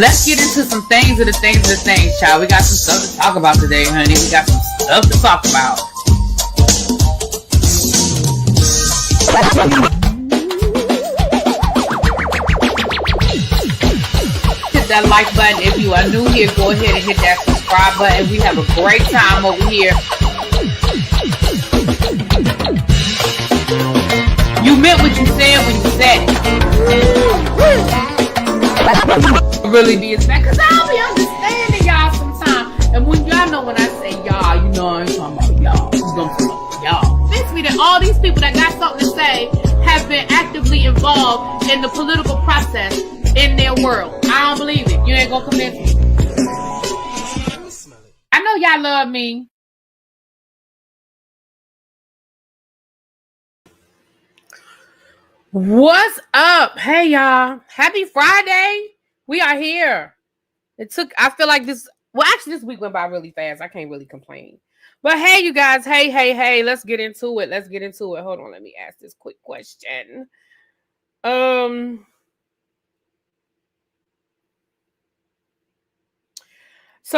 Let's get into some things of the things, child. We got some stuff to talk about today, honey. We got some stuff to talk about. Hit that like button. If you are new here, go ahead and hit that subscribe button. We have a great time over here. You meant what you said when you said it. Really be expect, because I'll be understanding y'all sometimes. And when y'all know when I say y'all, you know I ain't talking about y'all. You don't talk about y'all. Makes me that all these people that got something to say have been actively involved in the political process in their world. I don't believe it. You ain't gonna convince me. I know y'all love me. What's up? Hey y'all. Happy Friday. We are here. I feel like this week went by really fast. I can't really complain. But hey, you guys. Hey. Let's get into it. Hold on. Let me ask this quick question. So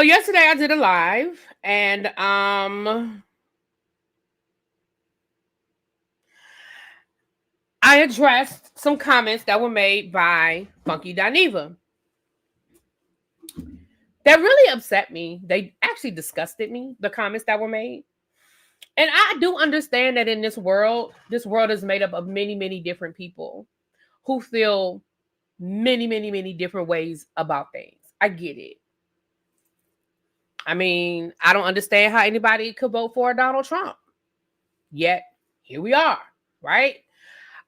yesterday I did a live and I addressed some comments that were made by Funky Dineva. That really upset me. They actually disgusted me, the comments that were made. And I do understand that in this world is made up of many, many different people who feel many, many, many different ways about things. I get it. I mean, I don't understand how anybody could vote for Donald Trump. Yet, here we are, right?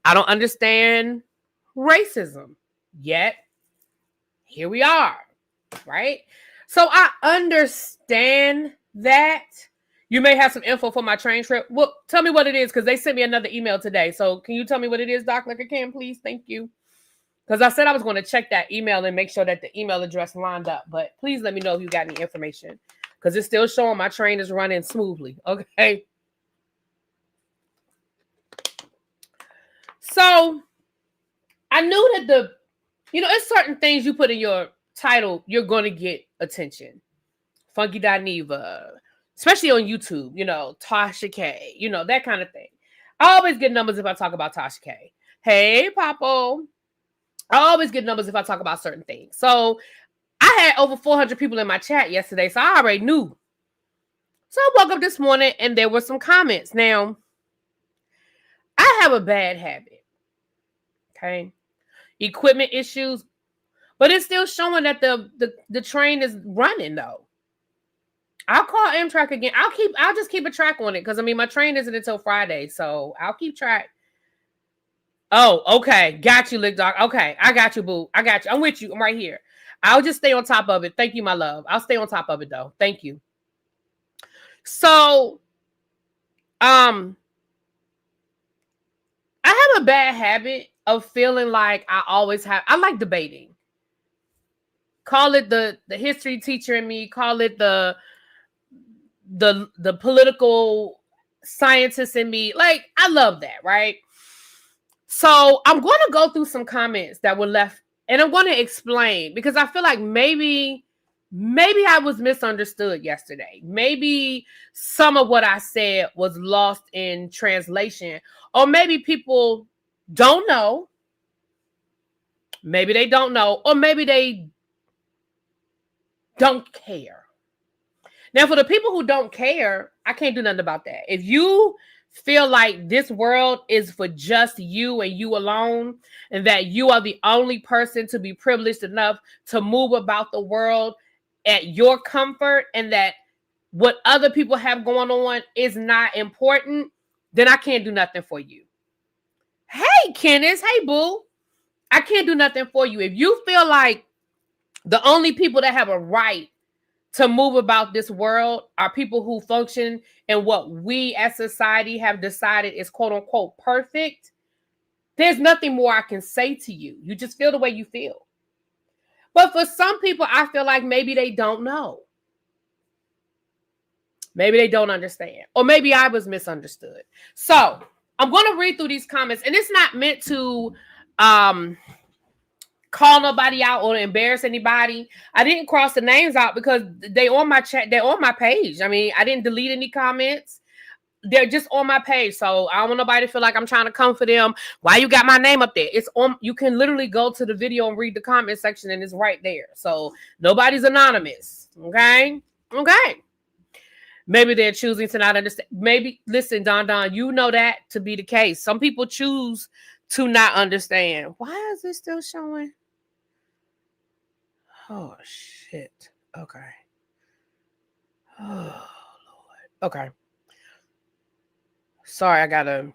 I don't understand racism. Yet, here we are, right? So I understand that. You may have some info for my train trip. Well, tell me what it is, because they sent me another email today. So can you tell me what it is, Doc Liquor Can, please? Thank you. Because I said I was going to check that email and make sure that the email address lined up. But please let me know if you got any information, because it's still showing my train is running smoothly. Okay. So I knew that it's certain things you put in your title, you're going to get attention. Funky Dineva, especially on YouTube, Tasha K, that kind of thing. I always get numbers if I talk about Tasha K. Hey, Papo. I always get numbers if I talk about certain things. So I had over 400 people in my chat yesterday, so I already knew. So I woke up this morning and there were some comments. Now, I have a bad habit. Okay. Equipment issues, but it's still showing that the train is running though. I'll call Amtrak again. I'll just keep a track on it, because I mean my train isn't until Friday, so I'll keep track. Oh, okay. Got you, Lick Dog. Okay, I got you, boo. I got you. I'm with you. I'm right here. I'll just stay on top of it. Thank you, my love. I'll stay on top of it though. Thank you. So, I have a bad habit of feeling like I like debating. Call it the history teacher in me, call it the political scientist in me. Like, I love that, right? So I'm going to go through some comments that were left, and I'm going to explain, because I feel like maybe I was misunderstood yesterday. Maybe some of what I said was lost in translation, or maybe people don't know. Maybe they don't know, or maybe they don't care. Now, for the people who don't care, I can't do nothing about that. If you feel like this world is for just you and you alone, and that you are the only person to be privileged enough to move about the world at your comfort, and that what other people have going on is not important, then I can't do nothing for you. Hey, Kenneth. Hey, boo. I can't do nothing for you. If you feel like the only people that have a right to move about this world are people who function in what we as society have decided is quote unquote perfect, there's nothing more I can say to you. You just feel the way you feel. But for some people, I feel like maybe they don't know. Maybe they don't understand. Or maybe I was misunderstood. So I'm going to read through these comments, and it's not meant to call nobody out or embarrass anybody. I didn't cross the names out because they on my chat. They're on my page. I mean, I didn't delete any comments. They're just on my page. So I don't want nobody to feel like I'm trying to come for them. Why you got my name up there? It's on. You can literally go to the video and read the comment section and it's right there. So nobody's anonymous. Okay. Maybe they're choosing to not understand. Maybe, listen, Don, you know that to be the case. Some people choose to not understand. Why is it still showing? Oh, shit. Okay. Oh, Lord. Okay. Sorry, I gotta.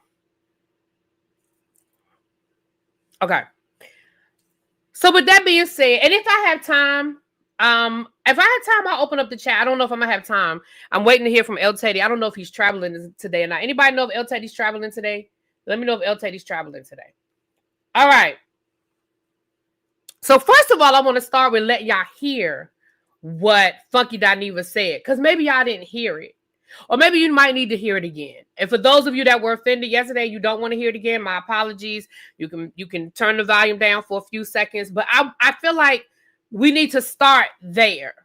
Okay. So with that being said, and if I have time, I'll open up the chat. I don't know if I'm gonna have time. I'm waiting to hear from El Teddy. I don't know if he's traveling today or not. Anybody know if El Teddy's traveling today? Let me know if El Teddy's traveling today. All right. So first of all, I want to start with letting y'all hear what Funky Dineva said, because maybe y'all didn't hear it. Or maybe you might need to hear it again. And for those of you that were offended yesterday, you don't want to hear it again, my apologies. You can turn the volume down for a few seconds. But I feel like we need to start there.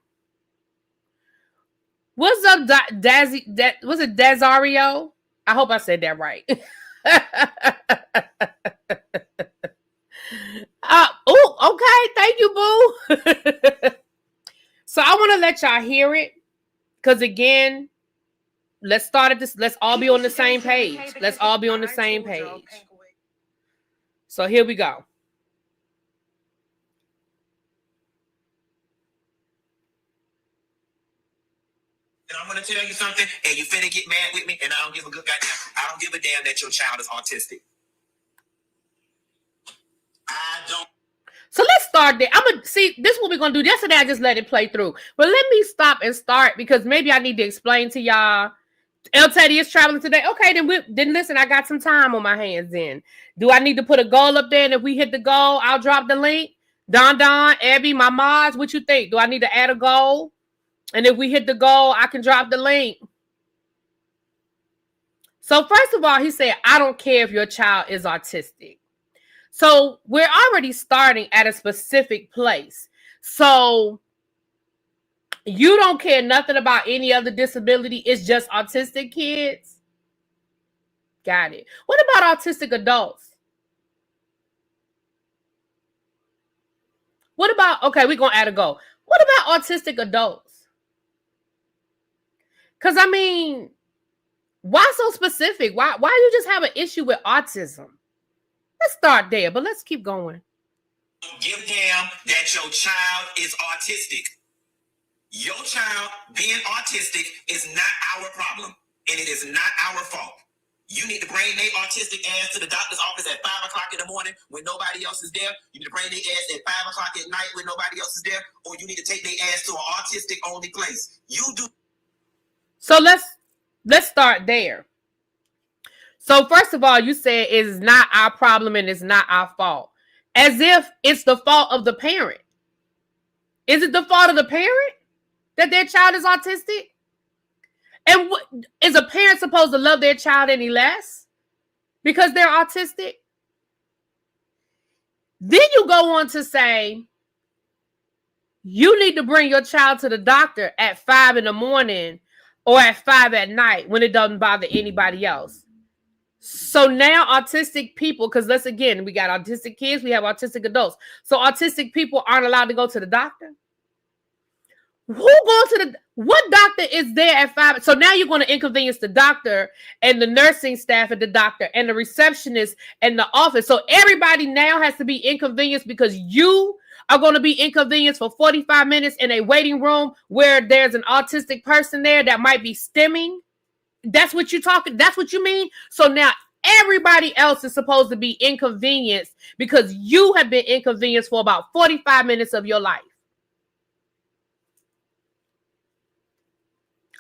What's up, Dazzy? Was it Dazario? I hope I said that right. Okay. Thank you, boo. So I want to let y'all hear it. Because again, let's start at this. Let's all be on the same page. Let's all be on the same page. So here we go. And I'm going to tell you something, and you finna get mad with me, and I don't give a good goddamn. I don't give a damn that your child is autistic. I don't. So let's start there. I'm gonna see. This is what we're gonna do. Yesterday I just let it play through, but let me stop and start because maybe I need to explain to y'all. El Teddy is traveling today. Okay, then listen. I got some time on my hands. Then do I need to put a goal up there? And if we hit the goal, I'll drop the link. Don, Abby, my mods, what you think? Do I need to add a goal? And if we hit the goal, I can drop the link. So first of all, he said, I don't care if your child is autistic. So we're already starting at a specific place. So you don't care nothing about any other disability. It's just autistic kids. Got it. What about autistic adults? What about, okay, we're going to add a goal. What about autistic adults? Because, I mean, why so specific? Why you just have an issue with autism? Let's start there, but let's keep going. Give them that your child is autistic. Your child being autistic is not our problem, and it is not our fault. You need to bring their autistic ass to the doctor's office at 5 o'clock in the morning when nobody else is there. You need to bring their ass at 5 o'clock at night when nobody else is there, or you need to take their ass to an autistic-only place. You do. So let's start there. So first of all, you said it's not our problem and it's not our fault. As if it's the fault of the parent. Is it the fault of the parent that their child is autistic? And is a parent supposed to love their child any less because they're autistic? Then you go on to say, you need to bring your child to the doctor at 5 in the morning or at 5 at night when it doesn't bother anybody else. So now autistic people, because let's again, we got autistic kids, we have autistic adults. So autistic people aren't allowed to go to the doctor. What doctor is there at 5? So now you're going to inconvenience the doctor and the nursing staff at the doctor and the receptionist and the office. So everybody now has to be inconvenienced because you are going to be inconvenienced for 45 minutes in a waiting room where there's an autistic person there that might be stimming. That's what you're talking. That's what you mean. So now everybody else is supposed to be inconvenienced because you have been inconvenienced for about 45 minutes of your life.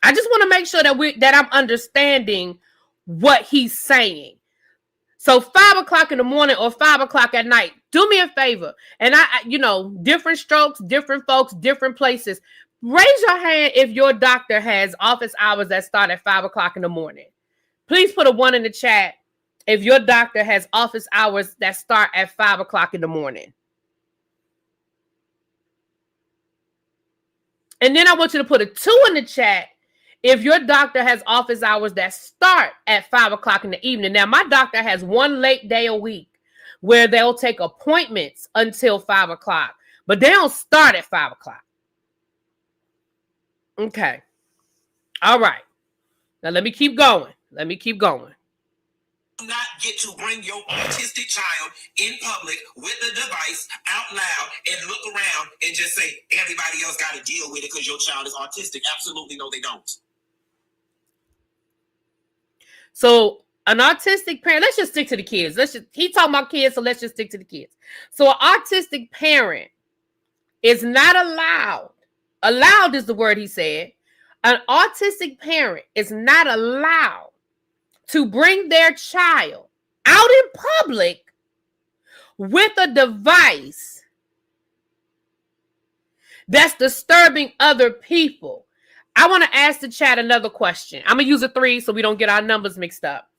I just want to make sure that I'm understanding what he's saying. So 5 o'clock in the morning or 5 o'clock at night, do me a favor. And different strokes, different folks, different places. Raise your hand if your doctor has office hours that start at 5 o'clock in the morning. Please put a 1 in the chat if your doctor has office hours that start at 5 o'clock in the morning. And then I want you to put a 2 in the chat if your doctor has office hours that start at 5 o'clock in the evening. Now, my doctor has one late day a week where they'll take appointments until 5 o'clock, but they don't start at 5 o'clock. Okay. All right. Now, let me keep going. Do not get to bring your autistic child in public with a device out loud and look around and just say, everybody else got to deal with it because your child is autistic. Absolutely no, they don't. So an autistic parent, let's just stick to the kids. He talking about kids, so let's just stick to the kids. So an autistic parent is not allowed is the word he said. An autistic parent is not allowed to bring their child out in public with a device that's disturbing other people. I want to ask the chat another question. I'm going to use a 3 so we don't get our numbers mixed up.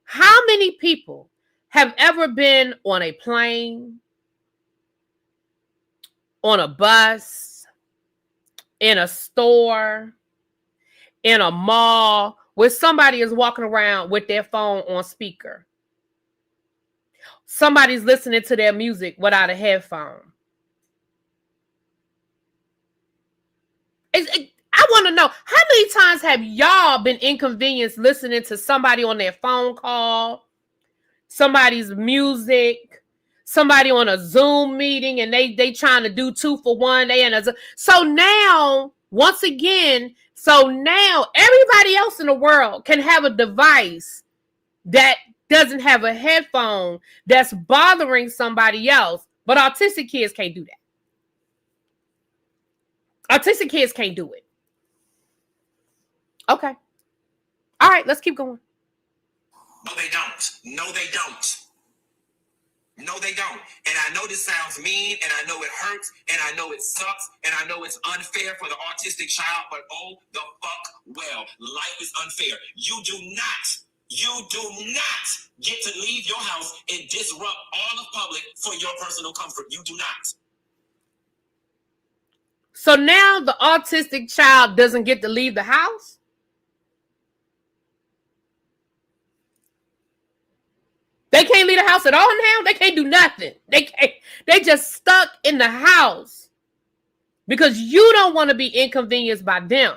How many people have ever been on a plane, on a bus, in a store, in a mall, where somebody is walking around with their phone on speaker? Somebody's listening to their music without a headphone. I want to know, how many times have y'all been inconvenienced listening to somebody on their phone call, somebody's music, somebody on a Zoom meeting, and they trying to do 2 for 1? So now, once again, everybody else in the world can have a device that doesn't have a headphone that's bothering somebody else, but autistic kids can't do that. Autistic kids can't do it. Okay. All right, let's keep going. No, they don't. No, they don't. No, they don't. And I know this sounds mean, and I know it hurts, and I know it sucks, and I know it's unfair for the autistic child, but oh, the fuck well. Life is unfair. You do not get to leave your house and disrupt all of public for your personal comfort. You do not. So now the autistic child doesn't get to leave the house? They can't leave the house at all now? They can't do nothing. They just stuck in the house because you don't want to be inconvenienced by them.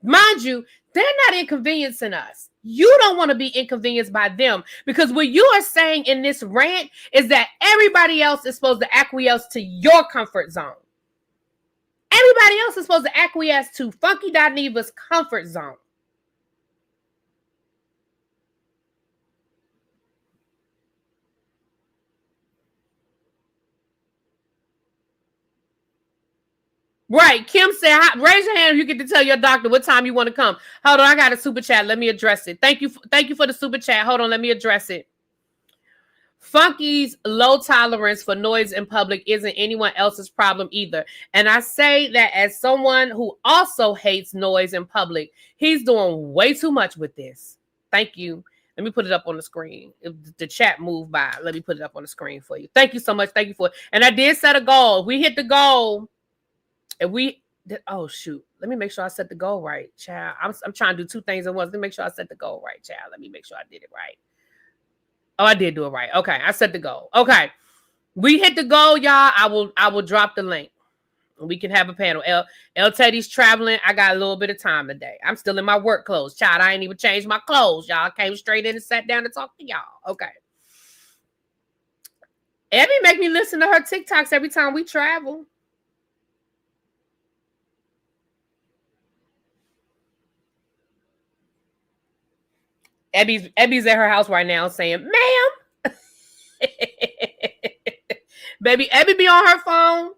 Mind you, they're not inconveniencing us. You don't want to be inconvenienced by them, because what you are saying in this rant is that everybody else is supposed to acquiesce to your comfort zone. Everybody else is supposed to acquiesce to Funky Dineva's comfort zone. Right. Kim said, raise your hand if you get to tell your doctor what time you want to come. Hold on, I got a super chat. Let me address it. Thank you for the super chat. Hold on, let me address it. Funky's low tolerance for noise in public isn't anyone else's problem either. And I say that as someone who also hates noise in public. He's doing way too much with this. Thank you. Let me put it up on the screen. If the chat moved by, let me put it up on the screen for you. Thank you so much. Thank you for it. And I did set a goal. If we hit the goal, oh shoot, let me make sure I set the goal right, child. I'm trying to do 2 things at once. Let me make sure I set the goal right, child. Let me make sure I did it right. Oh, I did do it right. Okay, I set the goal. Okay, we hit the goal, y'all. I will drop the link. We can have a panel. El Teddy's traveling. I got a little bit of time today. I'm still in my work clothes, child. I ain't even changed my clothes, y'all. I came straight in and sat down to talk to y'all. Okay. Abby make me listen to her TikToks every time we travel. Abby's at her house right now saying, ma'am. Baby, Abby be on her phone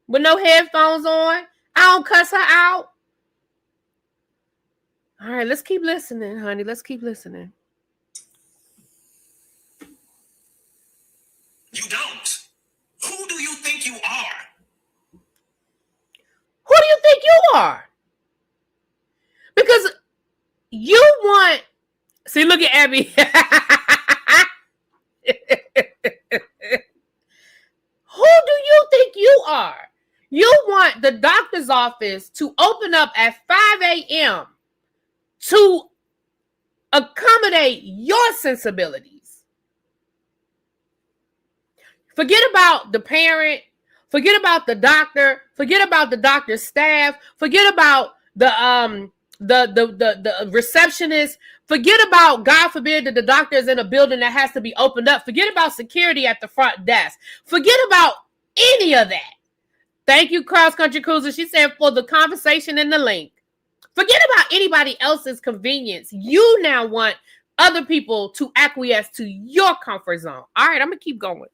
with no headphones on. I don't cuss her out. All right, let's keep listening, honey. Let's keep listening. You don't. Who do you think you are? Who do you think you are? Because you want... See, look at Abby. Who do you think you are? You want the doctor's office to open up at 5 a.m. to accommodate your sensibilities. Forget about the parent. Forget about the doctor. Forget about the doctor's staff. Forget about the receptionist. Forget about, God forbid, that the doctor is in a building that has to be opened up. Forget about security at the front desk. Forget about any of that. Thank you, Cross Country Cruiser. She said for the conversation and the link. Forget about anybody else's convenience. You now want other people to acquiesce to your comfort zone. All right, I'm going to keep going.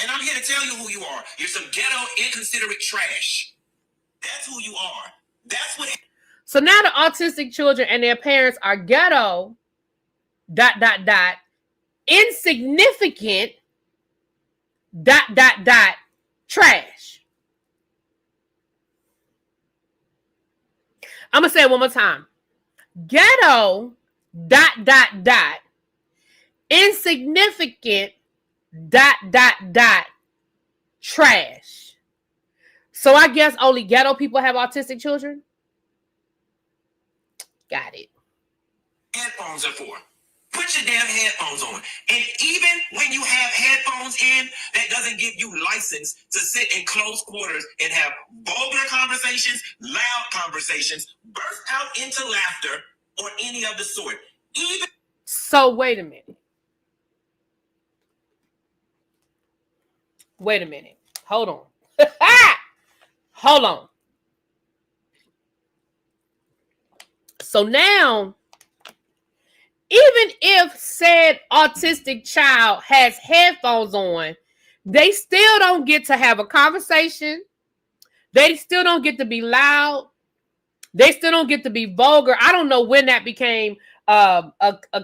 And I'm here to tell you who you are. You're some ghetto, inconsiderate trash. That's who you are. That's what... So now the autistic children and their parents are ghetto, ... insignificant, ... trash. I'm going to say it one more time. Ghetto, ... insignificant, ... trash. So I guess only ghetto people have autistic children? Got it. Headphones are for. Put your damn headphones on. And even when you have headphones in, that doesn't give you license to sit in close quarters and have vulgar conversations, loud conversations, burst out into laughter, or any of the sort. Even... So wait a minute. Wait a minute. Hold on. Hold on. So now, even if said autistic child has headphones on, they still don't get to have a conversation. They still don't get to be loud. They still don't get to be vulgar. I don't know when that became a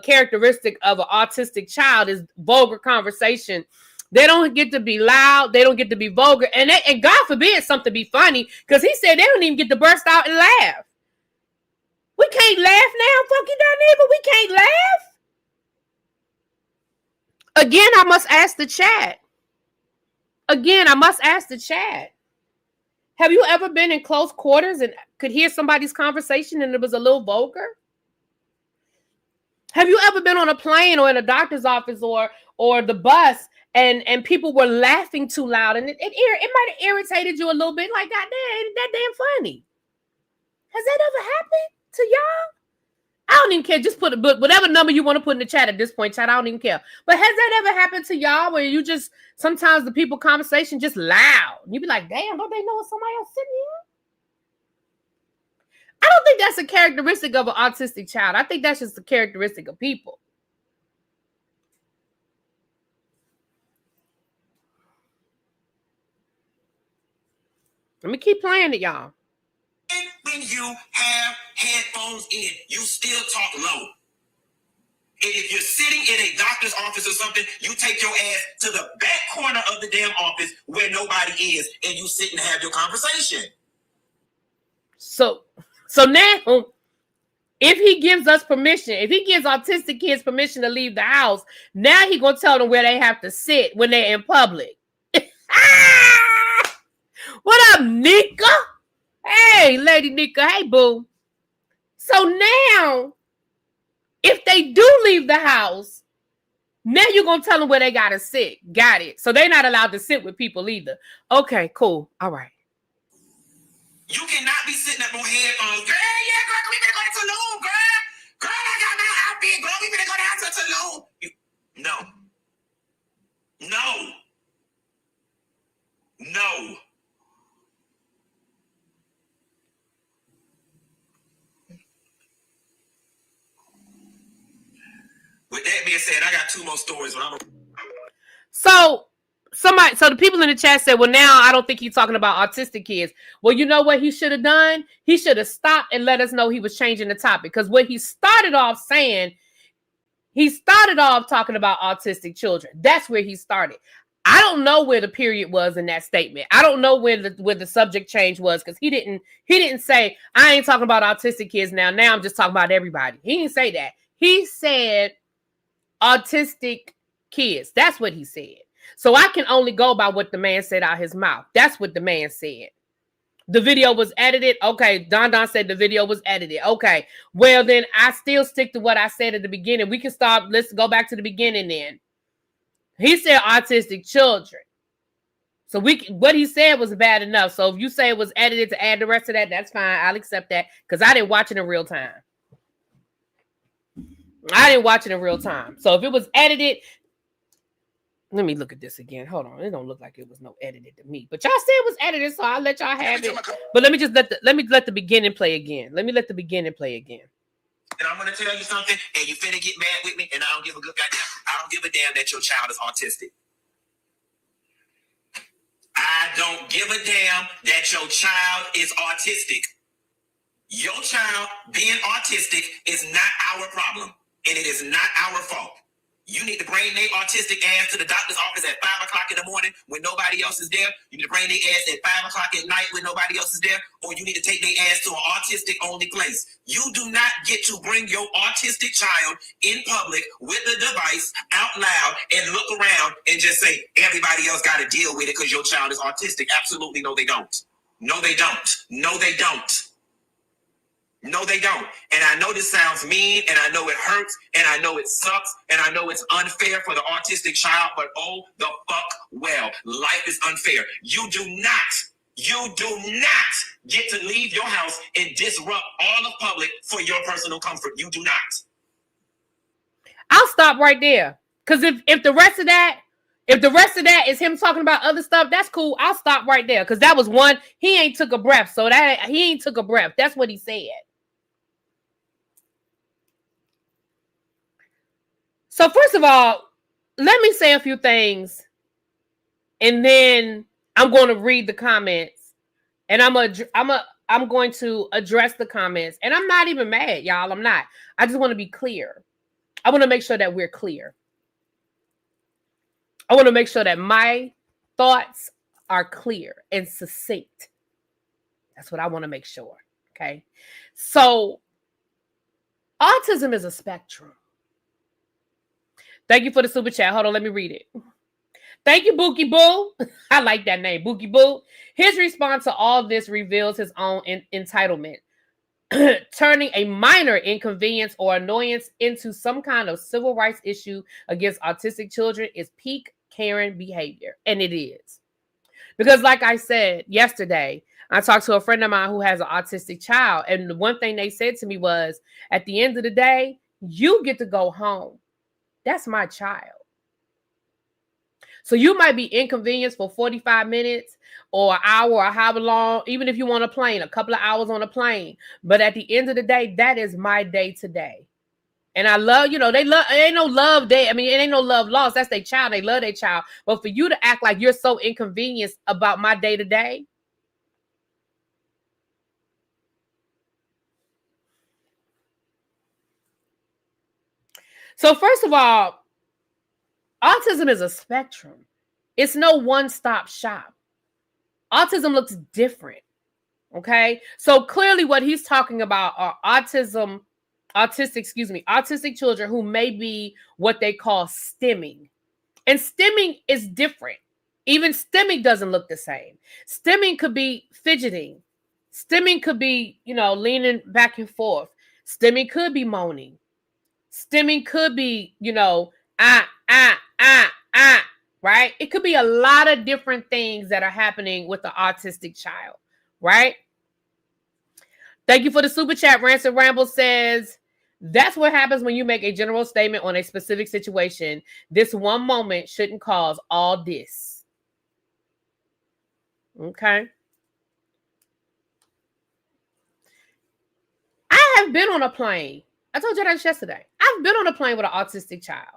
characteristic of an autistic child is vulgar conversation. They don't get to be loud. They don't get to be vulgar. And God forbid something be funny, because he said they don't even get to burst out and laugh. We can't laugh now, Funky Dineva. We can't laugh. Again, I must ask the chat. Have you ever been in close quarters and could hear somebody's conversation and it was a little vulgar? Have you ever been on a plane or in a doctor's office or the bus and people were laughing too loud and it might have irritated you a little bit, like, God damn, ain't that damn funny? Has that ever happened to y'all? I don't even care. Just put whatever number you want to put in the chat at this point, chat. I don't even care. But has that ever happened to y'all where you just, sometimes the people conversation just loud? You be like, damn, don't they know it's somebody else sitting here? I don't think that's a characteristic of an autistic child. I think that's just a characteristic of people. Let me keep playing it, y'all. When you have headphones in, you still talk low. And if you're sitting in a doctor's office or something, you take your ass to the back corner of the damn office where nobody is, and you sit and have your conversation. So now, if he gives us permission, if he gives autistic kids permission to leave the house, now he gonna tell them where they have to sit when they're in public. What up, Nika? Hey, Lady Nika. Hey, boo. So now, if they do leave the house, now you're going to tell them where they got to sit. Got it. So they're not allowed to sit with people either. Okay, cool. All right. You cannot be sitting up on headphones. Girl, yeah, girl, we better go to Tulum, girl. Girl, I got my outfit. Girl, we better go down to Tulum. No. With that being said, I got two more stories. So the people in the chat said, well, now I don't think he's talking about autistic kids. Well, you know what he should have done? He should have stopped and let us know he was changing the topic. Because what he started off saying, talking about autistic children. That's where he started. I don't know where the period was in that statement. I don't know where the subject change was, because he didn't say, I ain't talking about autistic kids now. Now I'm just talking about everybody. He didn't say that. He said autistic kids. That's what he said. So I can only go by what the man said out his mouth. That's what the man said. The video was edited. Okay, Don said the video was edited. Okay, well then I still stick to what I said at the beginning. We can stop. Let's go back to the beginning then. He said autistic children. So what he said was bad enough. So if you say it was edited to add the rest of that, that's fine. I'll accept that because I didn't watch it in real time. So if it was edited, let me look at this again. Hold on. It don't look like it was no edited to me. But y'all said it was edited, so I'll let y'all have it. But let me just let the beginning play again. And I'm gonna tell you something, and you finna get mad with me, and I don't give a damn that your child is autistic. I don't give a damn that your child is autistic. Your child being autistic is not our problem, and it is not our fault. You need to bring their autistic ass to the doctor's office at 5 o'clock in the morning when nobody else is there. You need to bring their ass at 5 o'clock at night when nobody else is there. Or you need to take their ass to an autistic-only place. You do not get to bring your autistic child in public with a device out loud and look around and just say, everybody else got to deal with it because your child is autistic. Absolutely, no, they don't. No, they don't. No, they don't. No, they don't. And I know this sounds mean, and I know it hurts, and I know it sucks, and I know it's unfair for the autistic child, but oh, the fuck well. Life is unfair. You do not get to leave your house and disrupt all of public for your personal comfort. You do not. I'll stop right there. Because if the rest of that is him talking about other stuff, that's cool. I'll stop right there. Because that was one, he ain't took a breath. So he ain't took a breath. That's what he said. So first of all, let me say a few things, and then I'm going to read the comments, and I'm going to address the comments, and I'm not even mad, y'all. I'm not. I just want to be clear. I want to make sure that we're clear. I want to make sure that my thoughts are clear and succinct. That's what I want to make sure. Okay. So autism is a spectrum. Thank you for the super chat. Hold on, let me read it. Thank you, Bookie Boo. I like that name, Bookie Boo. His response to all this reveals his own entitlement, turning a minor inconvenience or annoyance into some kind of civil rights issue against autistic children is peak Karen behavior. And it is. Because like I said yesterday, I talked to a friend of mine who has an autistic child. And the one thing they said to me was, at the end of the day, you get to go home. That's my child. So you might be inconvenienced for 45 minutes or an hour or however long, even if you want a plane, a couple of hours on a plane. But at the end of the day, that is my day today. And I love, it ain't no love day. I mean, it ain't no love lost. That's their child. They love their child. But for you to act like you're so inconvenienced about my day to day. So first of all, autism is a spectrum. It's no one-stop shop. Autism looks different. Okay. So clearly what he's talking about are autistic children who may be what they call stimming. And stimming is different. Even stimming doesn't look the same. Stimming could be fidgeting. Stimming could be, leaning back and forth. Stimming could be moaning. Stimming could be, right? It could be a lot of different things that are happening with the autistic child, right? Thank you for the super chat. Ransom Ramble says, that's what happens when you make a general statement on a specific situation. This one moment shouldn't cause all this. Okay. I have been on a plane. I told you that yesterday. I've been on a plane with an autistic child.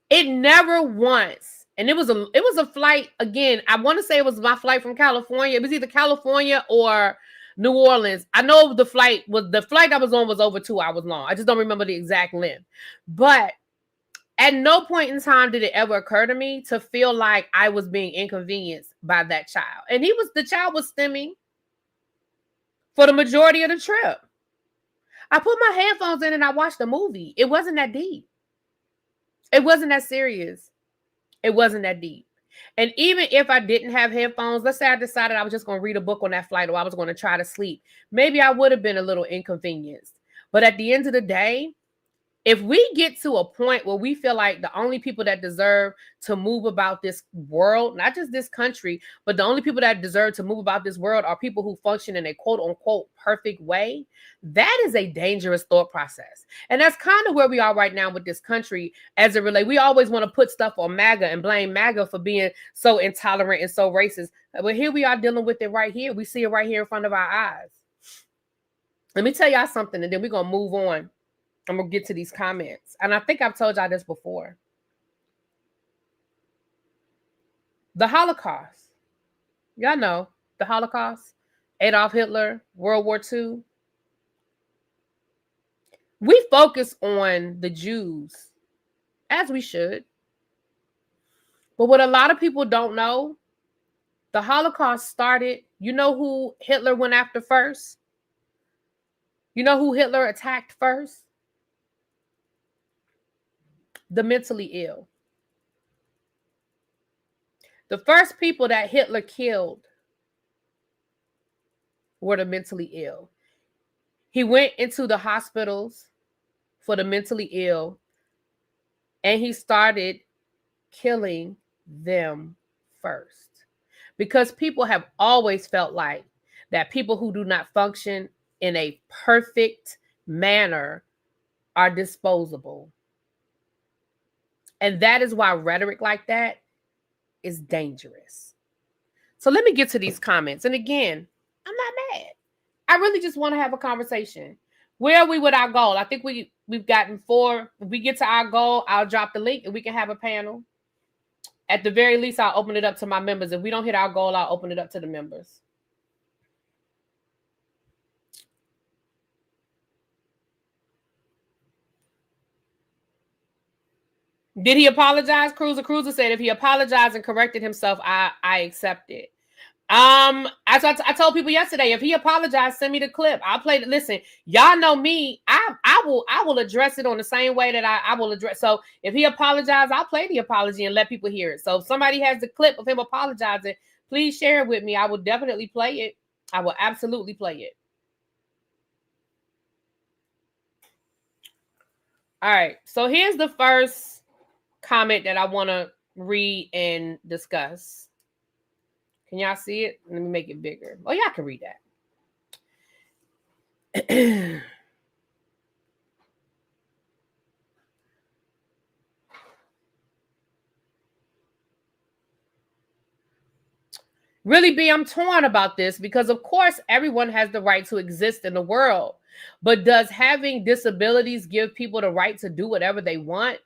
It never once, and it was a flight, again, I want to say it was my flight from California. It was either California or New Orleans. I know the flight I was on was over 2 hours long. I just don't remember the exact length. But at no point in time did it ever occur to me to feel like I was being inconvenienced by that child. And the child was stimming for the majority of the trip. I put my headphones in and I watched the movie. It wasn't that deep. It wasn't that serious. It wasn't that deep. And even if I didn't have headphones, let's say I decided I was just going to read a book on that flight, or I was going to try to sleep, maybe I would have been a little inconvenienced. But at the end of the day, if we get to a point where we feel like the only people that deserve to move about this world, not just this country, but the only people that deserve to move about this world are people who function in a quote unquote perfect way, that is a dangerous thought process. And that's kind of where we are right now with this country as it relates. We always want to put stuff on MAGA and blame MAGA for being so intolerant and so racist. But here we are dealing with it right here. We see it right here in front of our eyes. Let me tell y'all something, and then we're going to move on. I'm going to get to these comments. And I think I've told y'all this before. The Holocaust. Y'all know the Holocaust. Adolf Hitler, World War II. We focus on the Jews, as we should. But what a lot of people don't know, the Holocaust started, you know who Hitler went after first? You know who Hitler attacked first? The mentally ill. The first people that Hitler killed were the mentally ill. He went into the hospitals for the mentally ill, and he started killing them first. Because people have always felt like that people who do not function in a perfect manner are disposable. And that is why rhetoric like that is dangerous. So let me get to these comments. And again, I'm not mad. I really just want to have a conversation. Where are we with our goal? I think we've gotten 4. If we get to our goal, I'll drop the link and we can have a panel. At the very least, I'll open it up to my members. If we don't hit our goal, I'll open it up to the members. Did he apologize? Cruiser said if he apologized and corrected himself, I accept it. As I told people yesterday, if he apologized, send me the clip. I'll play it. Listen, y'all know me. I will address it on the same way that I will address. So if he apologized, I'll play the apology and let people hear it. So if somebody has the clip of him apologizing, please share it with me. I will definitely play it. I will absolutely play it. All right. So here's the first comment that I want to read and discuss. Can y'all see it? Let me make it bigger. Oh, y'all can read that. Really, B, I'm torn about this because, of course, everyone has the right to exist in the world. But does having disabilities give people the right to do whatever they want?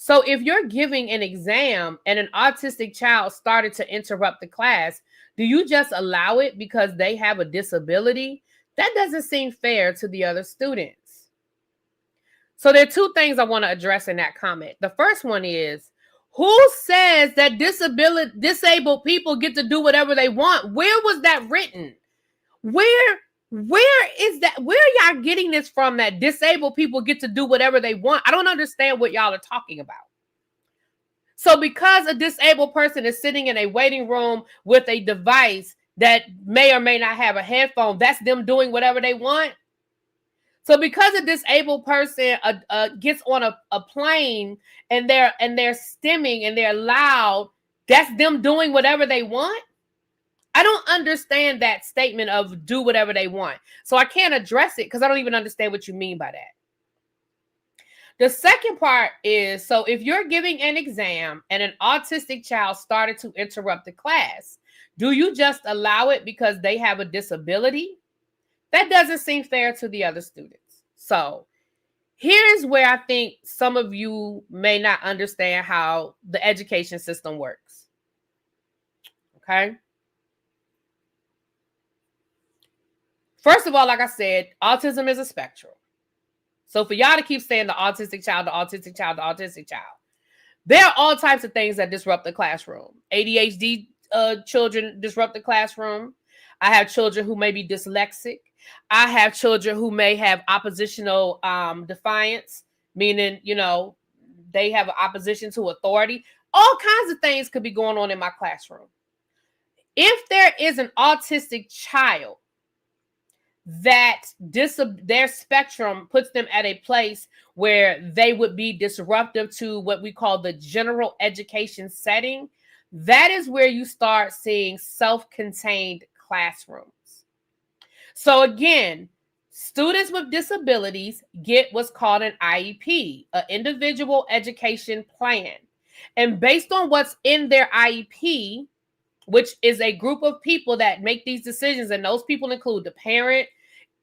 So if you're giving an exam and an autistic child started to interrupt the class, do you just allow it because they have a disability? That doesn't seem fair to the other students. So there are 2 things I want to address in that comment. The first one is, who says that disabled people get to do whatever they want? Where was that written? Where is that? Where are y'all getting this from that disabled people get to do whatever they want? I don't understand what y'all are talking about. So because a disabled person is sitting in a waiting room with a device that may or may not have a headphone, that's them doing whatever they want? So because a disabled person gets on a plane and they're stimming and they're loud, that's them doing whatever they want? I don't understand that statement of do whatever they want. So I can't address it because I don't even understand what you mean by that. The second part is, so if you're giving an exam and an autistic child started to interrupt the class, do you just allow it because they have a disability? That doesn't seem fair to the other students. So here's where I think some of you may not understand how the education system works. Okay. First of all, like I said, autism is a spectrum. So for y'all to keep saying the autistic child, the autistic child, the autistic child, there are all types of things that disrupt the classroom. ADHD children disrupt the classroom. I have children who may be dyslexic. I have children who may have oppositional defiance, meaning, they have an opposition to authority. All kinds of things could be going on in my classroom. If there is an autistic child that their spectrum puts them at a place where they would be disruptive to what we call the general education setting, that is where you start seeing self-contained classrooms. So again, students with disabilities get what's called an IEP, an individual education plan. And based on what's in their IEP, which is a group of people that make these decisions, and those people include the parent,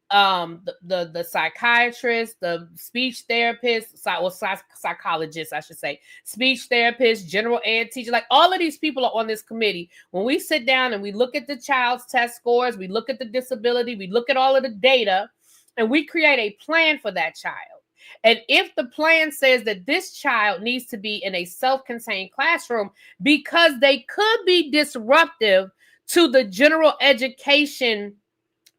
the psychiatrist, the speech therapist, or psychologist, I should say, speech therapist, general ed teacher, like all of these people are on this committee. When we sit down and we look at the child's test scores, we look at the disability, we look at all of the data, and we create a plan for that child. And if the plan says that this child needs to be in a self-contained classroom because they could be disruptive to the general education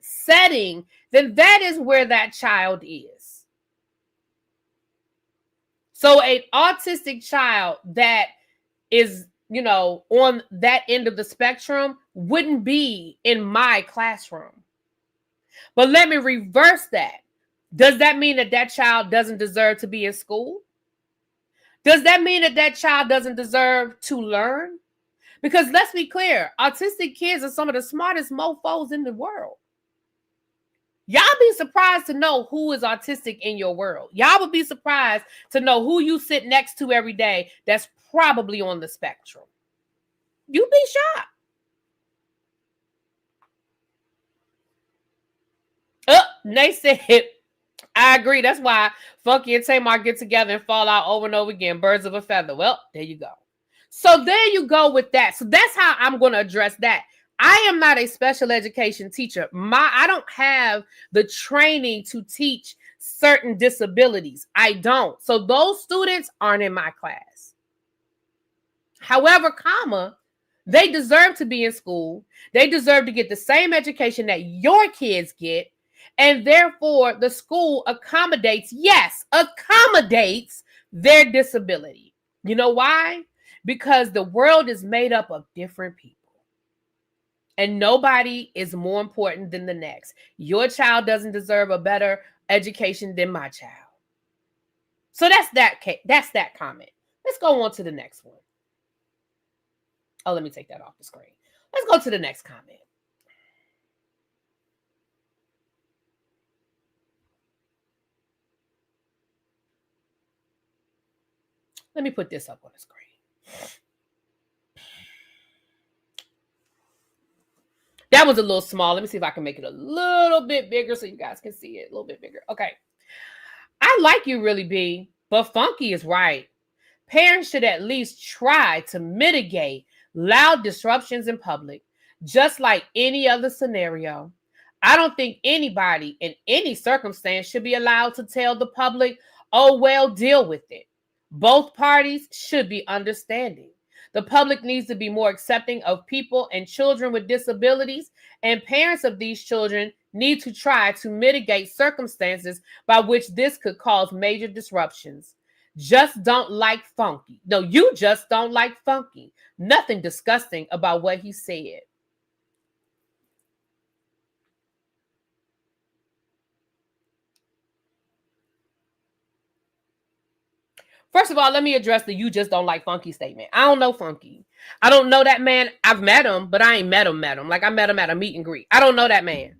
setting, then that is where that child is. So an autistic child that is, on that end of the spectrum wouldn't be in my classroom. But let me reverse that. Does that mean that that child doesn't deserve to be in school? Does that mean that that child doesn't deserve to learn? Because let's be clear, autistic kids are some of the smartest mofos in the world. Y'all be surprised to know who is autistic in your world. Y'all would be surprised to know who you sit next to every day that's probably on the spectrum. You'd be shocked. They said, I agree. That's why Funky and Tamar get together and fall out over and over again. Birds of a feather. Well, there you go. So there you go with that. So that's how I'm going to address that. I am not a special education teacher. I don't have the training to teach certain disabilities. I don't. So those students aren't in my class. However, they deserve to be in school. They deserve to get the same education that your kids get. And therefore, the school accommodates their disability. You know why? Because the world is made up of different people. And nobody is more important than the next. Your child doesn't deserve a better education than my child. So that's that comment. Let's go on to the next one. Oh, let me take that off the screen. Let's go to the next comment. Let me put this up on the screen. That was a little small. Let me see if I can make it a little bit bigger so you guys can see it a little bit bigger. Okay. I like you, Really B, but Funky is right. Parents should at least try to mitigate loud disruptions in public, just like any other scenario. I don't think anybody in any circumstance should be allowed to tell the public, oh, well, deal with it. Both parties should be understanding. The public needs to be more accepting of people and children with disabilities, and parents of these children need to try to mitigate circumstances by which this could cause major disruptions. Just don't like Funky. No, you just don't like Funky. Nothing disgusting about what he said. First of all, let me address the you just don't like Funky statement. I don't know Funky. I don't know that man. I've met him, but I ain't met him. Like I met him at a meet and greet. I don't know that man.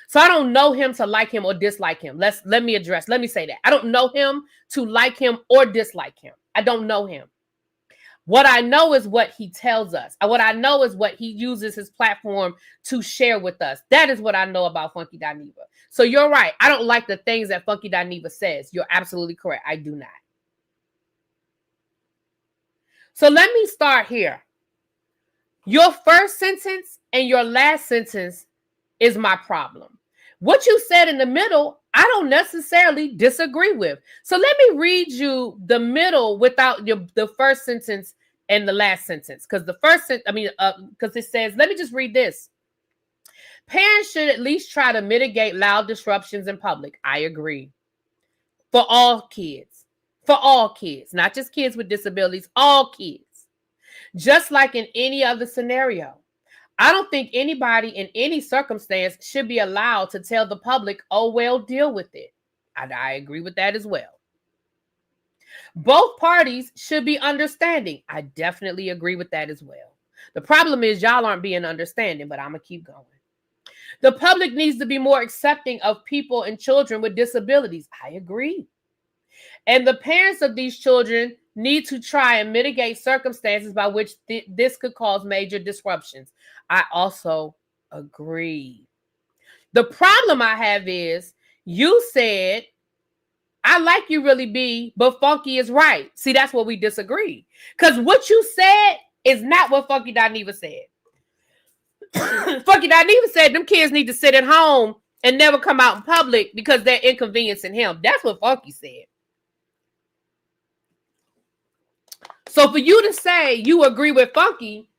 So I don't know him to like him or dislike him. Let me say that. I don't know him to like him or dislike him. I don't know him. What I know is what he tells us. What I know is what he uses his platform to share with us. That is what I know about Funky Dineva. So you're right. I don't like the things that Funky Dineva says. You're absolutely correct. I do not. So let me start here. Your first sentence and your last sentence is my problem. What you said in the middle, I don't necessarily disagree with. So let me read you the middle without the first sentence and the last sentence. Because because it says, let me just read this. Parents should at least try to mitigate loud disruptions in public. I agree. for all kids. For all kids, not just kids with disabilities, all kids. Just like in any other scenario. I don't think anybody in any circumstance should be allowed to tell the public, oh, well, deal with it. I agree with that as well. Both parties should be understanding. I definitely agree with that as well. The problem is y'all aren't being understanding, but I'm going to keep going. The public needs to be more accepting of people and children with disabilities. I agree. And the parents of these children need to try and mitigate circumstances by which this could cause major disruptions. I also agree. The problem I have is you said, I like you, Really B, but Funky is right. See, that's what we disagree. Because what you said is not what Funky Dineva said. Funky Dineva said them kids need to sit at home and never come out in public because they're inconveniencing him. That's what Funky said. So for you to say you agree with Funky,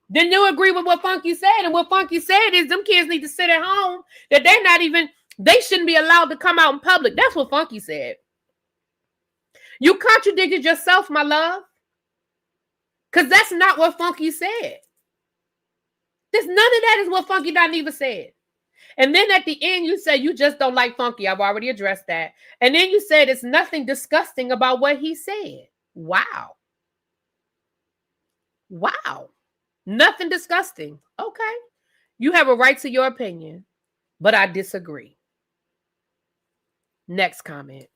then you agree with what Funky said. And what Funky said is them kids need to sit at home, that they shouldn't be allowed to come out in public. That's what Funky said. You contradicted yourself, my love. Because that's not what Funky said. None of that is what Funky Dineva said. And then at the end, you said you just don't like Funky. I've already addressed that. And then you said it's nothing disgusting about what he said. Wow. Wow. Nothing disgusting. Okay. You have a right to your opinion, but I disagree. Next comment.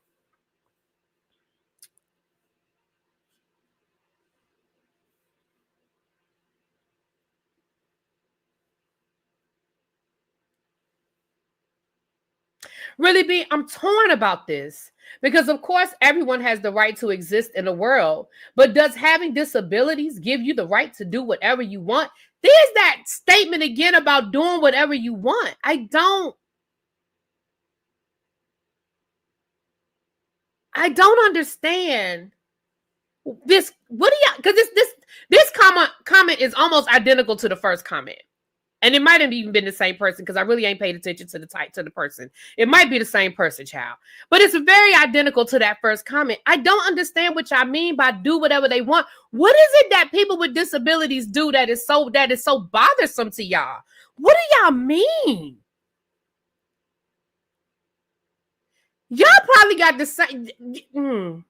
Really B, I'm torn about this because of course everyone has the right to exist in the world, but does having disabilities give you the right to do whatever you want? There's that statement again about doing whatever you want. I don't understand this. What do y'all, because this comment is almost identical to the first comment. And it might have even been the same person because I really ain't paid attention to the person. It might be the same person, child. But it's very identical to that first comment. I don't understand what y'all mean by do whatever they want. What is it that people with disabilities do that is so bothersome to y'all? What do y'all mean? Y'all probably got the same.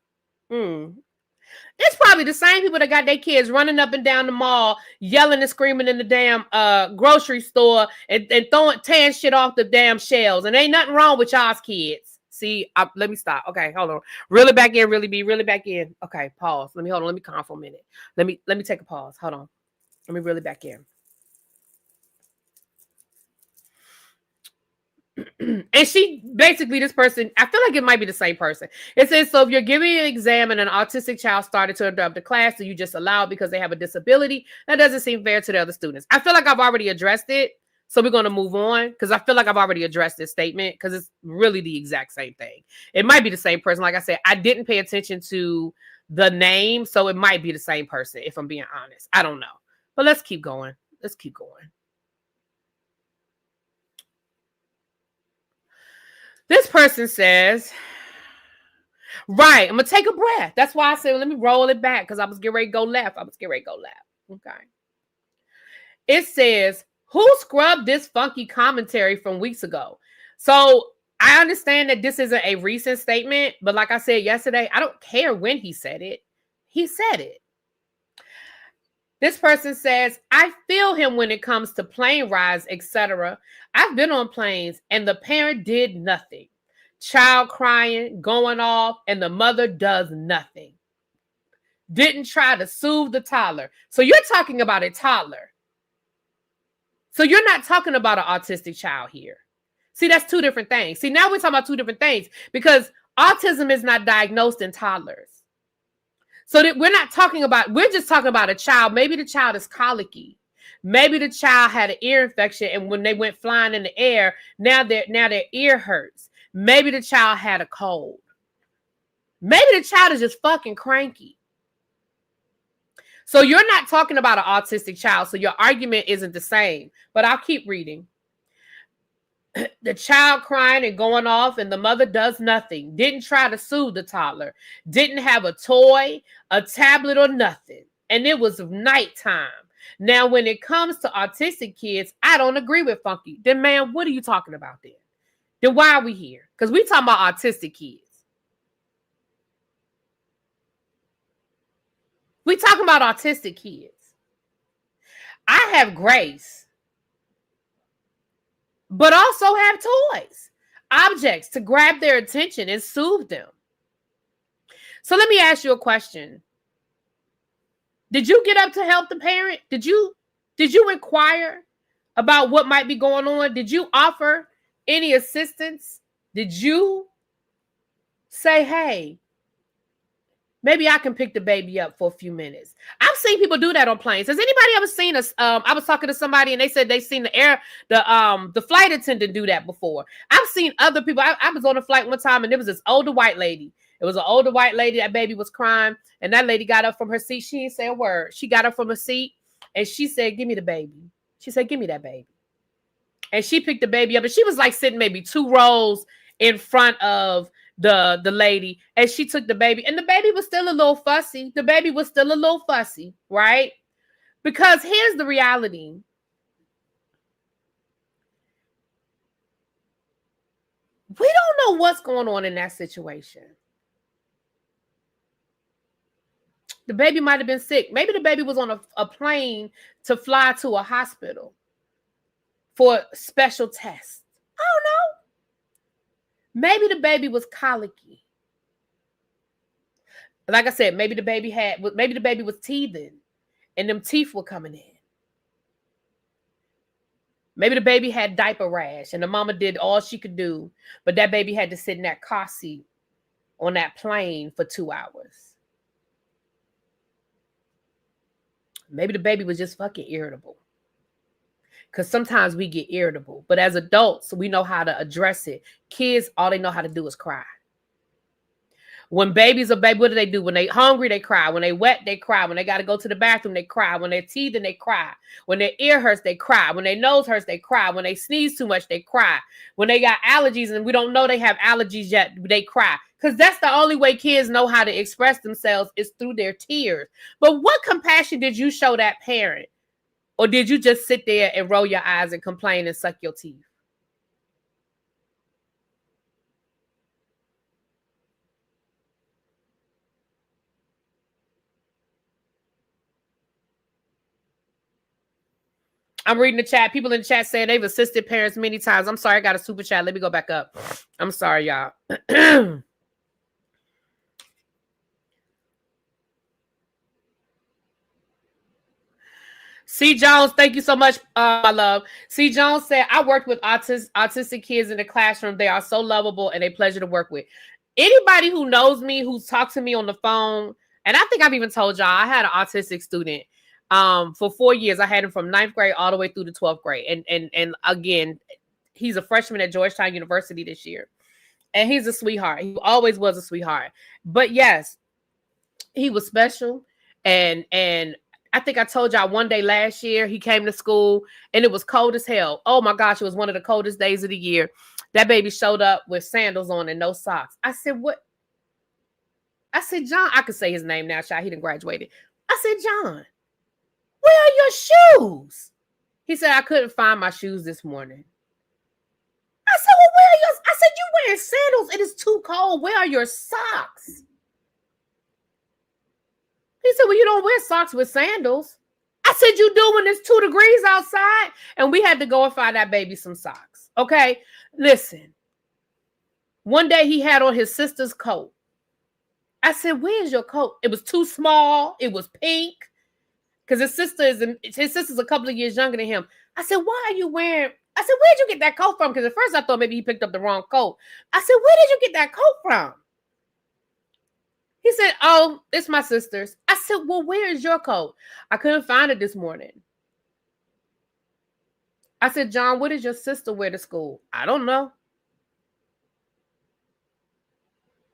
It's probably the same people that got their kids running up and down the mall, yelling and screaming in the damn grocery store and tearing shit off the damn shelves. And ain't nothing wrong with y'all's kids. See, let me stop. Okay, hold on. Really back in, really back in. Okay, pause. Let me calm for a minute. Let me take a pause. Hold on. Let me really back in. And she basically, this person, I feel like it might be the same person. It says, so if you're giving an exam and an autistic child started to interrupt the class, so you just allow it because they have a disability, that doesn't seem fair to the other students. I feel like I've already addressed it. So we're going to move on because I feel like I've already addressed this statement because it's really the exact same thing. It might be the same person. Like I said, I didn't pay attention to the name. So it might be the same person if I'm being honest. I don't know. But let's keep going. This person says, right, I'm going to take a breath. That's why I said, let me roll it back because I was getting ready to go left. Okay. It says, who scrubbed this funky commentary from weeks ago? So I understand that this isn't a recent statement, but like I said yesterday, I don't care when he said it. He said it. This person says, I feel him when it comes to plane rides, etc. I've been on planes and the parent did nothing. Child crying, going off, and the mother does nothing. Didn't try to soothe the toddler. So you're talking about a toddler. So you're not talking about an autistic child here. See, that's two different things. See, now we're talking about two different things because autism is not diagnosed in toddlers. So that we're just talking about a child. Maybe the child is colicky. Maybe the child had an ear infection and when they went flying in the air, now their ear hurts. Maybe the child had a cold. Maybe the child is just fucking cranky. So you're not talking about an autistic child. So your argument isn't the same, but I'll keep reading. the child crying and going off, and the mother does nothing. Didn't try to soothe the toddler. Didn't have a toy, a tablet, or nothing. And it was nighttime. Now, when it comes to autistic kids, I don't agree with Funky. Then, man, what are you talking about then? Then why are we here? Because we talking about autistic kids. We talking about autistic kids. I have grace, but also have toys, objects to grab their attention and soothe them. So let me ask you a question. Did you get up to help the parent? Did you inquire about what might be going on? Did you offer any assistance? Did you say, hey, maybe I can pick the baby up for a few minutes? I've seen people do that on planes. Has anybody ever seen us? I was talking to somebody and they said they seen the flight attendant do that before. I've seen other people. I was on a flight one time and there was this older white lady. It was an older white lady. That baby was crying. And that lady got up from her seat. She didn't say a word. She got up from her seat and she said, give me the baby. She said, give me that baby. And she picked the baby up. And she was like sitting maybe 2 rows in front of the lady. And she took the baby. And the baby was still a little fussy. Right? Because here's the reality. We don't know what's going on in that situation. The baby might have been sick. Maybe the baby was on a plane to fly to a hospital for special tests. I don't know. Maybe the baby was colicky. Like I said, maybe the baby was teething and them teeth were coming in. Maybe the baby had diaper rash and the mama did all she could do, but that baby had to sit in that car seat on that plane for 2 hours. Maybe the baby was just fucking irritable. Because sometimes we get irritable. But as adults, we know how to address it. Kids, all they know how to do is cry. When babies are baby, what do they do? When they hungry, they cry. When they wet, they cry. When they got to go to the bathroom, they cry. When they're teething, they cry. When their ear hurts, they cry. When their nose hurts, they cry. When they sneeze too much, they cry. When they got allergies and we don't know they have allergies yet, they cry. Because that's the only way kids know how to express themselves is through their tears. But what compassion did you show that parent? Or did you just sit there and roll your eyes and complain and suck your teeth? I'm reading the chat. People in the chat saying they've assisted parents many times. I'm sorry, I got a super chat. Let me go back up. I'm sorry, y'all. C. Jones, thank you so much, my love. C. Jones said, I worked with autistic kids in the classroom. They are so lovable and a pleasure to work with. Anybody who knows me, who's talked to me on the phone, and I think I've even told y'all, I had an autistic student for 4 years. I had him from 9th grade all the way through the 12th grade. And again, he's a freshman at Georgetown University this year. And he's a sweetheart. He always was a sweetheart. But yes, he was special. And I think I told y'all one day last year, he came to school and it was cold as hell. Oh my gosh, it was one of the coldest days of the year. That baby showed up with sandals on and no socks. I said, what? I said, John, I could say his name now, child. He done graduated. I said, John, where are your shoes? He said, I couldn't find my shoes this morning. I said, well, where are yours? I said, you wearing sandals. It is too cold. Where are your socks? He said, well, you don't wear socks with sandals. I said, you do when it's 2 degrees outside. And we had to go and find that baby some socks. Okay, listen. One day he had on his sister's coat. I said, where's your coat? It was too small. It was pink. Because his sister's a couple of years younger than him. I said, why are you wearing? I said, where'd you get that coat from? Because at first I thought maybe he picked up the wrong coat. I said, where did you get that coat from? He said, oh, it's my sister's. I said, well, where is your coat? I couldn't find it this morning. I said, John, what does your sister wear to school? I don't know.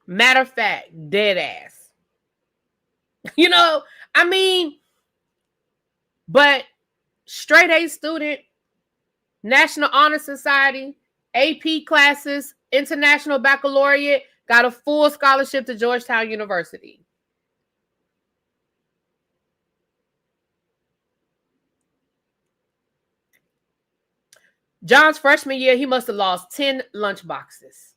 Matter of fact, dead ass. You know, I mean, but straight A student, National Honor Society, AP classes, international baccalaureate, got a full scholarship to Georgetown University. John's freshman year, he must have lost 10 lunch boxes.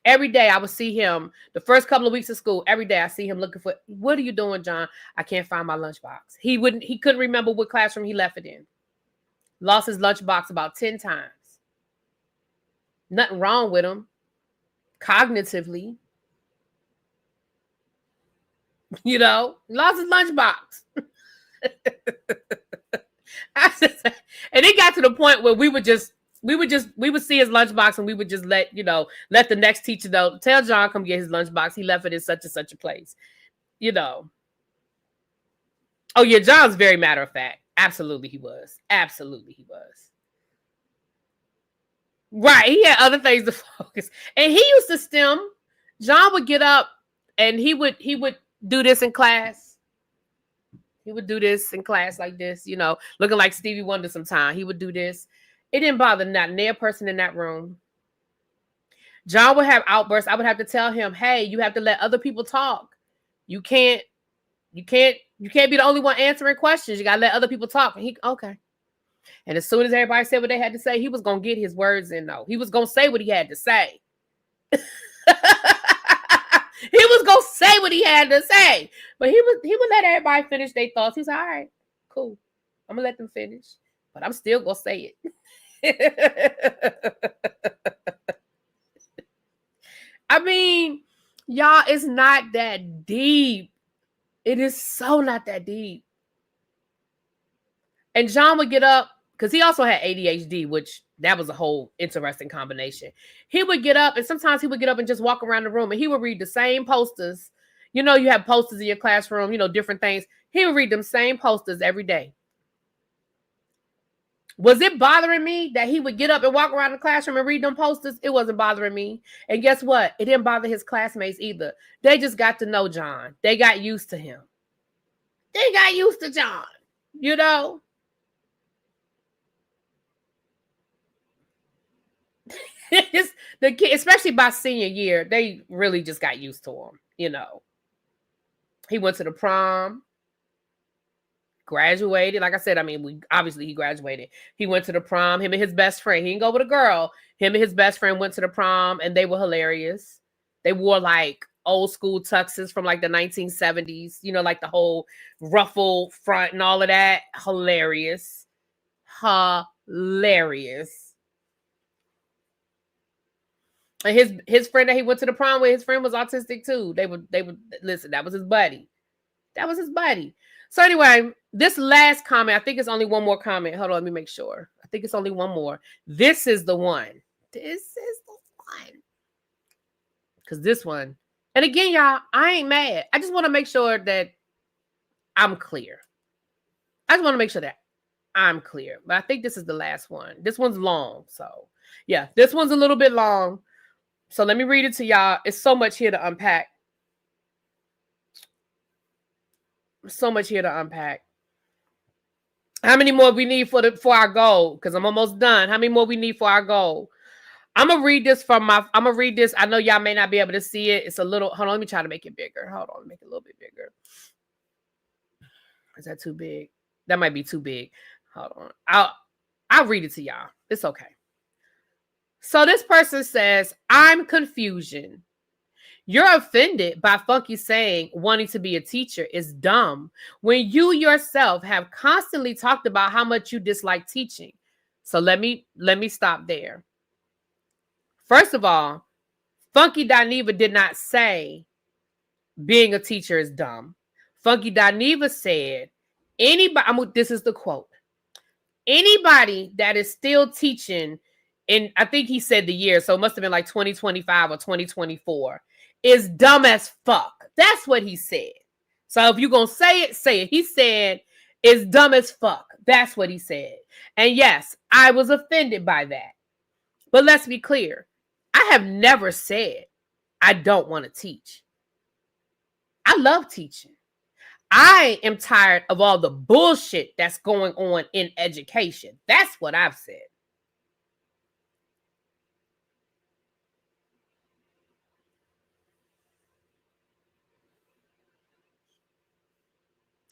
Every day I would see him, the first couple of weeks of school, every day I see him looking for, what are you doing, John? I can't find my lunchbox. He couldn't remember what classroom he left it in. Lost his lunchbox about 10 times. Nothing wrong with him cognitively. You know, lost his lunchbox. And it got to the point where we would see his lunchbox and we would just let the next teacher know, tell John come get his lunchbox. He left it in such and such a place. You know. Oh yeah, John's very matter of fact. Absolutely he was. Absolutely he was. Right. He had other things to focus. And he used to stem. John would get up and he would do this in class. He would do this in class like this, looking like Stevie Wonder sometime. He would do this. It didn't bother not near person in that room. John would have outbursts. I would have to tell him, hey, you have to let other people talk. You can't be the only one answering questions. You got to let other people talk. And okay. And as soon as everybody said what they had to say, he was going to get his words in, though. He was going to say what he had to say. He was going to say what he had to say. But he would let everybody finish their thoughts. He's like, all right, cool. I'm going to let them finish. But I'm still going to say it. I mean, y'all, it's not that deep. It is so not that deep. And John would get up, because he also had ADHD, which that was a whole interesting combination. He would get up, and sometimes he would get up and just walk around the room, and he would read the same posters. You have posters in your classroom, different things. He would read them same posters every day. Was it bothering me that he would get up and walk around the classroom and read them posters? It wasn't bothering me. And guess what? It didn't bother his classmates either. They just got to know John. They got used to him. They got used to John, The kid, especially by senior year, they really just got used to him. He went to the prom, graduated. Like I said, he graduated. He went to the prom. Him and his best friend. He didn't go with a girl. Him and his best friend went to the prom, and they were hilarious. They wore like old school tuxes from like the 1970s. Like the whole ruffle front and all of that. Hilarious. And his friend that he went to the prom with, his friend was autistic too. They would listen, that was his buddy. So anyway, this last comment, I think it's only one more comment. Hold on, let me make sure. I think it's only one more. This is the one. Because this one, and again, y'all, I ain't mad. I just want to make sure that I'm clear. But I think this is the last one. This one's long. So yeah, this one's a little bit long. So let me read it to y'all. It's so much here to unpack. How many more we need for our goal? Because I'm almost done. How many more we need for our goal? I'm gonna read this. I know y'all may not be able to see it. It's a little. Hold on. Let me try to make it bigger. Hold on. Make it a little bit bigger. Is that too big? That might be too big. Hold on. I'll read it to y'all. It's okay. So this person says, I'm confusion. You're offended by Funky saying wanting to be a teacher is dumb when you yourself have constantly talked about how much you dislike teaching. So let me stop there. First of all, Funky Dineva did not say being a teacher is dumb. Funky Dineva said, this is the quote, anybody that is still teaching, and I think he said the year, so it must have been like 2025 or 2024, is dumb as fuck. That's what he said. So if you're going to say it, say it. He said, it's dumb as fuck. That's what he said. And yes, I was offended by that. But let's be clear. I have never said I don't want to teach. I love teaching. I am tired of all the bullshit that's going on in education. That's what I've said.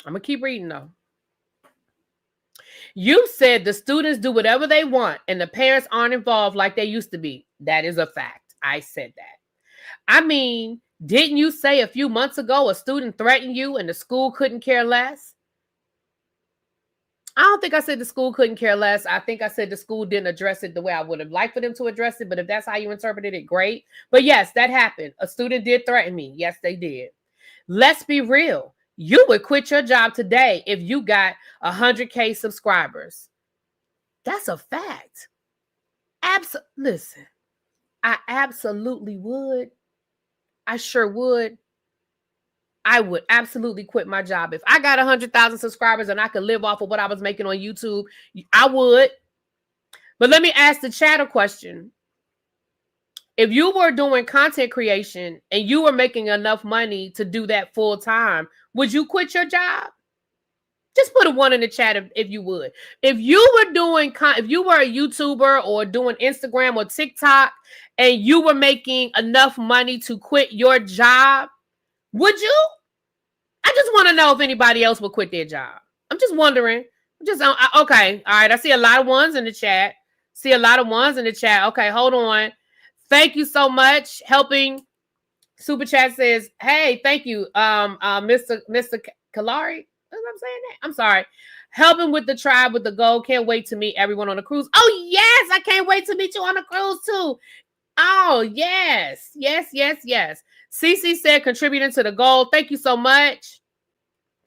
I'm going to keep reading though. You said the students do whatever they want and the parents aren't involved like they used to be. That is a fact. I said that. I mean, didn't you say a few months ago a student threatened you and the school couldn't care less? I don't think I said the school couldn't care less. I think I said the school didn't address it the way I would have liked for them to address it. But if that's how you interpreted it, great. But yes, that happened. A student did threaten me. Yes, they did. Let's be real. You would quit your job today if you got 100K subscribers. That's a fact. Listen, I absolutely would. I sure would. I would absolutely quit my job. If I got 100,000 subscribers and I could live off of what I was making on YouTube, I would. But let me ask the chat a question. If you were doing content creation and you were making enough money to do that full time, would you quit your job? Just put a 1 in the chat if you would. If you were if you were a YouTuber or doing Instagram or TikTok and you were making enough money to quit your job, would you? I just want to know if anybody else would quit their job. I'm just wondering. Okay. All right. I see a lot of ones in the chat. Okay. Hold on. Thank you so much. Helping Super Chat says, hey, thank you. Mr. Kalari. I'm saying that. I'm sorry. Helping with the tribe with the goal. Can't wait to meet everyone on the cruise. Oh, yes. I can't wait to meet you on the cruise too. Oh, yes. CC said contributing to the goal. Thank you so much.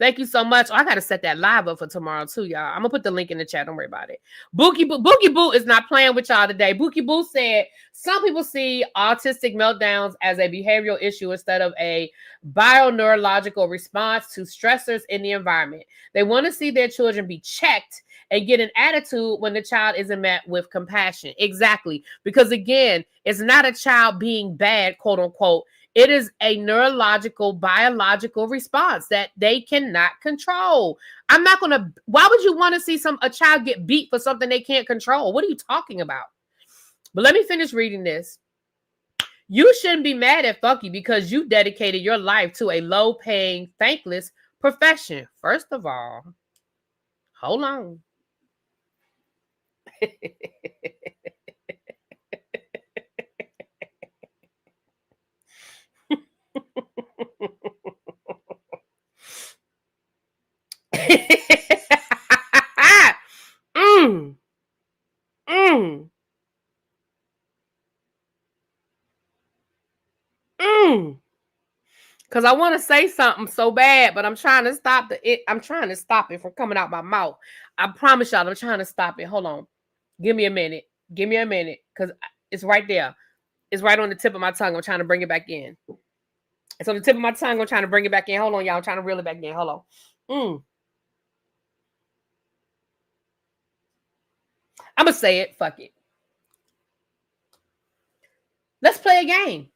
Oh, I got to set that live up for tomorrow too, y'all. I'm going to put the link in the chat. Don't worry about it. Bookie Boo is not playing with y'all today. Bookie Boo said some people see autistic meltdowns as a behavioral issue instead of a bioneurological response to stressors in the environment. They want to see their children be checked and get an attitude when the child isn't met with compassion. Exactly. Because again, it's not a child being bad, quote unquote. It is a neurological, biological response that they cannot control. Why would you want to see a child get beat for something they can't control? What are you talking about? But let me finish reading this. You shouldn't be mad at Funky because you dedicated your life to a low-paying, thankless profession. First of all, hold on. Because I want to say something so bad, but I'm trying to stop it from coming out my mouth. I promise y'all, I'm trying to stop it. Hold on. Give me a minute. Because it's right there. It's right on the tip of my tongue. I'm trying to bring it back in. It's on the tip of my tongue. I'm trying to bring it back in. Hold on, y'all. I'm trying to reel it back in. Hold on. I'm going to say it. Fuck it. Let's play a game.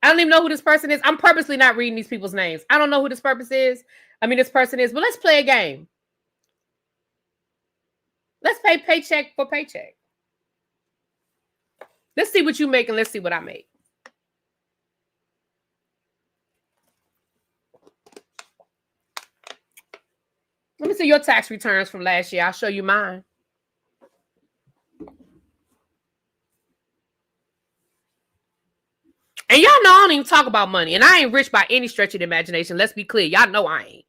I don't even know who this person is. I'm purposely not reading these people's names. I don't know who this person is, but let's play a game. Let's pay paycheck for paycheck. Let's see what you make and let's see what I make. Let me see your tax returns from last year. I'll show you mine. And y'all know I don't even talk about money. And I ain't rich by any stretch of the imagination. Let's be clear. Y'all know I ain't.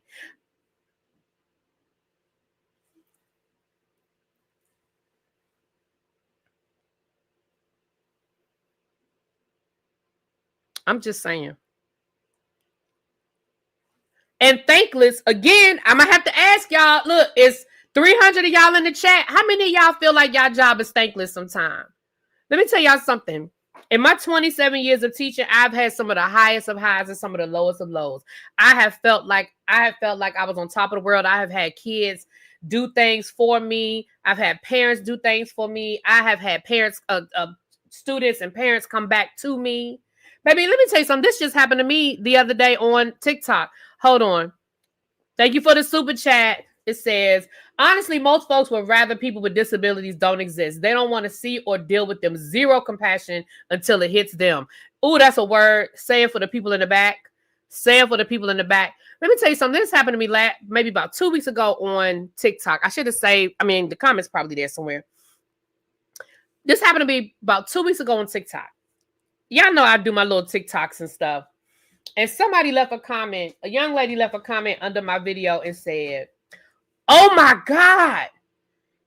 I'm just saying. And thankless, again, I'm going to have to ask y'all. Look, it's 300 of y'all in the chat. How many of y'all feel like y'all job is thankless sometime? Let me tell y'all something. In my 27 years of teaching, I've had some of the highest of highs and some of the lowest of lows. I have felt like I was on top of the world. I have had kids do things for me. I've had parents do things for me. I have had parents, students and parents come back to me. Baby, let me tell you something. This just happened to me the other day on TikTok. Hold on. Thank you for the super chat. It says, honestly, most folks would rather people with disabilities don't exist. They don't want to see or deal with them. Zero compassion until it hits them. Ooh, that's a word. Say it for the people in the back. Say it for the people in the back. Let me tell you something. This happened to me maybe about 2 weeks ago on TikTok. I should have saved, the comments probably there somewhere. This happened to me about 2 weeks ago on TikTok. Y'all know I do my little TikToks and stuff. And somebody left a comment. A young lady left a comment under my video and said, "Oh my God,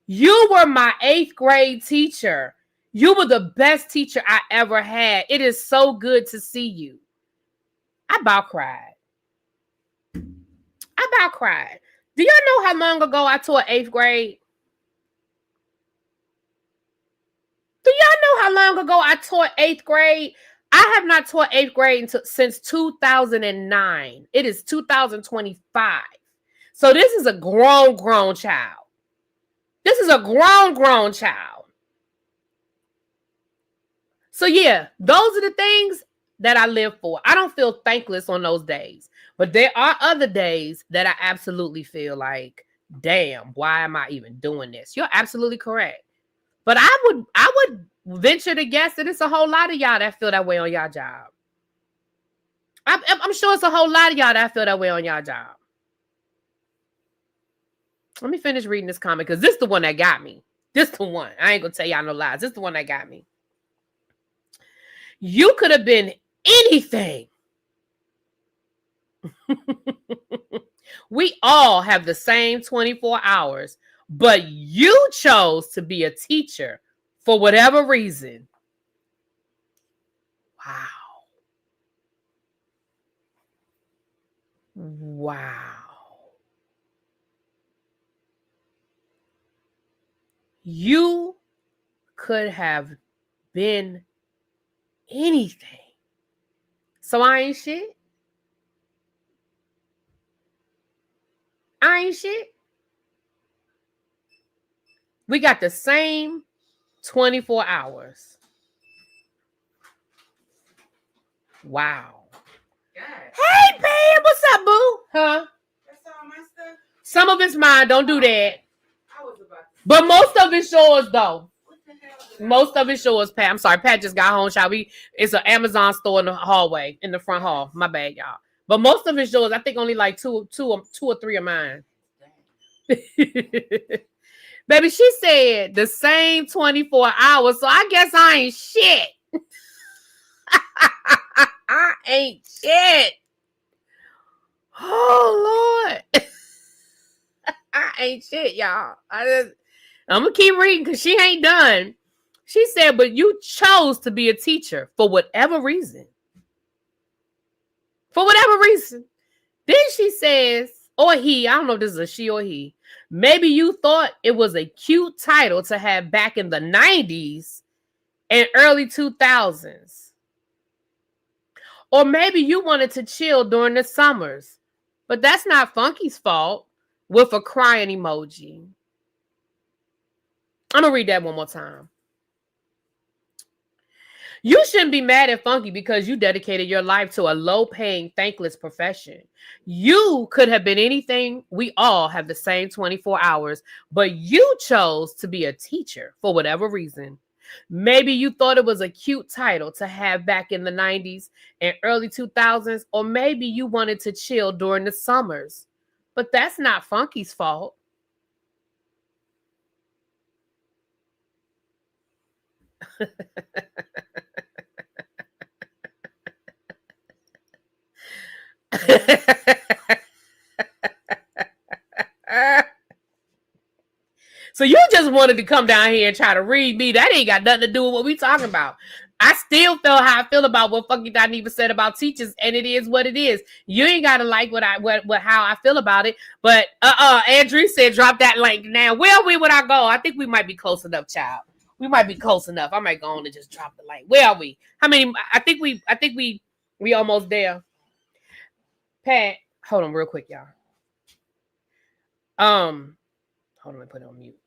you were my 8th grade teacher. You were the best teacher I ever had. It is so good to see you." I about cried. Do y'all know how long ago I taught 8th grade? Do y'all know how long ago I taught 8th grade? I have not taught 8th grade since 2009. It is 2025. So this is a grown child. This is a grown child. So yeah, those are the things that I live for. I don't feel thankless on those days. But there are other days that I absolutely feel like, damn, why am I even doing this? You're absolutely correct. But I would venture to guess that it's a whole lot of y'all that feel that way on y'all job. I'm sure it's a whole lot of y'all that feel that way on y'all job. Let me finish reading this comment because this is the one that got me. This is the one. I ain't gonna tell y'all no lies. This is the one that got me. You could have been anything. We all have the same 24 hours, but you chose to be a teacher for whatever reason. Wow. You could have been anything. So I ain't shit. We got the same 24 hours. Wow. God. Hey, babe, what's up, boo? Huh? That's all my stuff. Some of it's mine. Don't do that. But most of it's yours, though. Most of it's yours, Pat. I'm sorry, Pat just got home. It's an Amazon store in the hallway, in the front hall. My bad, y'all. But most of it's yours. I think only like two or three of mine. Baby, she said the same 24 hours, so I guess I ain't shit. I ain't shit. Oh, Lord. I ain't shit, y'all. I'm going to keep reading because she ain't done. She said, but you chose to be a teacher for whatever reason. For whatever reason. Then she says, or he, I don't know if this is a she or he, maybe you thought it was a cute title to have back in the 90s and early 2000s. Or maybe you wanted to chill during the summers. But that's not Funky's fault, with a crying emoji. I'm going to read that one more time. You shouldn't be mad at Funky because you dedicated your life to a low-paying, thankless profession. You could have been anything. We all have the same 24 hours, but you chose to be a teacher for whatever reason. Maybe you thought it was a cute title to have back in the 90s and early 2000s, or maybe you wanted to chill during the summers. But that's not Funky's fault. So you just wanted to come down here and try to read me. That ain't got nothing to do with what we talking about. I still feel how I feel about what Funky Dineva said about teachers, and it is what it is. You ain't gotta like how I feel about it. But Andrew said drop that link now. Where are we when I go? I think we might be close enough, child. We might be close enough. I might go on and just drop the link. Where are we? How many? I think we almost there. Pat, hold on real quick, y'all. Hold on, let me put it on mute.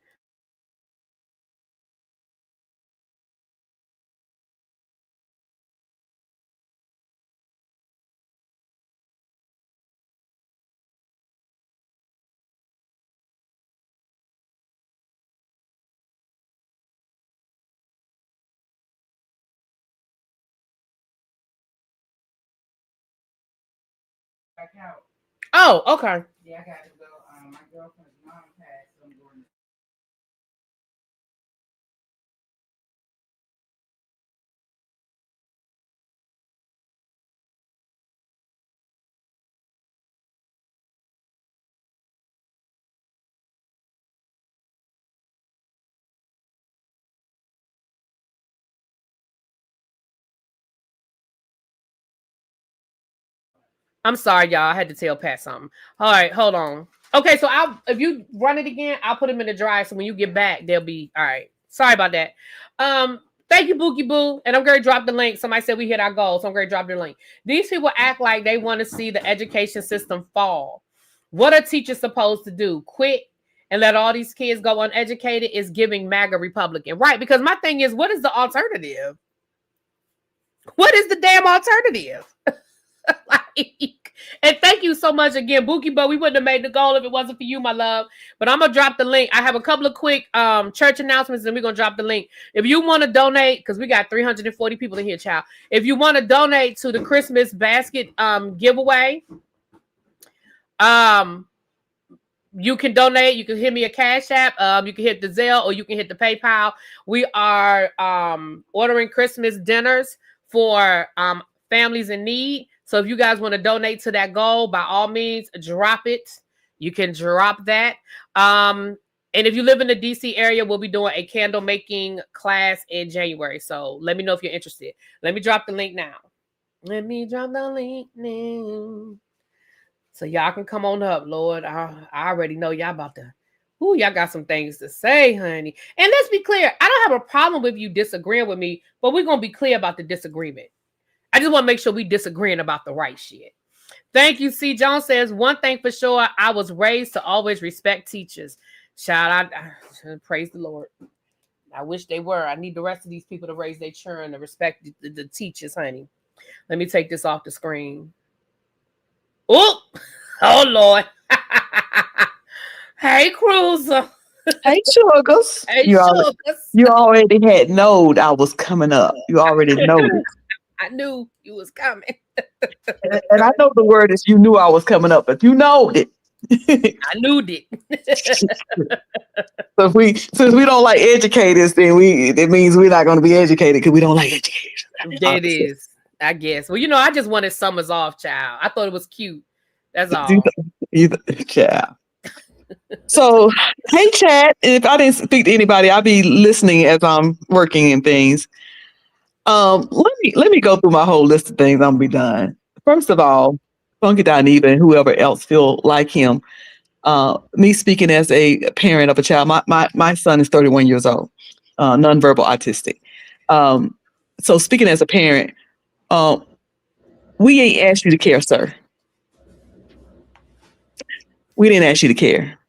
Oh, okay. Yeah, I got to go. My girlfriend's mom passed, so I'm going. I'm sorry, y'all. I had to tell Pat something. All right, hold on. Okay, so if you run it again, I'll put them in the dryer. So when you get back, they'll be all right. Sorry about that. Thank you, Bookie Boo. And I'm going to drop the link. Somebody said we hit our goal, so I'm going to drop the link. These people act like they want to see the education system fall. What are teachers supposed to do? Quit and let all these kids go uneducated is giving MAGA Republican. Right, because my thing is, what is the alternative? What is the damn alternative? Like, and thank you so much again, Bookie. But we wouldn't have made the goal if it wasn't for you, my love. But I'm gonna drop the link. I have a couple of quick church announcements, and we're gonna drop the link. If you want to donate, because we got 340 people in here, child. If you want to donate to the Christmas basket giveaway, you can donate. You can hit me a Cash App. You can hit the Zelle or you can hit the PayPal. We are ordering Christmas dinners for families in need. So if you guys want to donate to that goal, by all means, drop it. You can drop that. And if you live in the DC area, we'll be doing a candle making class in January. So let me know if you're interested. Let me drop the link now. Let me drop the link now. So y'all can come on up, Lord. I already know y'all about to. Ooh, y'all got some things to say, honey. And let's be clear. I don't have a problem with you disagreeing with me, but we're going to be clear about the disagreement. I just want to make sure we disagreeing about the right shit. Thank you. C. Jones says, one thing for sure, I was raised to always respect teachers. Shout out, praise the Lord. I wish they were. I need the rest of these people to raise their children to respect the teachers, honey. Let me take this off the screen. Oh Lord. Hey, Cruiser. Hey, Sugars. Hey, you already had knowed I was coming up. You already know it. I knew you was coming. And I know the word is you knew I was coming up, but you know it. I knew it. So since we don't like educators, then it means we're not going to be educated because we don't like educators. It is, I guess. Well, I just wanted summers off, child. I thought it was cute. That's all. Child. So, hey, chat. If I didn't speak to anybody, I'll be listening as I'm working and things. Let me go through my whole list of things. I'm gonna be done. First of all, Funky Dineva and whoever else feel like him. Me speaking as a parent of a child. My son is 31 years old, nonverbal autistic. So speaking as a parent, we ain't asked you to care, sir. We didn't ask you to care.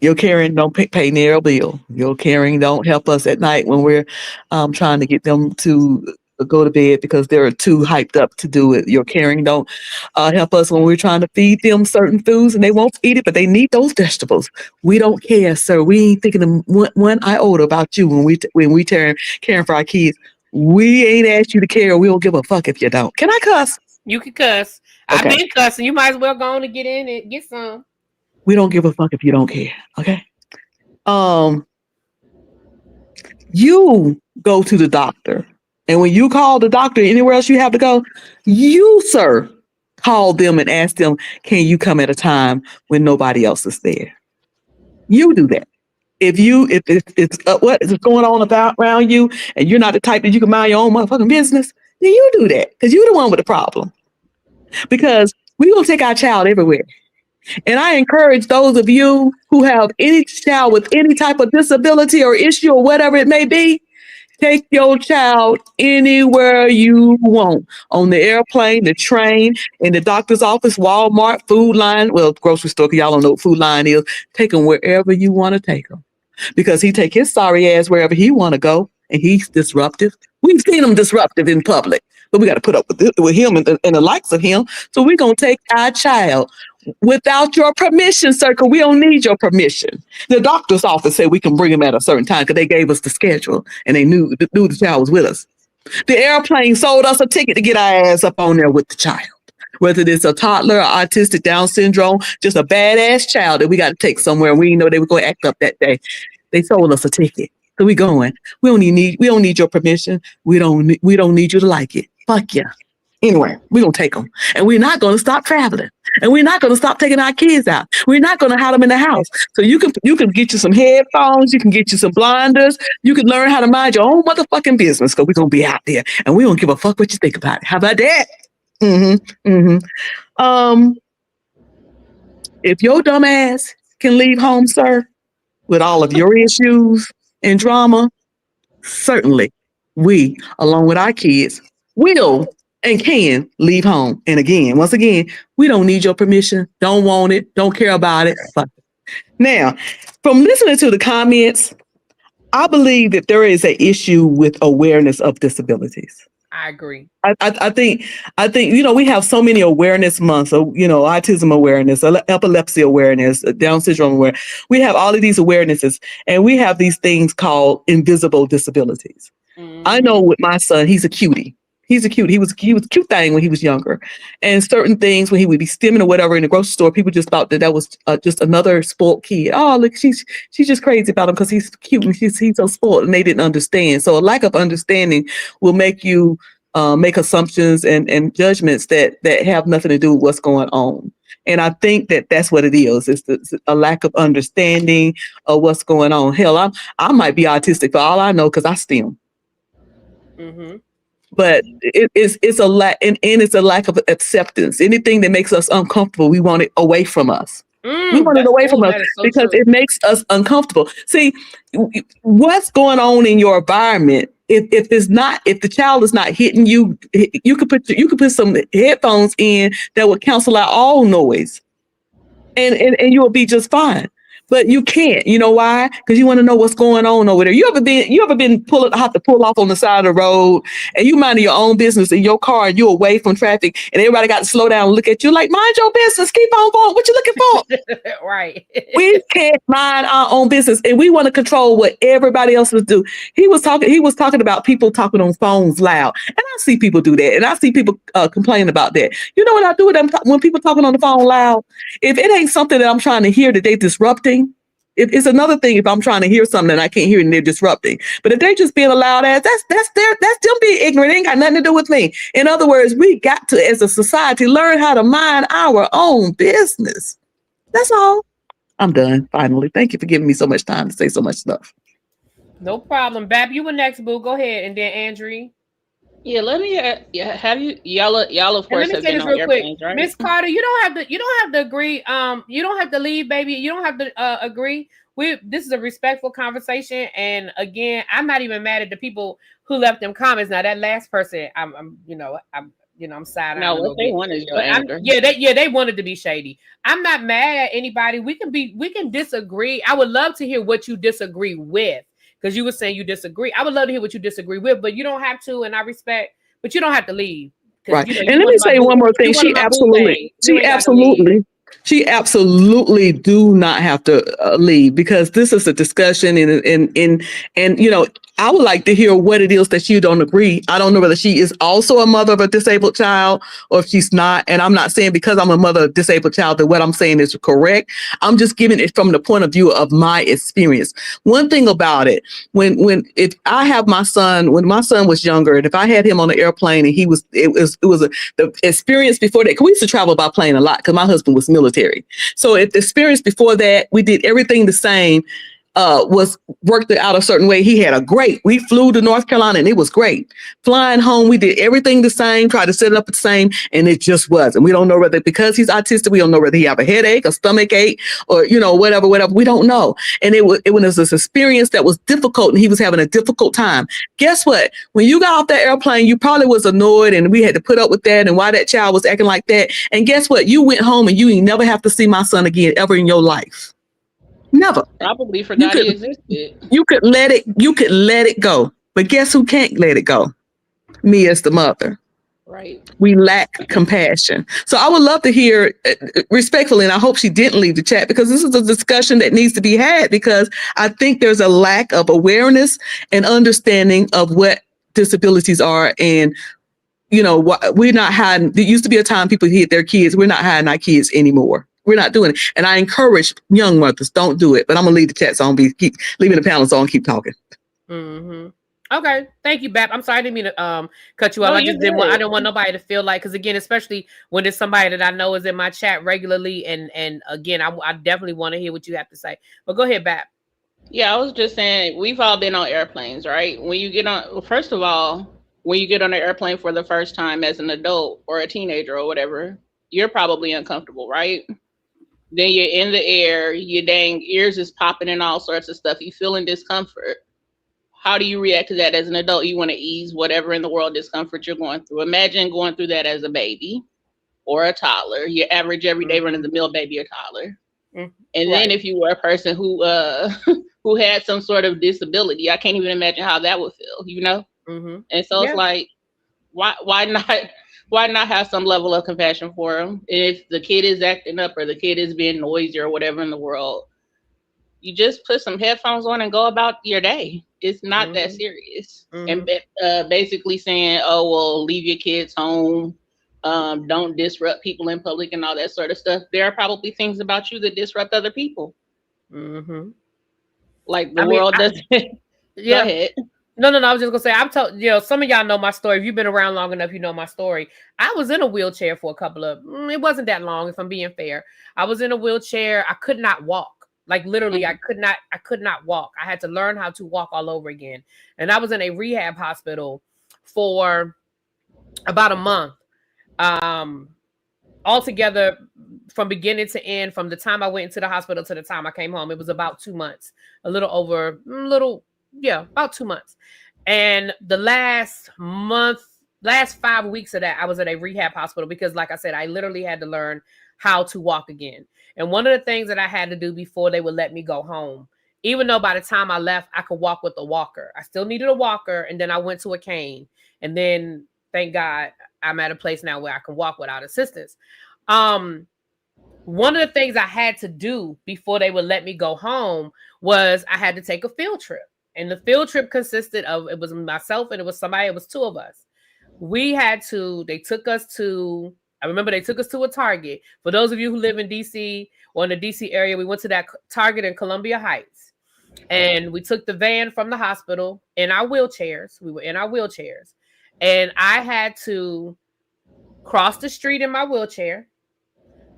Your caring don't pay near a bill. Your caring don't help us at night when we're trying to get them to go to bed because they're too hyped up to do it. Your caring don't help us when we're trying to feed them certain foods and they won't eat it, but they need those vegetables. We don't care, sir. We ain't thinking one iota about you when we caring for our kids. We ain't asked you to care. We don't give a fuck if you don't. Can I cuss? You can cuss. Okay. I've been cussing. You might as well go on and get in and get some. We don't give a fuck if you don't care. Okay. You go to the doctor. And when you call the doctor anywhere else you have to go, you, sir, call them and ask them, can you come at a time when nobody else is there? You do that. If it's what is going on around you and you're not the type that you can mind your own motherfucking business, then you do that because you're the one with the problem. Because we're going to take our child everywhere. And I encourage those of you who have any child with any type of disability or issue or whatever it may be, take your child anywhere you want. On the airplane, the train, in the doctor's office, Walmart, Food Line, well, grocery store, because y'all don't know what Food Line is. Take them wherever you want to take them. Because he take his sorry ass wherever he want to go, and he's disruptive. We've seen him disruptive in public, but we got to put up with him and the likes of him. So we're going to take our child without your permission, sir, because we don't need your permission. The doctor's office said we can bring him at a certain time because they gave us the schedule and they knew the child was with us. The airplane sold us a ticket to get our ass up on there with the child. whether it's a toddler, autistic, Down syndrome, just a badass child that we got to take somewhere. And we didn't know they were going to act up that day. They sold us a ticket. So we going. We don't need your permission. We don't need you to like it. Fuck yeah. Anyway, we're going to take them. And we're not going to stop traveling. And we're not going to stop taking our kids out. We're not going to have them in the house. So you can get you some headphones. You can get you some blinders. You can learn how to mind your own motherfucking business because we're going to be out there. And we don't give a fuck what you think about it. How about that? If your dumb ass can leave home, sir, with all of your issues and drama, certainly we, along with our kids, will and can leave home. And again, once again, we don't need your permission, don't want it, don't care about it. Now, from listening to the comments, I believe that there is an issue with awareness of disabilities. I agree. I think, we have so many awareness months. So, autism awareness, epilepsy awareness, Down syndrome awareness. We have all of these awarenesses, and we have these things called invisible disabilities. Mm-hmm. I know with my son, he's a cutie. He was a cute thing when he was younger, and certain things when he would be stimming or whatever in the grocery store, people just thought that was just another spoiled kid. Oh, look, she's just crazy about him because he's cute and he's so spoiled, and they didn't understand. So a lack of understanding will make you make assumptions and judgments that have nothing to do with what's going on. And I think that's what it is. It's a lack of understanding of what's going on. Hell, I might be autistic for all I know because I stim. Mm-hmm. But it's a lack, and it's a lack of acceptance. Anything that makes us uncomfortable, we want it away from us. We want it away from us because it makes us uncomfortable. See, what's going on in your environment? If the child is not hitting you, you could put some headphones in that would cancel out all noise, and you will be just fine. But you can't. You know why? Because you want to know what's going on over there. You ever been have to pull off on the side of the road, and you minding your own business in your car, and you're away from traffic, and everybody got to slow down and look at you like, mind your business, keep on going. What you looking for? Right. We can't mind our own business, and we want to control what everybody else is do. He was talking about people talking on phones loud, and I see people do that, and I see people complain about that. You know what I do with them when people talking on the phone loud? If it ain't something that I'm trying to hear that they disrupting. It's another thing if I'm trying to hear something and I can't hear it and they're disrupting. But if they're just being a loud ass, that's them being ignorant. It ain't got nothing to do with me. In other words, we got to, as a society, learn how to mind our own business. That's all. I'm done. Finally. Thank you for giving me so much time to say so much stuff. No problem. Bab, you were next, boo. Go ahead. And then Andrea. Yeah, let me have y'all of course have been on airplanes, right? Miss Carter, you don't have to agree. You don't have to leave, baby. You don't have to agree. This is a respectful conversation, and again, I'm not even mad at the people who left them comments. Now that last person, I'm sad. No, what they want is your anger. They wanted to be shady. I'm not mad at anybody. We can disagree. I would love to hear what you disagree with. Because you were saying you disagree. I would love to hear what you disagree with, but you don't have to, and I respect, but you don't have to leave. Right. And let me say one more thing. She absolutely do not have to leave, because this is a discussion and I would like to hear what it is that you don't agree. I don't know whether she is also a mother of a disabled child or if she's not. And I'm not saying because I'm a mother of a disabled child that what I'm saying is correct. I'm just giving it from the point of view of my experience. One thing about it, if I have my son, when my son was younger, and if I had him on the airplane and the experience before that, because we used to travel by plane a lot because my husband was military. So if the experience before that, we did everything the same, was worked out a certain way. We flew to North Carolina and it was great. Flying home, we did everything the same, tried to set it up the same, and it just wasn't. We don't know whether because he's autistic, we don't know whether he have a headache, a stomach ache, or whatever. We don't know. And it was this experience that was difficult, and he was having a difficult time. Guess what? When you got off that airplane, you probably was annoyed, and we had to put up with that and why that child was acting like that. And guess what? You went home and you ain't never have to see my son again ever in your life. Never. Probably forgot he existed. You could let it go. But guess who can't let it go? Me as the mother. Right. We lack compassion. So I would love to hear respectfully, and I hope she didn't leave the chat, because this is a discussion that needs to be had, because I think there's a lack of awareness and understanding of what disabilities are and we're not hiding. There used to be a time people hid their kids. We're not hiding our kids anymore. We're not doing it. And I encourage young mothers, don't do it. But I'm going to leave the chat so keep leaving the panel so I don't keep talking. Mm-hmm. Okay. Thank you, Bap. I'm sorry, I didn't mean to cut you off. I didn't want nobody to feel like, because again, especially when it's somebody that I know is in my chat regularly. And again, I definitely want to hear what you have to say. But go ahead, Bap. Yeah, I was just saying, we've all been on airplanes, right? When you get on, first of all, when you get on an airplane for the first time as an adult or a teenager or whatever, you're probably uncomfortable, right? Then you're in the air, your dang ears is popping and all sorts of stuff. You feeling discomfort. How do you react to that as an adult? You want to ease whatever in the world discomfort you're going through. Imagine going through that as a baby or a toddler, your average everyday run-of-the-mill baby or toddler. And then if you were a person who who had some sort of disability, I can't even imagine how that would feel, And so it's like, why not have some level of compassion for them? If the kid is acting up or the kid is being noisy or whatever in the world, you just put some headphones on and go about your day. It's not that serious. And basically saying, oh, well, leave your kids home. Don't disrupt people in public and all that sort of stuff. There are probably things about you that disrupt other people. Like the world doesn't. Go ahead. No. I was just gonna say, I'm told, some of y'all know my story. If you've been around long enough, you know my story. I was in a wheelchair for a couple of. It wasn't that long, if I'm being fair. I was in a wheelchair. I could not walk. Like literally, I could not walk. I had to learn how to walk all over again. And I was in a rehab hospital for about a month. Altogether, from beginning to end, from the time I went into the hospital to the time I came home, it was about 2 months, about 2 months. And the last 5 weeks of that, I was at a rehab hospital because, like I said, I literally had to learn how to walk again. And one of the things that I had to do before they would let me go home, even though by the time I left, I could walk with a walker, I still needed a walker. And then I went to a cane. And then, thank God, I'm at a place now where I can walk without assistance. One of the things I had to do before they would let me go home was I had to take a field trip. And the field trip consisted of, it was myself and it was two of us. They took us to a Target. For those of you who live in DC or in the DC area, we went to that Target in Columbia Heights. And we took the van from the hospital in our wheelchairs. We were in our wheelchairs. And I had to cross the street in my wheelchair,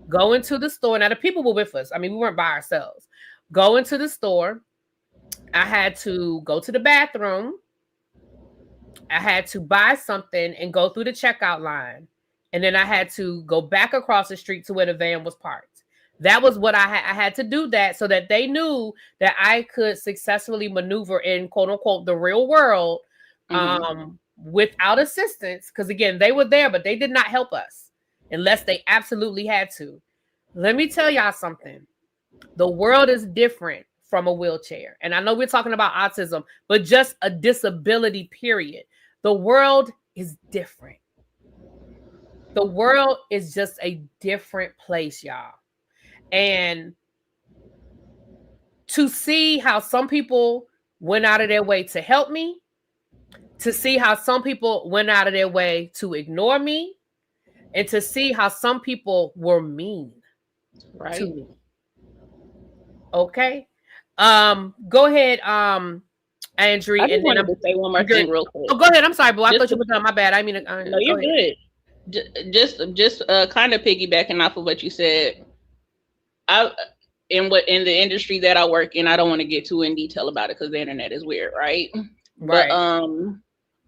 go into the store. Now, the people were with us. I mean, we weren't by ourselves. Go into the store. I had to go to the bathroom. I had to buy something and go through the checkout line. And then I had to go back across the street to where the van was parked. That was what I had to do that so that they knew that I could successfully maneuver in, quote unquote, the real world without assistance. Because again, they were there, but they did not help us unless they absolutely had to. Let me tell y'all something. The world is different from a wheelchair. And I know we're talking about autism, but just a disability, period. The world is different. The world is just a different place, y'all. And to see how some people went out of their way to help me, to see how some people went out of their way to ignore me, and to see how some people were mean to me. Okay. Go ahead, Andrew. I just wanted to say one more thing real quick. Oh, go ahead. I'm sorry, bro. I thought you were done. My bad. I mean, no, you're good. Just kind of piggybacking off of what you said. In the industry that I work in, I don't want to get too in detail about it because the internet is weird, right? Right. But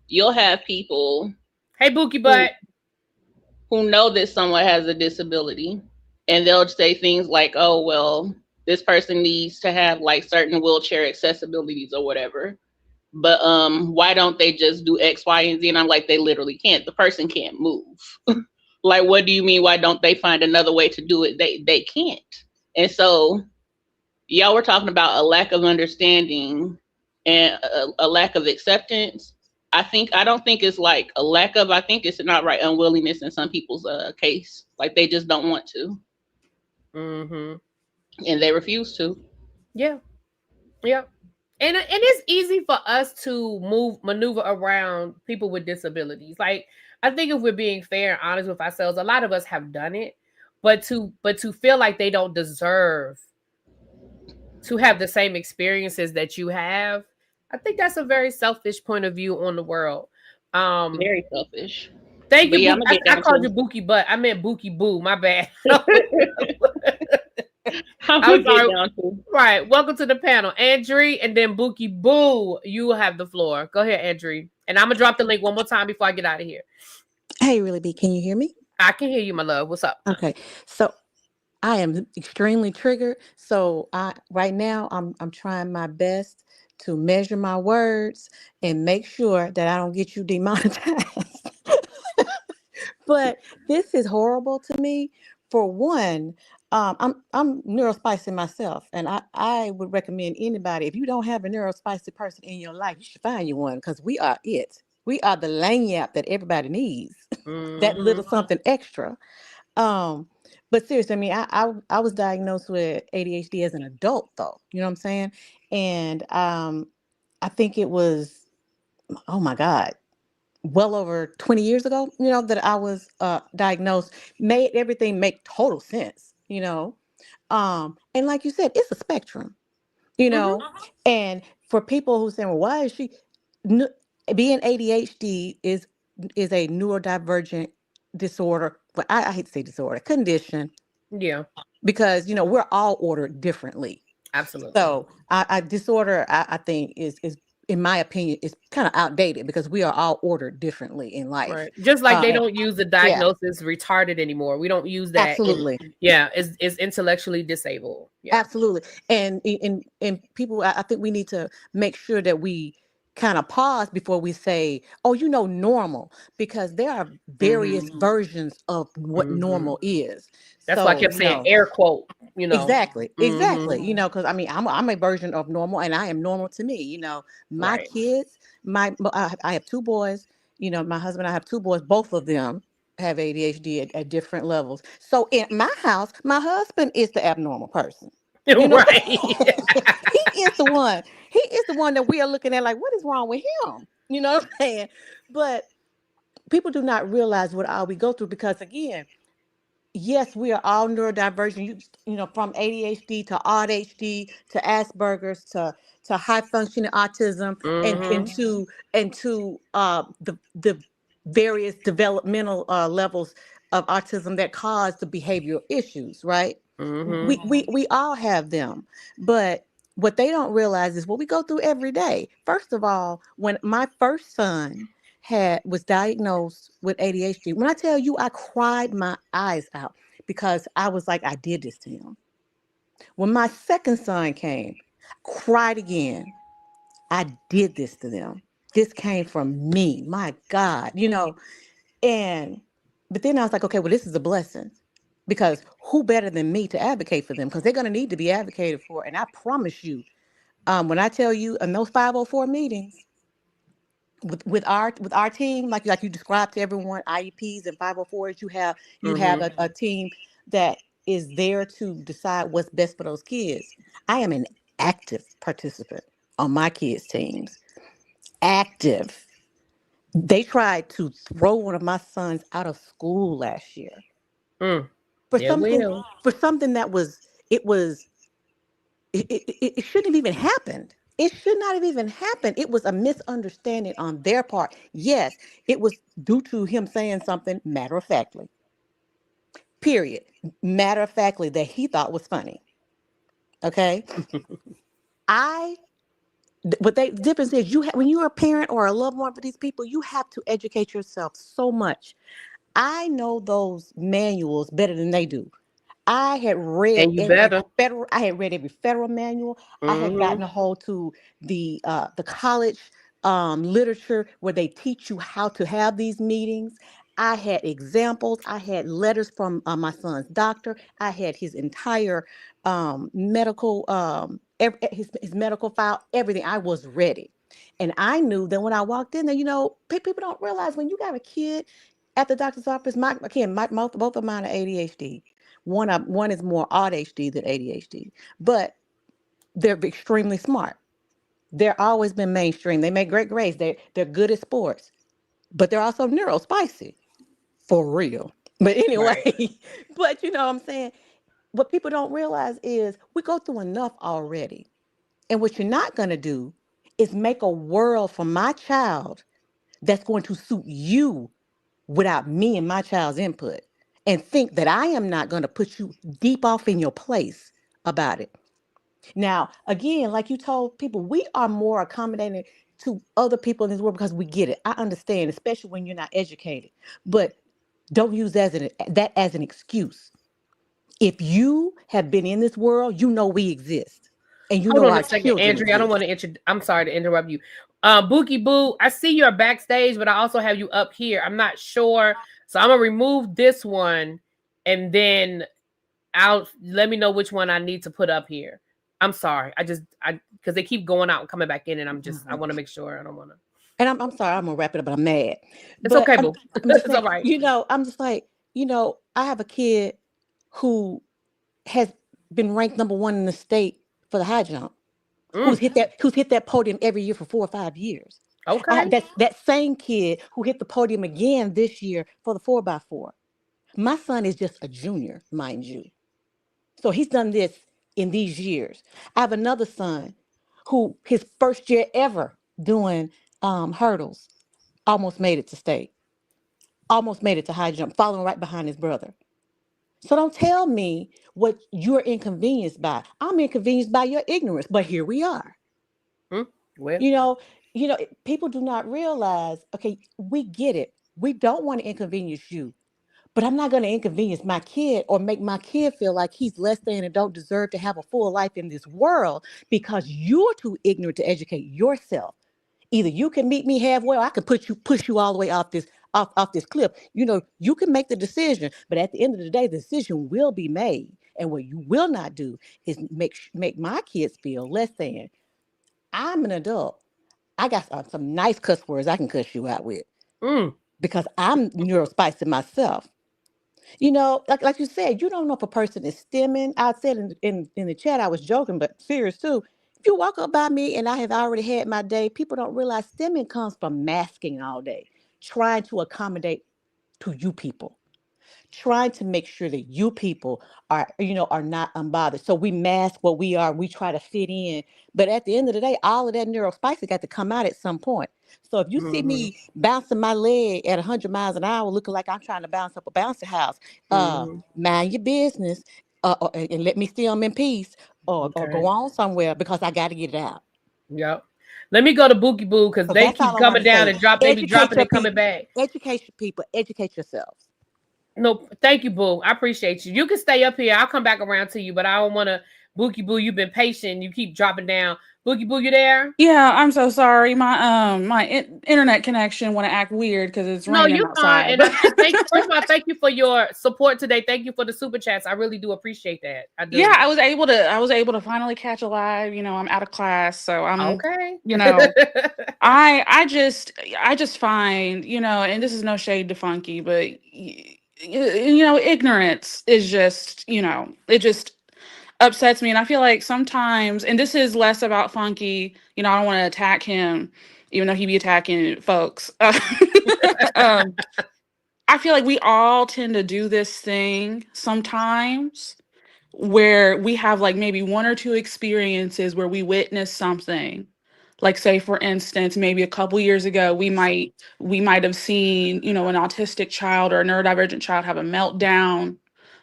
you'll have people. Hey, Bookie Butt. Who know that someone has a disability, and they'll say things like, "Oh, well, this person needs to have like certain wheelchair accessibilities or whatever." But why don't they just do X, Y, and Z? And I'm like, they literally can't. The person can't move. Like, what do you mean? Why don't they find another way to do it? They can't. And so, y'all were talking about a lack of understanding and a lack of acceptance. I don't think it's like a lack of. I think it's not right unwillingness in some people's case. Like they just don't want to. And they refuse to. Yeah. And it's easy for us to maneuver around people with disabilities. Like, I think if we're being fair and honest with ourselves, a lot of us have done it, but to feel like they don't deserve to have the same experiences that you have, I think that's a very selfish point of view on the world. Very selfish. Thank But you, yeah, Boo. I'm gonna I, get I down called to you Bookie Butt. I meant Bookie Boo. My bad. I'm I'm gonna get sorry. down to. Right. Welcome to the panel, Andrea, and then Bookie Boo. You have the floor. Go ahead, Andrea. And I'm gonna drop the link one more time before I get out of here. Hey, Really B, can you hear me? I can hear you, my love. What's up? Okay. So I am extremely triggered. So I right now I'm trying my best to measure my words and make sure that I don't get you demonetized. But this is horrible to me. For one, I'm neurospicy myself, and I would recommend anybody, if you don't have a neurospicy person in your life, you should find you one, because we are it. We are the lanyard that everybody needs. That Mm-hmm. little something extra. Um, but seriously, I mean, I was diagnosed with ADHD as an adult, though. You know what I'm saying? And I think it was, oh my God, well over 20 years ago, that I was diagnosed. Made everything make total sense, and like you said, it's a spectrum, you Mm-hmm. know. And for people who say, well, why is she n- being ADHD is a neurodivergent disorder. But I hate to say disorder, condition, Yeah, because we're all ordered differently. absolutely. So I disorder, I think is in my opinion is kind of outdated, because we are all ordered differently in life. Right. Just like they And don't use the yeah, diagnosis retarded anymore. We don't use that in, absolutely. yeah, is intellectually disabled. Yeah. Absolutely. And people, I think we need to make sure that we kind of pause before we say, oh, normal, because there are various Mm-hmm. versions of what Mm-hmm. normal is. That's why I So, kept saying air quote, you know. exactly, Mm-hmm. exactly. Because I mean, I'm a version of normal, and I am normal to me. My Right. kids, I have two boys. My husband, I have two boys. Both of them have ADHD at different levels. So in my house, my husband is the abnormal person. You know, Right. he is the one. He is the one that we are looking at like, what is wrong with him? You know what I'm saying? But people do not realize what all we go through, because again, yes, we are all neurodivergent. From ADHD to ADHD to Asperger's to high functioning autism, and Mm-hmm. the various developmental levels of autism that cause the behavioral issues. Right? Mm-hmm. We all have them, but what they don't realize is what we go through every day. First of all, when my first son was diagnosed with ADHD, when I tell you I cried my eyes out, because I was like, I did this to him. When my second son came, cried again. I did this to them. This came from me. My God, and but then I was like, okay, well, this is a blessing, because who better than me to advocate for them? Because they're going to need to be advocated for. And I promise you, when I tell you in those 504 meetings with our team, like you described to everyone, IEPs and 504s, you have Mm-hmm. a team that is there to decide what's best for those kids. I am an active participant on my kids' teams. Active. They tried to throw one of my sons out of school last year Mm. for Yeah, something will. for something that it shouldn't have even happened. It should not have even happened. It was a misunderstanding on their part. Yes, it was due to him saying something matter of factly. Period. Matter of factly, that he thought was funny. Okay. I But the difference is, when you're a parent or a loved one for these people, you have to educate yourself so much. I know those manuals better than they do. I had read And you every better. federal. I had read every federal manual. I had Mm-hmm. gotten a hold to the college literature where they teach you how to have these meetings. I had examples. I had letters from my son's doctor. I had his entire medical his medical file. Everything. I was ready, and I knew that when I walked in there, people don't realize when you got a kid at the doctor's office. Both of mine are ADHD. One is more ADHD than ADHD, but they're extremely smart. They're always been mainstream. They make great grades. They're good at sports. but they're also neurospicy for real. But anyway, Right. but you know what I'm saying? What people don't realize is we go through enough already. And what you're not going to do is make a world for my child that's going to suit you without me and my child's input, and think that I am not going to put you deep off in your place about it. Now, again, like you told people, we are more accommodating to other people in this world because we get it. I understand, especially when you're not educated. But don't use that as an excuse. If you have been in this world, you know we exist. And you Hold know on our a second, children Andrea. I don't exist. want to I'm sorry to interrupt you. Bookie Boo, I see you're backstage, but I also have you up here. I'm not sure. So I'm gonna remove this one and then I'll let me know which one I need to put up here. I'm sorry. I because they keep going out and coming back in, and I Mhm. want to make sure I don't want to. And I'm sorry, I'm gonna wrap it up, but I'm mad. It's But okay, I'm boo. I'm just It's saying, all right. I'm just like, I have a kid who has been ranked number one in the state for the high jump, Mm, who's hit that podium every year for 4 or 5 years. I have okay. that same kid who hit the podium again this year for the 4x4. My son is just a junior, mind you. So he's done this in these years. I have another son who his first year ever doing hurdles almost made it to state, almost made it to high jump, following right behind his brother. So don't tell me what you're inconvenienced by. I'm inconvenienced by your ignorance, but here we are. Mm, well, You know, people do not realize, okay, we get it. We don't want to inconvenience you, but I'm not going to inconvenience my kid or make my kid feel like he's less than and don't deserve to have a full life in this world because you're too ignorant to educate yourself. Either you can meet me halfway or I can push you all the way off this cliff. You can make the decision, but at the end of the day, the decision will be made. And what you will not do is make my kids feel less than. I'm an adult. I got some nice cuss words I can cuss you out with mm, because I'm neurospicy myself. Like you said, you don't know if a person is stimming. I said in the chat, I was joking, but serious too. If you walk up by me and I have already had my day, people don't realize stimming comes from masking all day, trying to accommodate to you people, trying to make sure that you people are not unbothered. So we mask what we are. We try to fit in. But at the end of the day, all of that neurospicy got to come out at some point. So if you see mm-hmm, me bouncing my leg at 100 miles an hour, looking like I'm trying to bounce up a bouncy house, mm-hmm. mind your business, and let me stay them in peace, or go Okay. on somewhere because I got to get it out. Yep. Let me go to Bookie Boo because So they that's all keep I want coming to down say. and drop. They be Educate dropping your and coming people. back. Educate your people. Educate yourselves. No, thank you, Boo. I appreciate you. You can stay up here. I'll come back around to you, but I don't want to. Bookie Boo, you've been patient. You keep dropping down. Bookie Boo, you there? Yeah, I'm so sorry. My internet connection want to act weird because it's No, raining you're fine. outside. And But I thank you. First of all, thank you for your support today. Thank you for the super chats. I really do appreciate that. I yeah, do. I was able to finally catch a live. I'm out of class, so Okay. you know, I just find, and this is no shade to Funky, but ignorance is just, it just upsets me. And I feel like sometimes, and this is less about Funky, I don't want to attack him, even though he be attacking folks. um, I feel like we all tend to do this thing sometimes where we have like maybe one or two experiences where we witness something. Like, say for instance, maybe a couple years ago we might have seen, an autistic child or a neurodivergent child have a meltdown.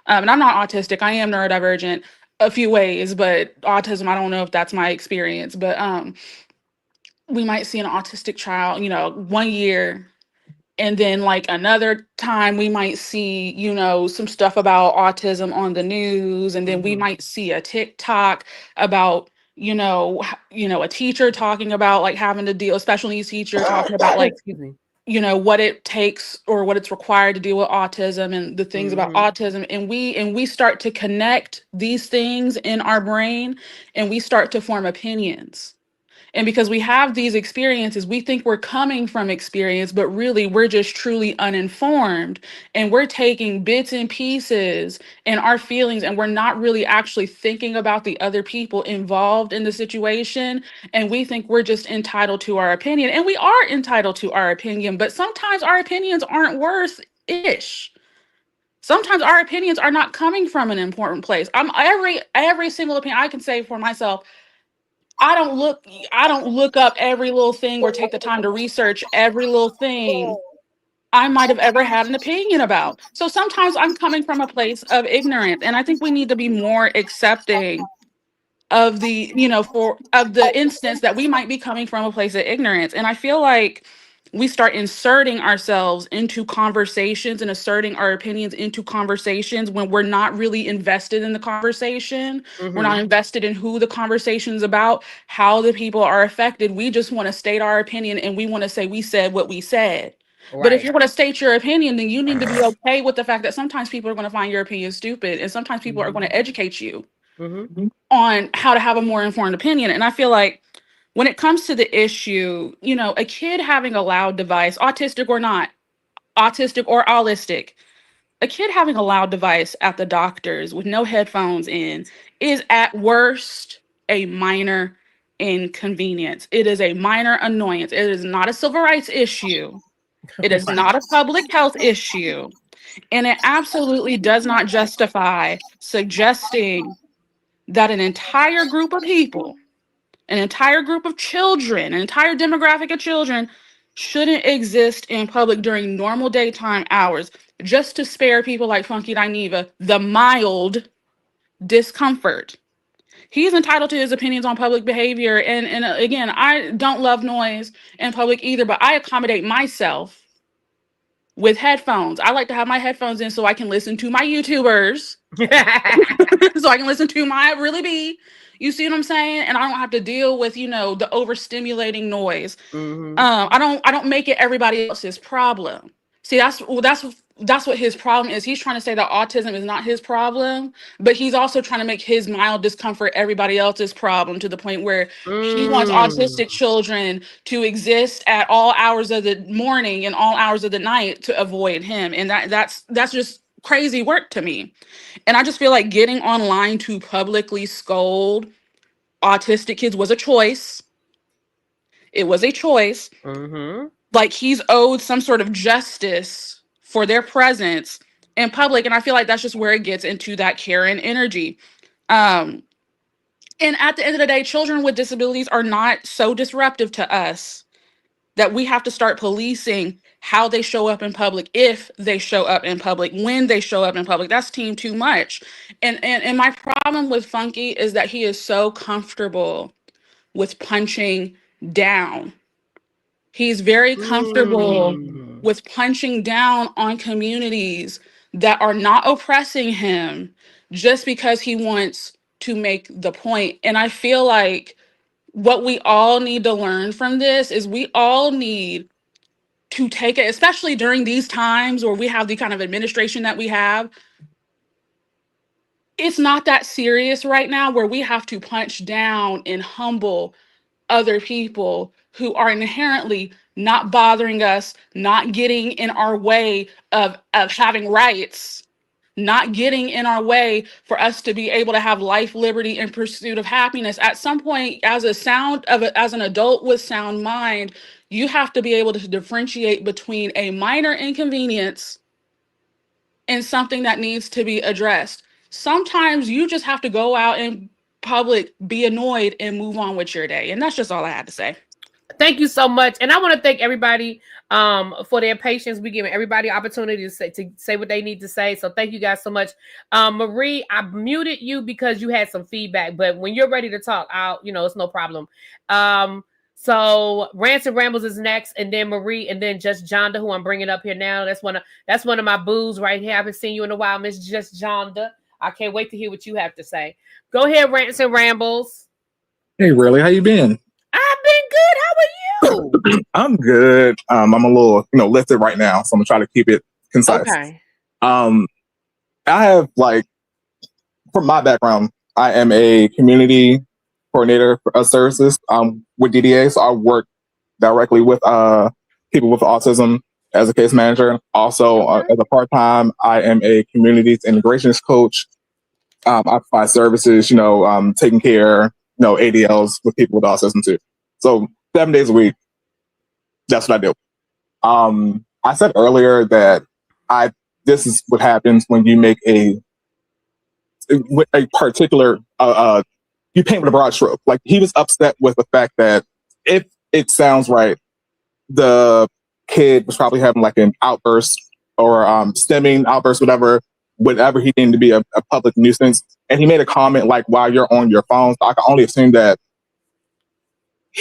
And I'm not autistic, I am neurodivergent a few ways, but autism, I don't know if that's my experience. But we might see an autistic child, 1 year, and then like another time we might see, some stuff about autism on the news, and then we Mhm. might see a TikTok about, a teacher talking about like having to deal, a special needs teacher talking about like, Excuse me. what it takes or what it's required to deal with autism and the things about Mhm. autism, and we start to connect these things in our brain, and we start to form opinions. And because we have these experiences, we think we're coming from experience, but really we're just truly uninformed. And we're taking bits and pieces and our feelings, and we're not really actually thinking about the other people involved in the situation. And we think we're just entitled to our opinion. And we are entitled to our opinion, but sometimes our opinions aren't worth ish. Sometimes our opinions are not coming from an important place. Every single opinion I can say for myself, I don't look up every little thing or take the time to research every little thing I might have ever had an opinion about. So sometimes I'm coming from a place of ignorance, and I think we need to be more accepting of the, of the instance that we might be coming from a place of ignorance. And I feel like we start inserting ourselves into conversations and asserting our opinions into conversations when we're not really invested in the conversation. We're not invested in who the conversation is about, how the people are affected. We just want to state our opinion, and we want to say we said what we said. But if you're going to state your opinion, then you need to be okay with the fact that sometimes people are going to find your opinion stupid, and sometimes people are going to educate you on how to have a more informed opinion. And I feel like when it comes to the issue, a kid having a loud device, autistic or not, autistic or allistic, a kid having a loud device at the doctor's with no headphones in is at worst a minor inconvenience. It is a minor annoyance. It is not a civil rights issue. It is not a public health issue. And it absolutely does not justify suggesting that an entire group of people, an entire group of children, an entire demographic of children shouldn't exist in public during normal daytime hours just to spare people like Funky Dineva the mild discomfort. He's entitled to his opinions on public behavior. And again, I don't love noise in public either, but I accommodate myself with headphones. I like to have my headphones in so I can listen to my YouTubers. So I can listen to my ReallyB. You see what I'm saying? And I don't have to deal with, the overstimulating noise. I don't make it everybody else's problem. See, that's what his problem is. He's trying to say that autism is not his problem, but he's also trying to make his mild discomfort everybody else's problem, to the point where he wants autistic children to exist at all hours of the morning and all hours of the night to avoid him. And that's just crazy work to me. And I just feel like getting online to publicly scold autistic kids was a choice. It was a choice. Like, he's owed some sort of justice for their presence in public. And I feel like that's just where it gets into that Karen energy. And at the end of the day, children with disabilities are not so disruptive to us that we have to start policing how they show up in public, if they show up in public, when they show up in public. That's team too much. And my problem with Funky is that he is so comfortable with punching down. He's very comfortable with punching down on communities that are not oppressing him just because he wants to make the point. And I feel like what we all need to learn from this is we all need to take it, especially during these times where we have the kind of administration that we have. It's not that serious right now where we have to punch down and humble other people who are inherently not bothering us, not getting in our way of having rights, not getting in our way for us to be able to have life, liberty, and pursuit of happiness. At some point, as an adult with sound mind, you have to be able to differentiate between a minor inconvenience and something that needs to be addressed. Sometimes you just have to go out in public, be annoyed, and move on with your day. And that's just all I had to say. Thank you so much. And I want to thank everybody for their patience. We're giving everybody opportunity to say what they need to say. So thank you guys so much. Marie, I muted you because you had some feedback, but when you're ready to talk, it's no problem. So Rants and Rambles is next, and then Marie, and then Just Jonda, who I'm bringing up here now. That's one of my boos right here. I haven't seen you in a while, Miss Just Jonda. I can't wait to hear what you have to say. Go ahead, Rants and Rambles. Hey, Really, how you been? I've been good. How are you? I'm good. I'm a little, lifted right now, so I'm gonna try to keep it concise. Okay. I have, from my background, I am a community coordinator for services with DDA. So I work directly with people with autism as a case manager. Also, as a part-time, I am a communities integrations coach. I provide services, taking care, ADLs with people with autism too. So 7 days a week, that's what I do. I said earlier that this is what happens when you make a particular, you paint with a broad stroke. Like, he was upset with the fact that, if it sounds right, the kid was probably having like an outburst or stemming outburst, whatever he deemed to be a public nuisance. And he made a comment like, while you're on your phone. So I can only assume that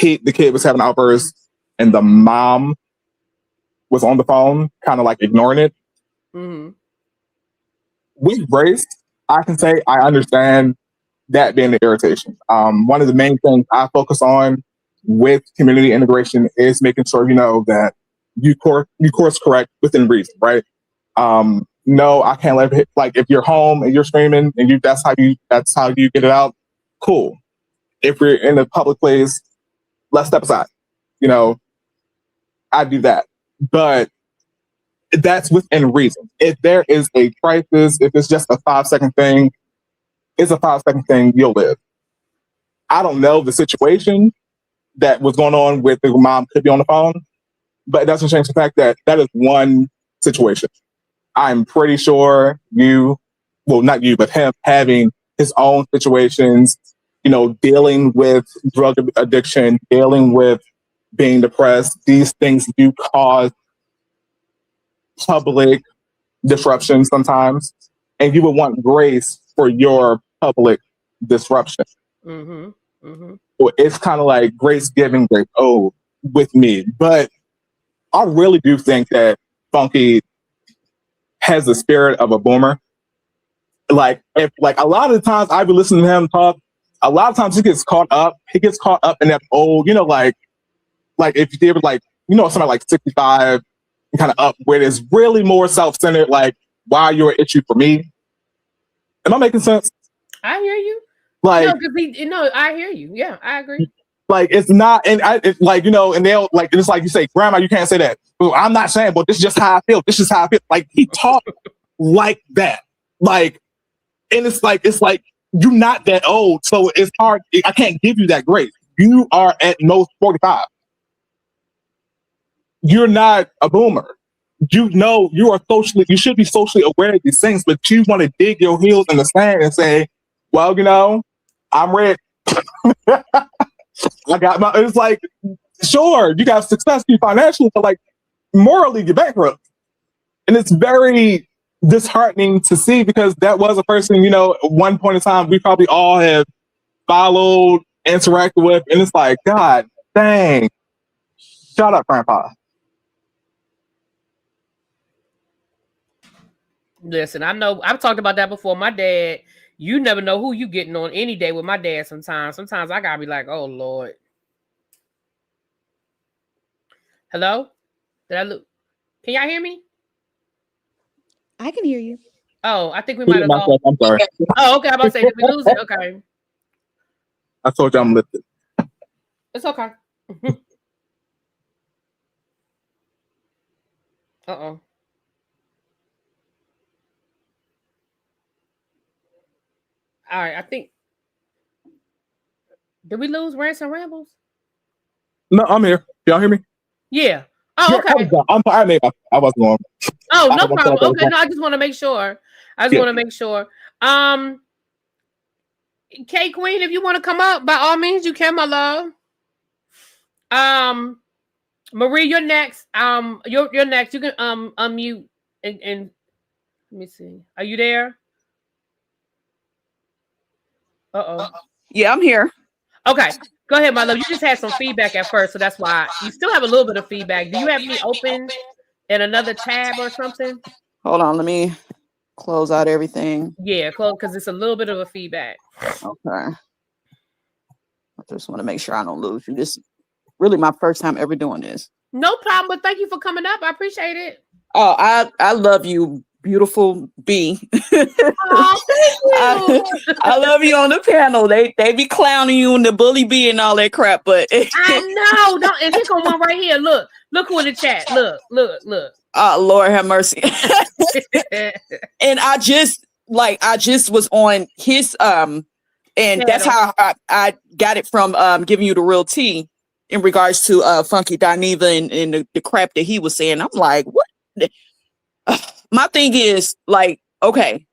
the kid was having an outburst and the mom was on the phone, kind of like ignoring it. Mm-hmm. With grace, I can say I understand that being the irritation. One of the main things I focus on with community integration is making sure that you course correct within reason, right? No, I can't let it, like, if you're home and you're screaming and that's how you get it out. Cool. If we're in a public place, let's step aside. I do that, but that's within reason. If there is a crisis, if it's just a 5-second thing, it's a 5-second thing. You'll live. I don't know the situation that was going on with the mom could be on the phone, but it doesn't change the fact that is one situation. I'm pretty sure not you, but him having his own situations, dealing with drug addiction, dealing with being depressed. These things do cause public disruption sometimes, and you would want grace for your public disruption. Mm-hmm. Mm-hmm. So it's kind of like grace giving, grace with me. But I really do think that Funky has the spirit of a boomer. Like, if a lot of the times I've been listening to him talk, a lot of times he gets caught up in that old, like if you ever somebody like 65 kind of up, where it's really more self-centered, like, why you're an issue for me. Am I making sense? I hear you. Like, I hear you. Yeah, I agree. Like, it's not, and and they'll it's like you say, Grandma, you can't say that. Well, I'm not saying, but this is just how I feel. This is how I feel. Like, he talked like that. Like, and it's like you're not that old, so it's hard. I can't give you that grace. You are at most 45. You're not a boomer. You should be socially aware of these things, but you want to dig your heels in the sand and say, well, I'm rich. It's like, sure, you got success financially, but like, morally, you're bankrupt. And it's very disheartening to see, because that was a person, at one point in time, we probably all have followed, interacted with, and it's like, God dang, shut up, Grandpa. Listen, I know I've talked about that before. My dad, you never know who you getting on any day with my dad sometimes. Sometimes I gotta be like, oh Lord. Hello? Did I look? Can y'all hear me? I can hear you. Oh, I think we might have lost. I'm sorry. Oh, okay. I'm about to say, did we lose it? Okay. I told you I'm lifted. It's okay. Uh-oh. All right, I think. Did we lose Rants and Rambles? No, I'm here. Y'all hear me? Yeah. Oh, okay. Yeah, I'm sorry. I wasn't going. Oh, no problem. Okay, no, I just want to make sure. K Queen, if you want to come up, by all means, you can, my love. Marie, you're next. You're next. You can unmute and let me see. Are you there? Uh-oh. Yeah, I'm here. Okay. Go ahead, my love. You just had some feedback at first, so that's why you still have a little bit of feedback. Do you have me open in another tab or something? Hold on, let me close out everything. Yeah, close, because it's a little bit of a feedback. Okay. I just want to make sure I don't lose you. This is really my first time ever doing this. No problem, but thank you for coming up. I appreciate it. Oh, I love you beautiful B. Oh, thank you. I love you on the panel. They be clowning you and the bully B and all that crap, but I know. Don't, and here come one right here. Look who in the chat. Look. Lord have mercy. And I just was on his and that's how I got it from giving you the real tea in regards to Funky Dineva and the crap that he was saying. I'm like, what? My thing is like, okay,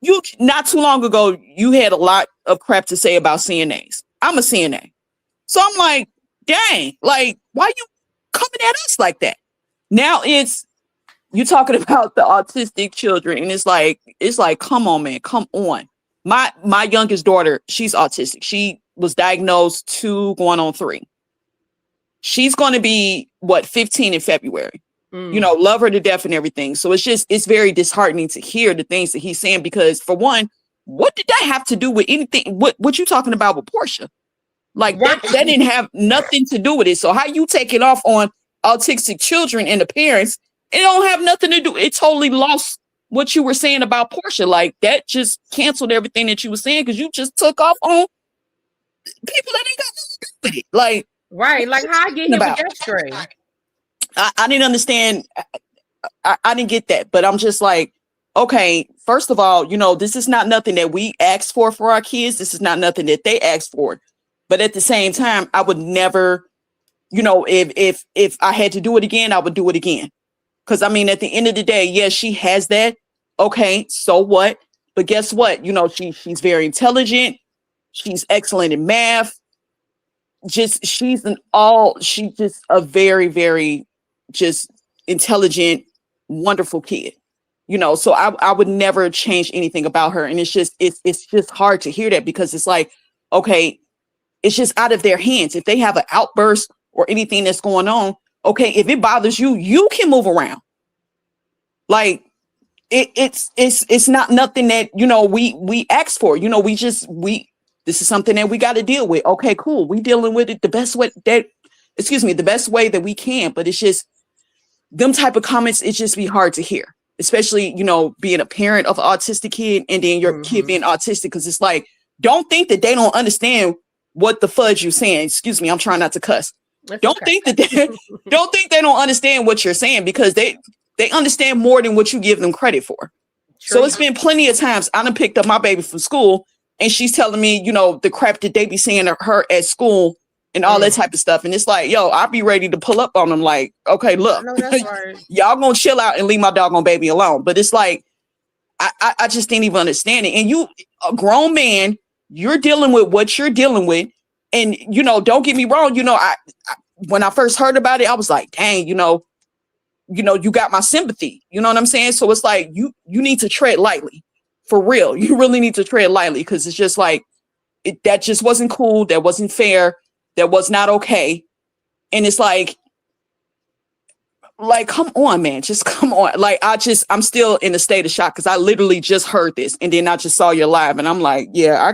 you not too long ago you had a lot of crap to say about CNAs. I'm a CNA, so I'm like, dang, like why you coming at us like that? Now it's you talking about the autistic children, and it's like, come on, man, come on. My youngest daughter, she's autistic. She was diagnosed 2 going on 3. She's going to be 15 in February. You know, love her to death and everything. So it's very disheartening to hear the things that he's saying, because for one, what did that have to do with anything? What you talking about with Portia? Like that didn't have nothing to do with it. So how you take it off on autistic children and the parents? It don't have nothing to do. It totally lost what you were saying about Portia. Like that just canceled everything that you were saying, because you just took off on people that ain't got nothing to do with it. Like right, like how I get hit with that string. I didn't understand. I didn't get that, but I'm just like, okay, first of all, you know, this is not nothing that we asked for our kids. This is not nothing that they asked for. But at the same time, I would never, you know, if I had to do it again, I would do it again. Because I mean, at the end of the day, yes, she has that. Okay, so what? But guess what? You know, she's very intelligent. She's excellent in math. She's just a very, very just intelligent, wonderful kid. You know, so I would never change anything about her. And it's just hard to hear that, because it's like, okay, it's just out of their hands. If they have an outburst or anything that's going on, okay, if it bothers you, you can move around. Like it's not nothing that, you know, we asked for. You know, this is something that we got to deal with. Okay, cool. We dealing with it the best way that we can. But it's just them type of comments. It just be hard to hear, especially, you know, being a parent of an autistic kid and then your kid being autistic. Because it's like, don't think that they don't understand what the fudge you're saying. Excuse me, I'm trying not to cuss. Don't think they don't understand what you're saying, because they understand more than what you give them credit for. True. So it's been plenty of times I done picked up my baby from school and she's telling me, you know, the crap that they be saying to her at school and all that type of stuff. And it's like, yo, I'll be ready to pull up on them. Like, okay, look, right. Y'all gonna chill out and leave my doggone baby alone. But it's like, I just didn't even understand it. And you, a grown man, you're dealing with what you're dealing with. And, you know, don't get me wrong. You know, I when I first heard about it, I was like, dang, you know, you got my sympathy. You know what I'm saying? So it's like, you need to tread lightly, for real. You really need to tread lightly, because it's just like, that just wasn't cool. That wasn't fair. That was not okay. And it's like, come on, man, just come on. Like, I'm still in a state of shock, because I literally just heard this. And then I just saw your live and I'm like, yeah,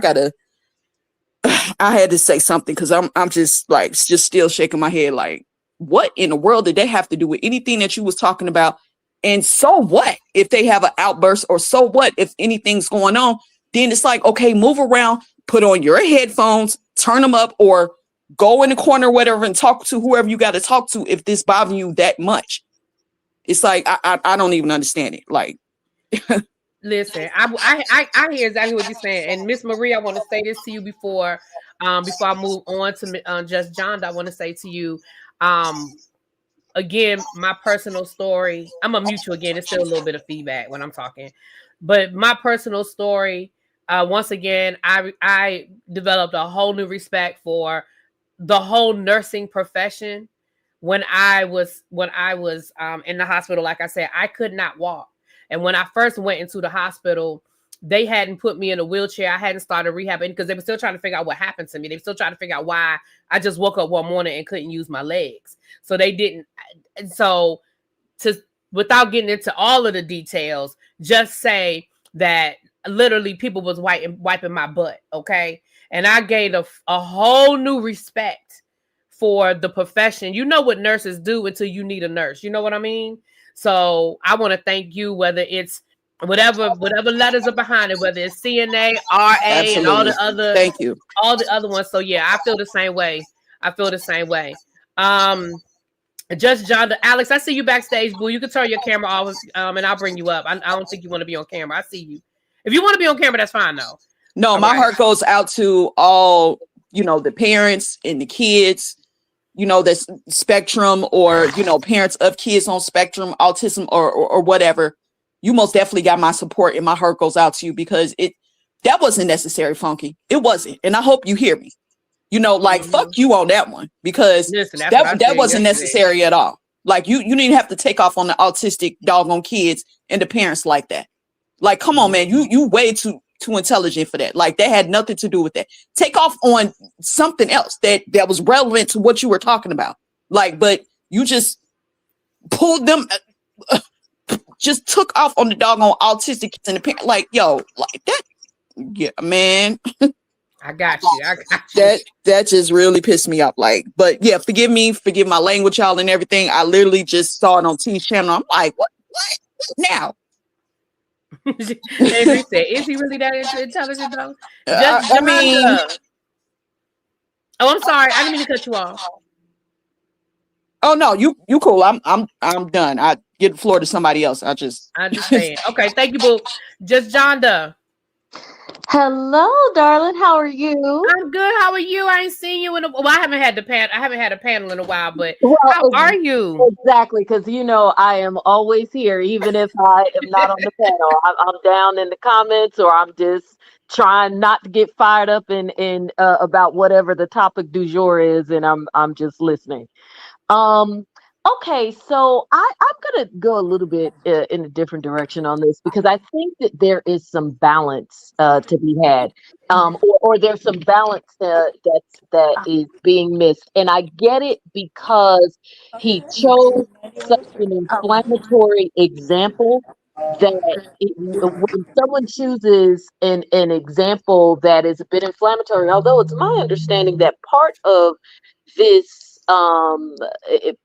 I had to say something, because I'm just like, just still shaking my head. Like, what in the world did they have to do with anything that you was talking about? And so what if they have an outburst, or so what if anything's going on? Then it's like, okay, move around, put on your headphones, turn them up, or go in the corner or whatever and talk to whoever you got to talk to if this bothers you that much. It's like, I don't even understand it. Like, listen, I hear exactly what you're saying. And Miss Marie, I want to say this to you before I move on to Just John. I want to say to you, again, my personal story. I'm gonna mute you again. It's still a little bit of feedback when I'm talking, but my personal story. Once again, I developed a whole new respect for the whole nursing profession. When I was in the hospital, like I said, I could not walk. And when I first went into the hospital, they hadn't put me in a wheelchair. I hadn't started rehab because they were still trying to figure out what happened to me. They were still trying to figure out why I just woke up one morning and couldn't use my legs. So they didn't. And so without getting into all of the details, just say that literally people was wiping my butt. Okay. And I gained a whole new respect for the profession. You know what nurses do until you need a nurse. You know what I mean? So I want to thank you, whether it's whatever letters are behind it, whether it's CNA, RA, and all the other Thank you. ones. So yeah, I feel the same way. Just John, Alex, I see you backstage, boo. You can turn your camera off, and I'll bring you up. I don't think you want to be on camera. I see you. If you want to be on camera, that's fine, though. No, my heart goes out to all, the parents and the kids, that's spectrum, or, parents of kids on spectrum, autism, or whatever. You most definitely got my support, and my heart goes out to you, because that wasn't necessary, Funky. It wasn't. And I hope you hear me. Fuck you on that one, because that wasn't necessary at all. Like, you didn't have to take off on the autistic doggone kids and the parents like that. Like, come on, man, you way too intelligent for that. Like, that had nothing to do with that. Take off on something else that was relevant to what you were talking about. Like, but you just pulled them, just took off on the doggone autistic kids and the parents. Like, yo, like that. Yeah, man. I got you. That just really pissed me off. Like, but yeah, forgive my language, y'all, and everything. I literally just saw it on T's channel. I'm like, what now? Andrew said, is he really that intelligent though? I'm sorry. I didn't mean to cut you off. Oh no, you cool. I'm done. I give the floor to somebody else. I just saying. Okay, thank you, boo. Just Jonda. Hello, darling. How are you? I'm good. How are you? I ain't seen you in I haven't had a panel in a while, but how are you? Exactly, because I am always here, even if I am not on the panel. I'm down in the comments, or I'm just trying not to get fired up in about whatever the topic du jour is, and I'm just listening. Okay, so I'm going to go a little bit in a different direction on this, because I think that there is some balance to be had, or there's some balance that is being missed. And I get it, because he chose such an inflammatory example that when someone chooses an example that is a bit inflammatory, although it's my understanding that part of this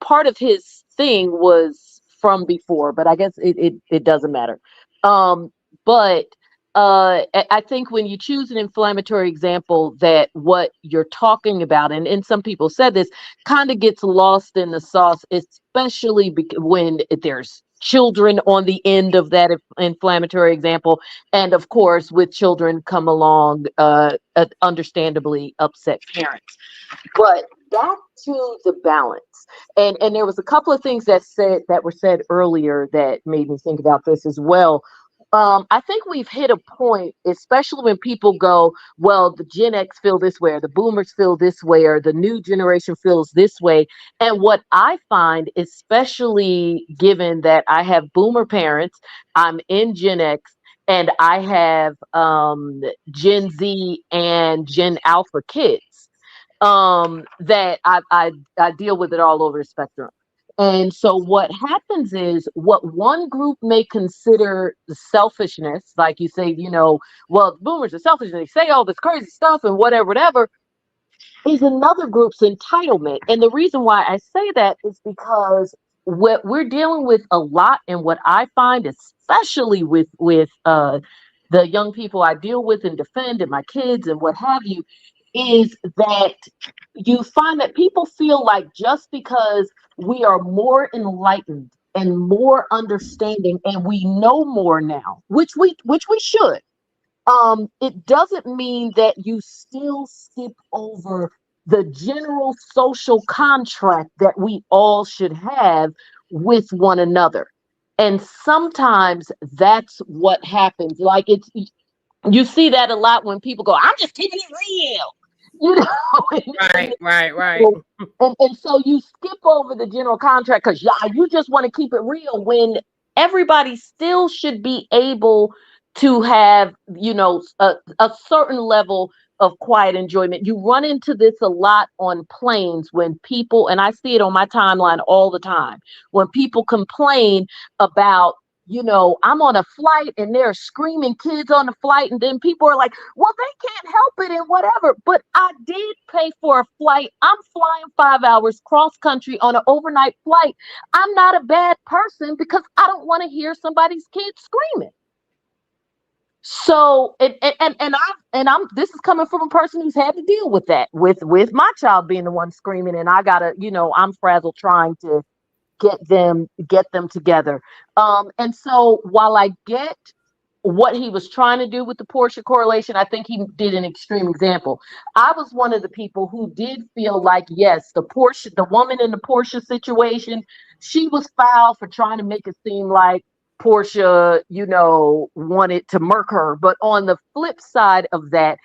part of his thing was from before, but I guess it doesn't matter. But I think when you choose an inflammatory example, that what you're talking about, and some people said this, kind of gets lost in the sauce, especially when there's children on the end of that inflammatory example. And of course, with children come along understandably upset parents. But back to the balance, and there was a couple of things that were said earlier that made me think about this as well. I think we've hit a point, especially when people go, well, the Gen X feel this way, or the boomers feel this way, or the new generation feels this way. And what I find, especially given that I have boomer parents, I'm in Gen X, and I have Gen Z and Gen Alpha kids, that I deal with it all over the spectrum. And so what happens is, what one group may consider selfishness, like you say, well, boomers are selfish and they say all this crazy stuff and whatever, is another group's entitlement. And the reason why I say that is because what we're dealing with a lot, and what I find, especially with the young people I deal with and defend, and my kids and what have you, is that you find that people feel like just because we are more enlightened and more understanding, and we know more now, which we should, it doesn't mean that you still skip over the general social contract that we all should have with one another. And sometimes that's what happens. Like, you see that a lot when people go, I'm just keeping it real. Right. And so you skip over the general contract because you just want to keep it real, when everybody still should be able to have, a certain level of quiet enjoyment. You run into this a lot on planes when people, and I see it on my timeline all the time, when people complain about I'm on a flight and there are screaming kids on the flight, and then people are like, well, they can't help it and whatever. But I did pay for a flight. I'm flying 5 hours cross country on an overnight flight. I'm not a bad person because I don't want to hear somebody's kid screaming. So I'm this is coming from a person who's had to deal with that with my child being the one screaming, and I gotta, I'm frazzled trying to get them together. And so while I get what he was trying to do with the Portia correlation, I think he did an extreme example. I was one of the people who did feel like, yes, the woman in the Portia situation, she was foul for trying to make it seem like Portia, wanted to murk her. But on the flip side of that,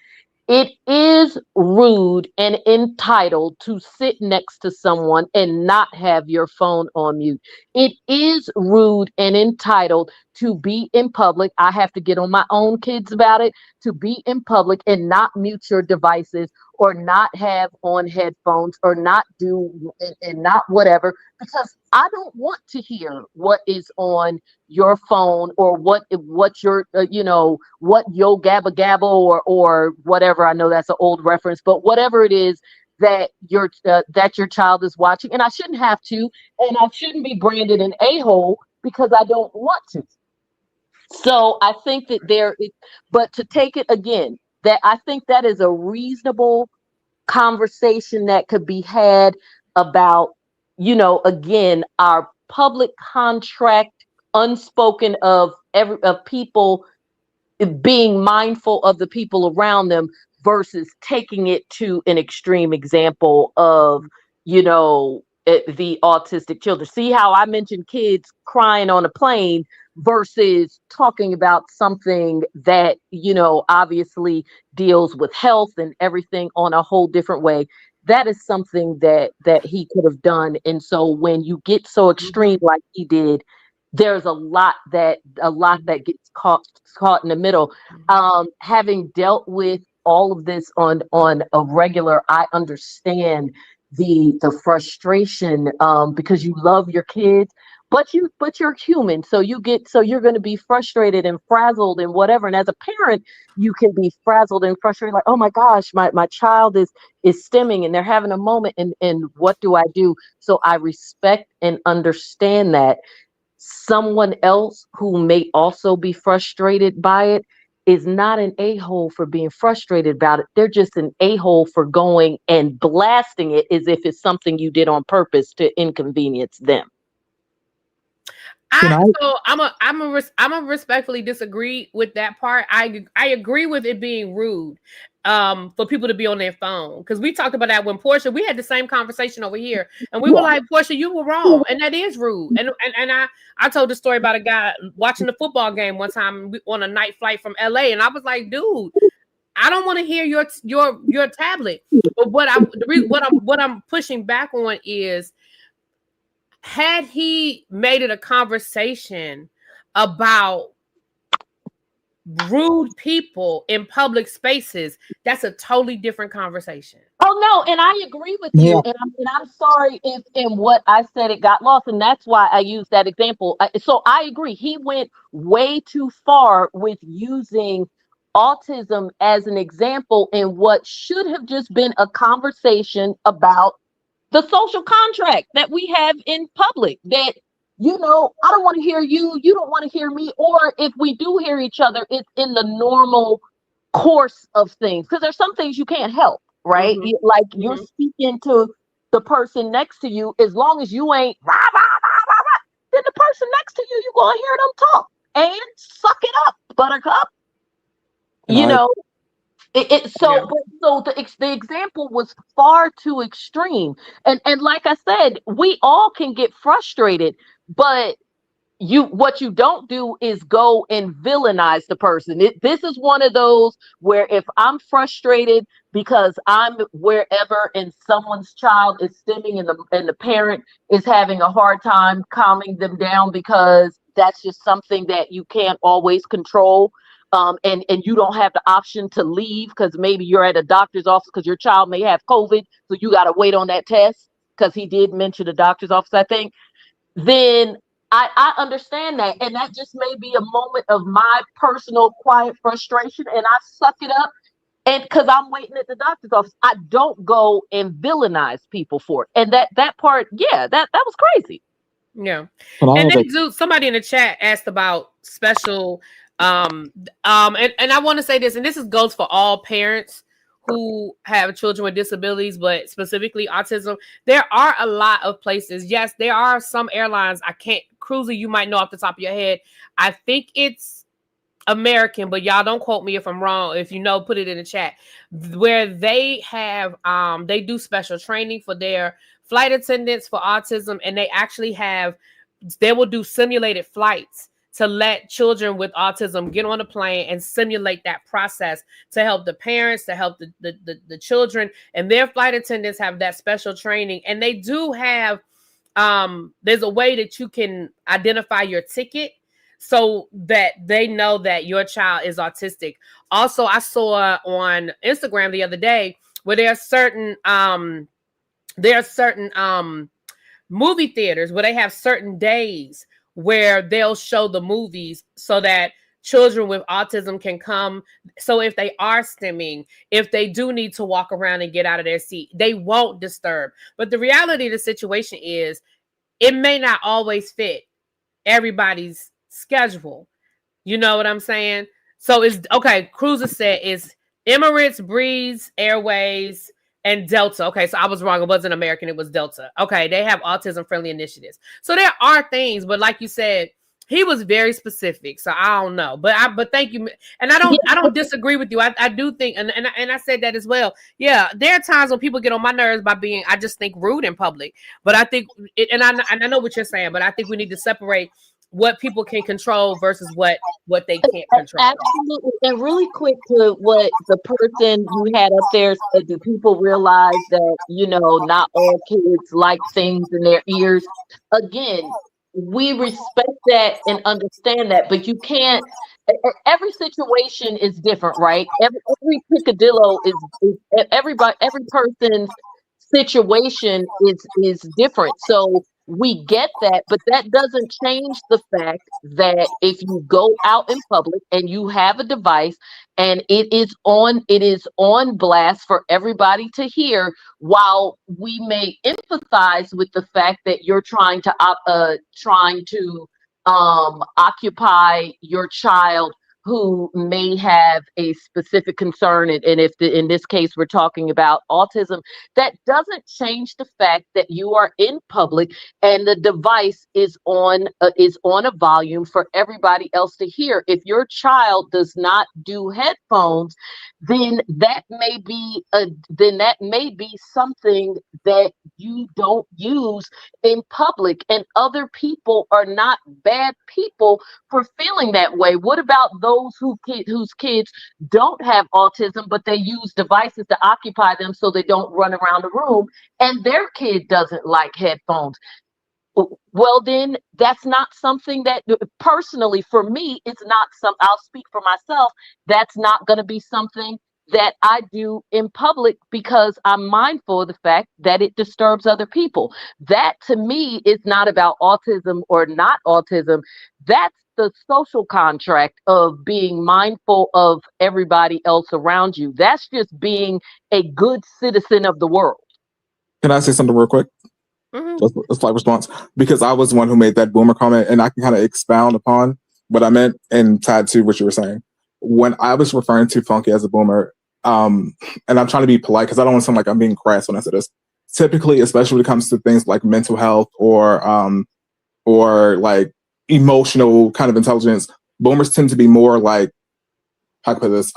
it is rude and entitled to sit next to someone and not have your phone on mute. It is rude and entitled to be in public. I have to get on my own kids about it, to be in public and not mute your devices or not have on headphones or not do and not whatever, because I don't want to hear what is on your phone or what your what yo gabba gabba or whatever. I know that's an old reference, but whatever it is that your child is watching, and I shouldn't have to, and I shouldn't be branded an a-hole because I don't want to. So I think that but to take it again, that I think that is a reasonable conversation that could be had about, again, our public contract, unspoken of people being mindful of the people around them versus taking it to an extreme example of, the autistic children. See how I mentioned kids crying on a plane versus talking about something that, obviously deals with health and everything on a whole different way. That is something that he could have done. And so when you get so extreme like he did, there's a lot that gets caught in the middle. Having dealt with all of this on a regular, I understand the frustration because you love your kids, but you're human, so you're going to be frustrated and frazzled and whatever. And as a parent, you can be frazzled and frustrated, like, oh my gosh, my child is stimming and they're having a moment, and what do I do? So I respect and understand that. Someone else who may also be frustrated by it is not an a-hole for being frustrated about it. They're just an a-hole for going and blasting it as if it's something you did on purpose to inconvenience them. I'm a respectfully disagree with that part. I agree with it being rude for people to be on their phone, because we talked about that when Portia, we had the same conversation over here, and we were like, Portia, you were wrong, and that is rude. And I told the story about a guy watching the football game one time on a night flight from LA, and I was like, dude, I don't want to hear your tablet. But what I'm pushing back on is, had he made it a conversation about rude people in public spaces, that's a totally different conversation. Oh no, and I agree with you, and I'm sorry if in what I said it got lost, and that's why I used that example. So I agree, he went way too far with using autism as an example in what should have just been a conversation about the social contract that we have in public, that, I don't want to hear you, you don't want to hear me, or if we do hear each other, it's in the normal course of things, because there's some things you can't help, right? Like you're speaking to the person next to you, as long as you ain't rah, rah, rah, rah, rah, then the person next to you, you're going to hear them talk and suck it up, buttercup. So the example was far too extreme, and like I said, we all can get frustrated, but what you don't do is go and villainize the person. This is one of those where if I'm frustrated because I'm wherever and someone's child is stimming and the parent is having a hard time calming them down, because that's just something that you can't always control. And you don't have the option to leave because maybe you're at a doctor's office because your child may have COVID, so you got to wait on that test, because he did mention the doctor's office, I think. Then I understand that. And that just may be a moment of my personal quiet frustration. And I suck it up. And because I'm waiting at the doctor's office, I don't go and villainize people for it. And that part, yeah, that was crazy. Yeah. And all And of they it, do, somebody in the chat asked about special and I want to say this, and this goes for all parents who have children with disabilities, but specifically autism. There are a lot of places. Yes, there are some airlines. I can't, Cruiser, you might know off the top of your head. I think it's American, but y'all don't quote me if I'm wrong. If you know, put it in the chat. Where they have they do special training for their flight attendants for autism, and they will do simulated flights to let children with autism get on a plane and simulate that process to help the parents, to help the children, and their flight attendants have that special training. And they do have there's a way that you can identify your ticket so that they know that your child is autistic. Also, I saw on Instagram the other day where there are certain movie theaters where they have certain days where they'll show the movies so that children with autism can come. So if they are stimming, if they do need to walk around and get out of their seat, they won't disturb. But the reality of the situation is it may not always fit everybody's schedule. You know what I'm saying? So it's okay. Cruiser said it's Emirates, Breeze, Airways, and Delta. Okay, so I was wrong. It wasn't American. It was Delta. Okay, they have autism-friendly initiatives. So there are things, but like you said, he was very specific. So I don't know, but thank you. And I don't disagree with you. I do think, and I said that as well. Yeah, there are times when people get on my nerves by being, I just think, rude in public. But I think, and I know what you're saying, but I think we need to separate what people can control versus what they can't control. Absolutely. And really quick to what the person you had up there said, do people realize that, not all kids like things in their ears? Again, we respect that and understand that, but you can't, every situation is different, right? Every picadillo is every person's situation is different. So we get that, but that doesn't change the fact that if you go out in public and you have a device and it is on blast for everybody to hear, while we may empathize with the fact that you're trying to occupy your child who may have a specific concern, and if in this case we're talking about autism, that doesn't change the fact that you are in public and the device is on a volume for everybody else to hear. If your child does not do headphones, then that may be something that you don't use in public, and other people are not bad people for feeling that way. What about those whose kids don't have autism, but they use devices to occupy them so they don't run around the room, and their kid doesn't like headphones? Well, then that's not something that, personally for me, it's not I'll speak for myself. That's not going to be something that I do in public because I'm mindful of the fact that it disturbs other people. That to me is not about autism or not autism. That's the social contract of being mindful of everybody else around you. That's just being a good citizen of the world. can I say something real quick? Mm-hmm. Just a slight response, because I was the one who made that boomer comment, and I can kind of expound upon what I meant and tied to what you were saying. When I was referring to Funky as a boomer, and I'm trying to be polite because I don't want to sound like I'm being crass when I say this. Typically, especially when it comes to things like mental health or like emotional kind of intelligence, boomers tend to be more like, how can I put this?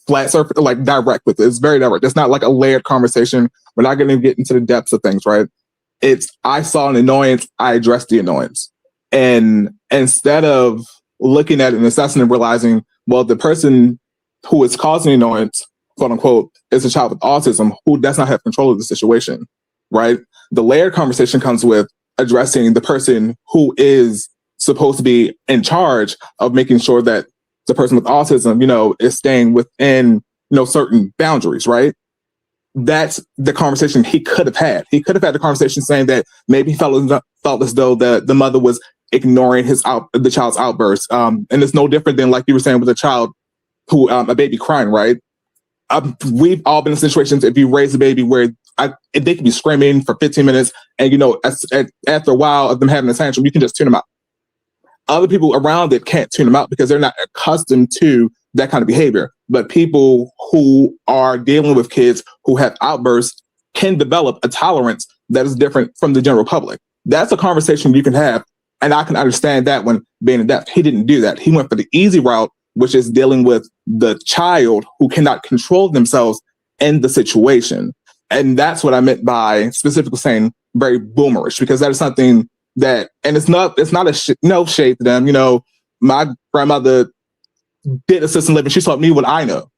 Flat surface, like direct with it. It's very direct. It's not like a layered conversation. We're not going to get into the depths of things, right? It's, I saw an annoyance, I addressed the annoyance. And instead of looking at it and assessing and realizing, well, the person who is causing annoyance, quote unquote, is a child with autism who does not have control of the situation, right? The layered conversation comes with addressing the person who is supposed to be in charge of making sure that the person with autism, is staying within, certain boundaries, right? that's the conversation he could have had. He could have had the conversation saying that maybe he felt as though the mother was ignoring the child's outbursts. And it's no different than like you were saying with a child who a baby crying, right? We've all been in situations if you raise a baby where they can be screaming for 15 minutes, and after a while of them having a tantrum, you can just tune them out. Other people around it can't tune them out because they're not accustomed to that kind of behavior. But people who are dealing with kids who have outbursts can develop a tolerance that is different from the general public. That's a conversation you can have, and I can understand that when being deaf. He didn't do that. He went for the easy route, which is dealing with the child who cannot control themselves in the situation. And that's what I meant by specifically saying very boomerish, because that is something that, and it's not no shade to them. My grandmother did assisted living. She taught me what I know.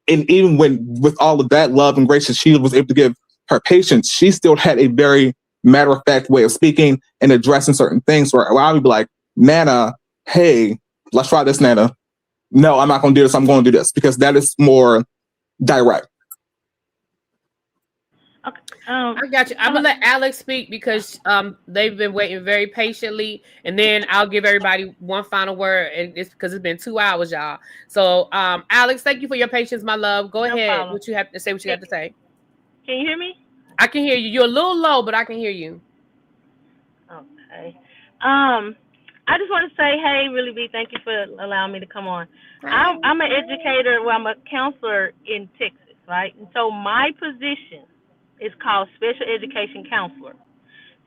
And even with all of that love and grace that she was able to give her patients, she still had a very matter-of-fact way of speaking and addressing certain things where I would be like, Nana, hey, let's try this, Nana. No, I'm not going to do this. I'm going to do this, because that is more direct. Okay. I got you. I'm gonna let Alex speak because they've been waiting very patiently, and then I'll give everybody one final word. And it's because it's been 2 hours, y'all. So, Alex, thank you for your patience, my love. Go ahead. Problem. What you have to say? What you have to say? Can you hear me? I can hear you. You're a little low, but I can hear you. Okay. I just want to say, hey, ReallyB, thank you for allowing me to come on. I'm an educator. Well, I'm a counselor in Texas, right? And so my position is called Special Education Counselor.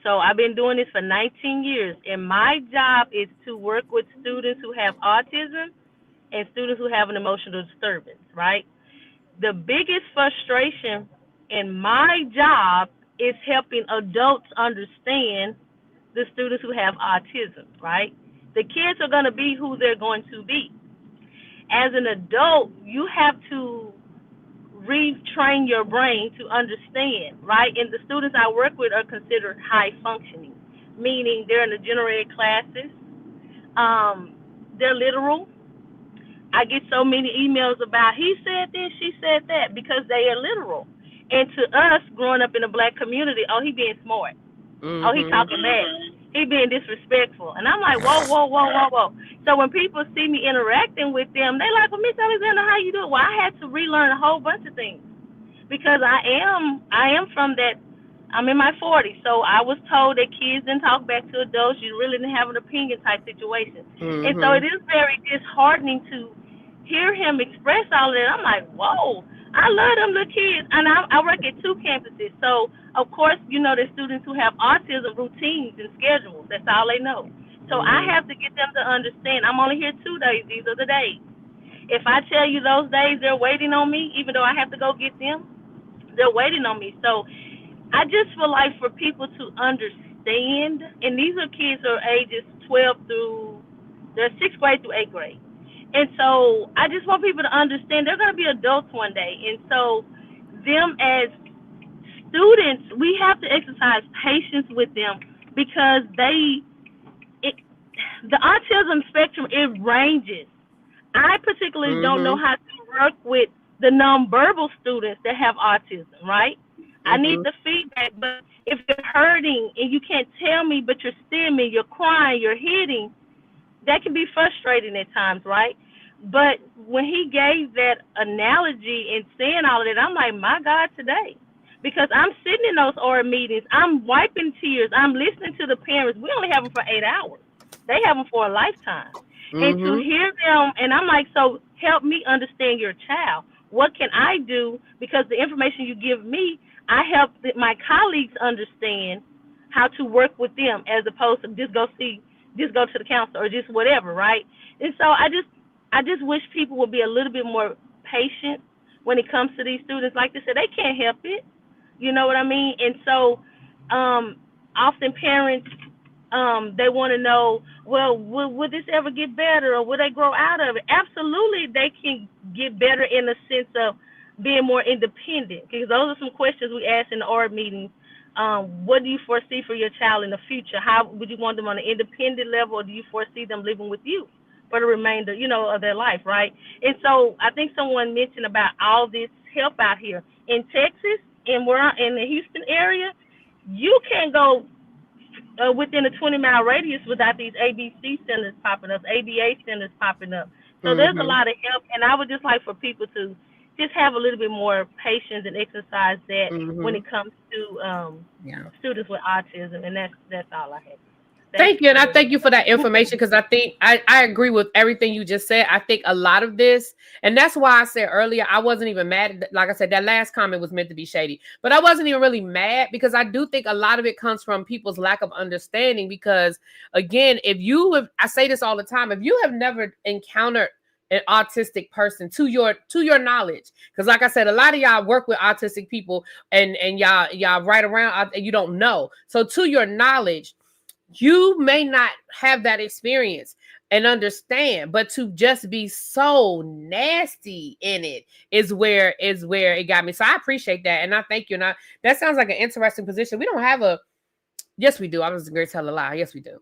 So I've been doing this for 19 years, and my job is to work with students who have autism and students who have an emotional disturbance, right? The biggest frustration in my job is helping adults understand the students who have autism, right? The kids are going to be who they're going to be. As an adult, you have to retrain your brain to understand, right? And the students I work with are considered high functioning, meaning they're in the general ed classes. They're literal. I get so many emails about he said this, she said that, because they are literal. And to us, growing up in a black community, oh, he being smart. Mm-hmm. Oh, he talking back. He being disrespectful. And I'm like, whoa, whoa, whoa, whoa, whoa. So when people see me interacting with them, they like, well, Miss Alexander, how you doing? Well, I had to relearn a whole bunch of things because I am from that. I'm in my 40s, so I was told that kids didn't talk back to adults. You really didn't have an opinion type situation. Mm-hmm. And so it is very disheartening to hear him express all of that. I'm like, whoa, I love them little kids. And I work at 2 campuses. So, of course, there's students who have autism routines and schedules. That's all they know. So I have to get them to understand I'm only here 2 days. These are the days. If I tell you those days they're waiting on me, even though I have to go get them, they're waiting on me. So I just feel like for people to understand, and these are kids who are ages 12 through, they're 6th grade through 8th grade. And so I just want people to understand they're going to be adults one day. And so them as students, we have to exercise patience with them because the autism spectrum, it ranges. I particularly don't know how to work with the nonverbal students that have autism, right? I need the feedback, but if you're hurting and you can't tell me, but you're stimming, you're crying, you're hitting, that can be frustrating at times, right? But when he gave that analogy and saying all of that, I'm like, my God, today. Because I'm sitting in those OR meetings, I'm wiping tears, I'm listening to the parents. We only have them for 8 hours. They have them for a lifetime. And to hear them, and I'm like, so help me understand your child. What can I do? Because the information you give me, I help my colleagues understand how to work with them as opposed to just go to the counselor or just whatever, right? And so I just wish people would be a little bit more patient when it comes to these students. Like they said, they can't help it. You know what I mean? And so often parents, they want to know, well, will this ever get better or will they grow out of it? Absolutely, they can get better in the sense of being more independent. Because those are some questions we ask in the OR meetings. What do you foresee for your child in the future? How would you want them on an independent level, or do you foresee them living with you for the remainder, of their life, right? And so I think someone mentioned about all this help out here in Texas, and we're in the Houston area. You can't go within a 20-mile radius without these ABC centers popping up, ABA centers popping up. So there's a lot of help, and I would just like for people to just have a little bit more patience and exercise that when it comes to students with autism, and that's all I have. Thank you. And I thank you for that information, because I think I agree with everything you just said. I think a lot of this, and that's why I said earlier, I wasn't even mad. Like I said, that last comment was meant to be shady, but I wasn't even really mad, because I do think a lot of it comes from people's lack of understanding. Because again, I say this all the time, if you have never encountered an autistic person to your knowledge, because like I said, a lot of y'all work with autistic people and y'all right around and you don't know. So to your knowledge, you may not have that experience and understand, but to just be so nasty in it is where it got me. So I appreciate that, and I thank you. And that sounds like an interesting position. We don't have yes, we do. I was going to tell a lie. Yes, we do.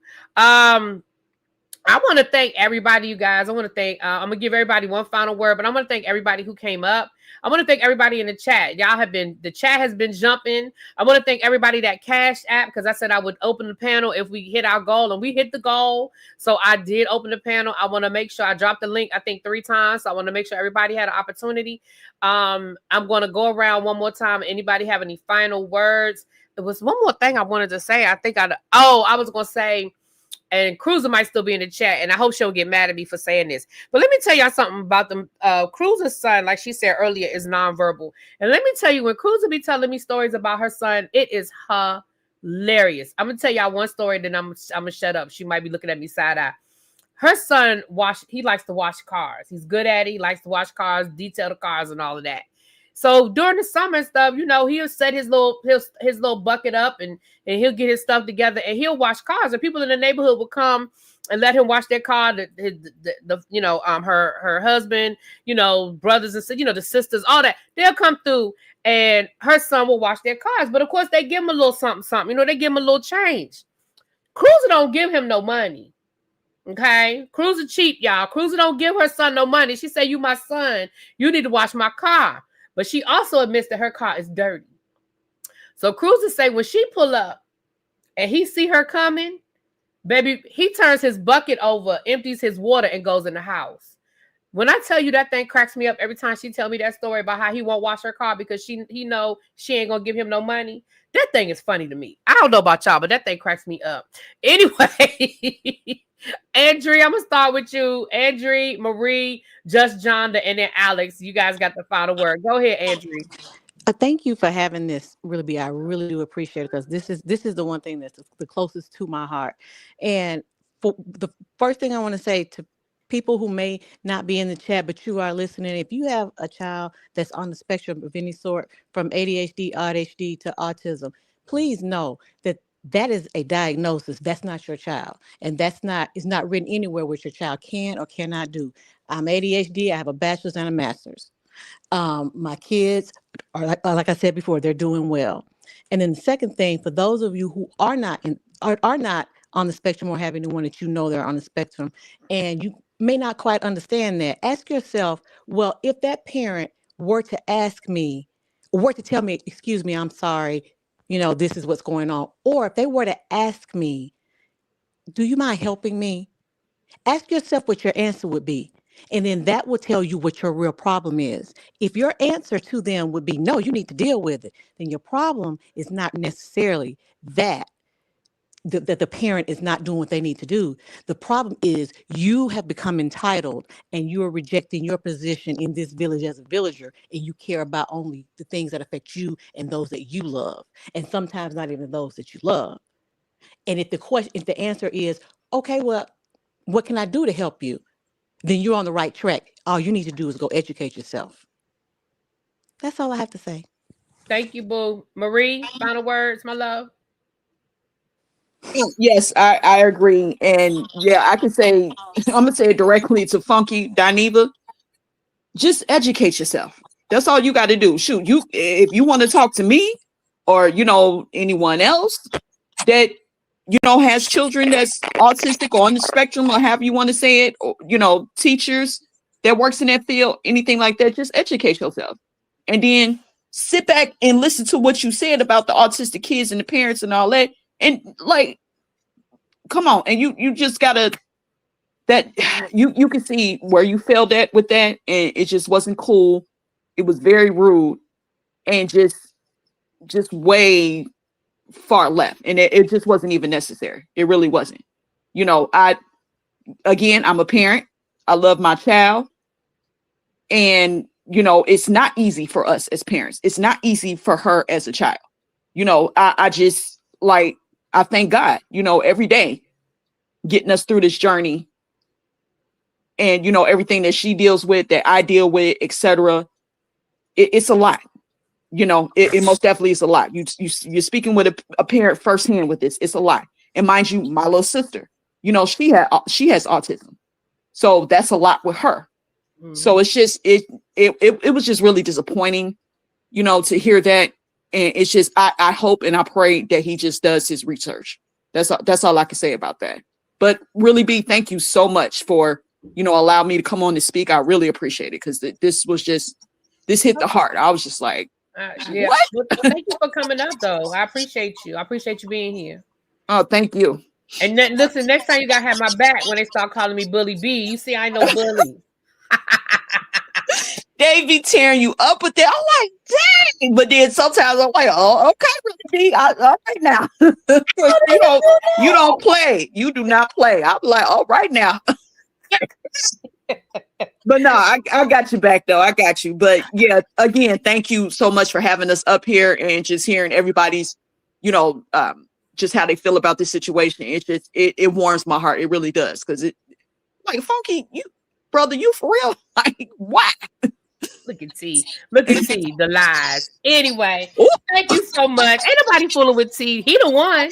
I want to thank everybody, you guys. I want to thank, I'm going to give everybody one final word, but I want to thank everybody who came up. I want to thank everybody in the chat. The chat has been jumping. I want to thank everybody that Cash App, because I said I would open the panel if we hit our goal, and we hit the goal. So I did open the panel. I want to make sure I dropped the link, I think 3 times. So I want to make sure everybody had an opportunity. I'm going to go around one more time. Anybody have any final words? There was one more thing I wanted to say. I was going to say, and Cruiser might still be in the chat, and I hope she'll get mad at me for saying this. But let me tell y'all something about them. Cruiser's son, like she said earlier, is nonverbal. And let me tell you, when Cruiser be telling me stories about her son, it is hilarious. I'm going to tell y'all one story, then I'm going to shut up. She might be looking at me side-eye. Her son, he likes to wash cars. He's good at it. He likes to wash cars, detail the cars, and all of that. So during the summer and stuff, he'll set his little bucket up and he'll get his stuff together and he'll wash cars. And people in the neighborhood will come and let him wash their car. Her husband, brothers and the sisters, all that, they'll come through and her son will wash their cars. But of course, they give him a little something. They give him a little change. Cruiser don't give him no money. Okay, Cruiser cheap, y'all. Cruiser don't give her son no money. She say, "You my son, you need to wash my car." But she also admits that her car is dirty. So Cruiser say when she pull up and he see her coming, baby, he turns his bucket over, empties his water, and goes in the house. When I tell you, that thing cracks me up every time she tell me that story about how he won't wash her car because he know she ain't gonna give him no money. That thing is funny to me. I don't know about y'all, but that thing cracks me up. Anyway, Andrea, I'm gonna start with you. Andrea, Marie, Just John, and then Alex. You guys got the final word. Go ahead, Andrea. Thank you for having this. Really, I really do appreciate it, because this is the one thing that's the closest to my heart. And for the first thing I want to say to people who may not be in the chat, but you are listening, if you have a child that's on the spectrum of any sort, from ADHD, ADHD to autism, please know that is a diagnosis. That's not your child. And it's not written anywhere what your child can or cannot do. I'm ADHD. I have a bachelor's and a master's. My kids are, like I said before, they're doing well. And then the second thing, for those of you who are not on the spectrum or have anyone that they're on the spectrum, and you may not quite understand that, ask yourself, well, if that parent were to ask me, or were to tell me, excuse me, I'm sorry, this is what's going on. Or if they were to ask me, do you mind helping me? Ask yourself what your answer would be. And then that will tell you what your real problem is. If your answer to them would be, no, you need to deal with it, then your problem is not necessarily that the parent is not doing what they need to do. The problem is you have become entitled and you are rejecting your position in this village as a villager, and you care about only the things that affect you and those that you love, and sometimes not even those that you love. And if the answer is, okay, well, what can I do to help you? Then you're on the right track. All you need to do is go educate yourself. That's all I have to say. Thank you, boo. Marie, final words, my love. Yes, I agree. And yeah, I can say, I'm going to say it directly to Funky Dineva. Just educate yourself. That's all you got to do. Shoot, if you want to talk to me or, anyone else that has children that's autistic or on the spectrum, or however you want to say it, or, teachers that works in that field, anything like that, just educate yourself. And then sit back and listen to what you said about the autistic kids and the parents and all that. And like, come on. And you just gotta, that you can see where you failed at with that. And it just wasn't cool. It was very rude and just way far left. And it just wasn't even necessary. It really wasn't. I'm a parent. I love my child. And, it's not easy for us as parents. It's not easy for her as a child. I just I thank God, every day getting us through this journey and, everything that she deals with, that I deal with, etc. It's a lot. It most definitely is a lot. You're speaking with a parent firsthand with this. It's a lot. And mind you, my little sister, she has autism. So that's a lot with her. So it's just, it was just really disappointing, to hear that. And it's just, I hope and I pray that he just does his research. That's all I can say about that. But really, B, thank you so much for, allowing me to come on to speak. I really appreciate it, because this hit the heart. I was just like, yeah. what? Well, thank you for coming up, though. I appreciate you. I appreciate you being here. Oh, thank you. And then, listen, next time you gotta have my back when they start calling me Bully B. You see, I know Bully. They be tearing you up with that. I'm like, dang. But then sometimes I'm like, oh, okay, really, B. All right now. you don't play. You do not play. I'm like, all right now. But no, I got you back though. I got you. But yeah, again, thank you so much for having us up here and just hearing everybody's, just how they feel about this situation. It's just, it warms my heart. It really does. Because it, like, Funky, brother, you for real? Like, what? Look at T. The lies. Anyway, thank you so much. Ain't nobody fooling with T. He the one.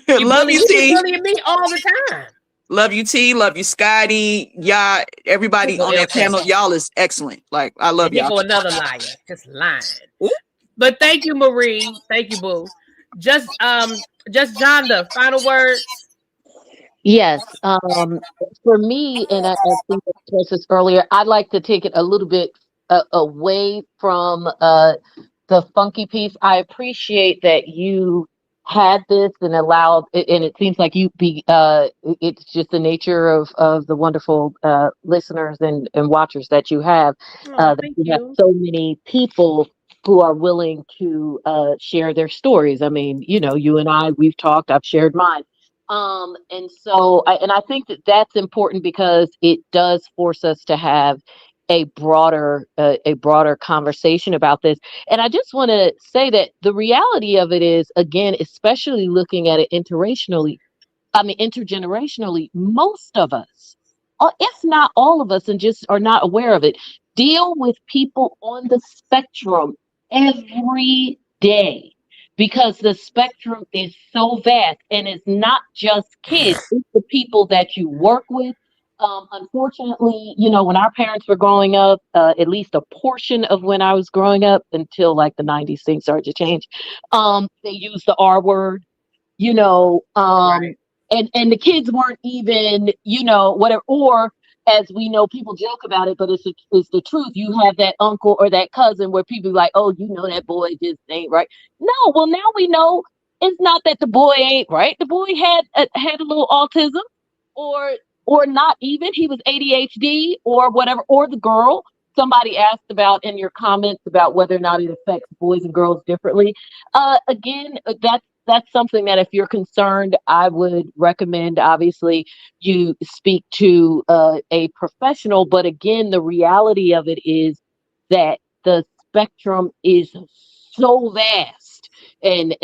Love you, T. You bullying me all the time. Love you, T. Love you, Scotty. Y'all, everybody on that panel, y'all is excellent. Like, I love y'all. For another liar, just lying. But thank you, Marie. Thank you, boo. Just Jonda, final words. Yes. For me, and I think I expressed this earlier, I'd like to take it a little bit away from the funky piece. I appreciate that you had this and allowed, and it seems like it's just the nature of the wonderful listeners and watchers that you have. That you have so many people who are willing to share their stories. I mean, you and I, we've talked, I've shared mine. And so I think that's important, because it does force us to have a broader conversation about this. And I just want to say that the reality of it is, again, especially looking at it intergenerationally, most of us, if not all of us, and just are not aware of it, deal with people on the spectrum every day. Because the spectrum is so vast, and it's not just kids, it's the people that you work with. Unfortunately, when our parents were growing up, at least a portion of when I was growing up until like the 90s, things started to change. They used the R word, right. And the kids weren't even, whatever, or as we know, people joke about it, but it's the truth. You have that uncle or that cousin where people are like, oh, that boy just ain't right. No, well, now we know it's not that the boy ain't right. The boy had a little autism, or not even. He was ADHD or whatever, or the girl. Somebody asked about in your comments about whether or not it affects boys and girls differently. Again, that's something that if you're concerned, I would recommend, obviously, you speak to a professional. But again, the reality of it is that the spectrum is so vast, and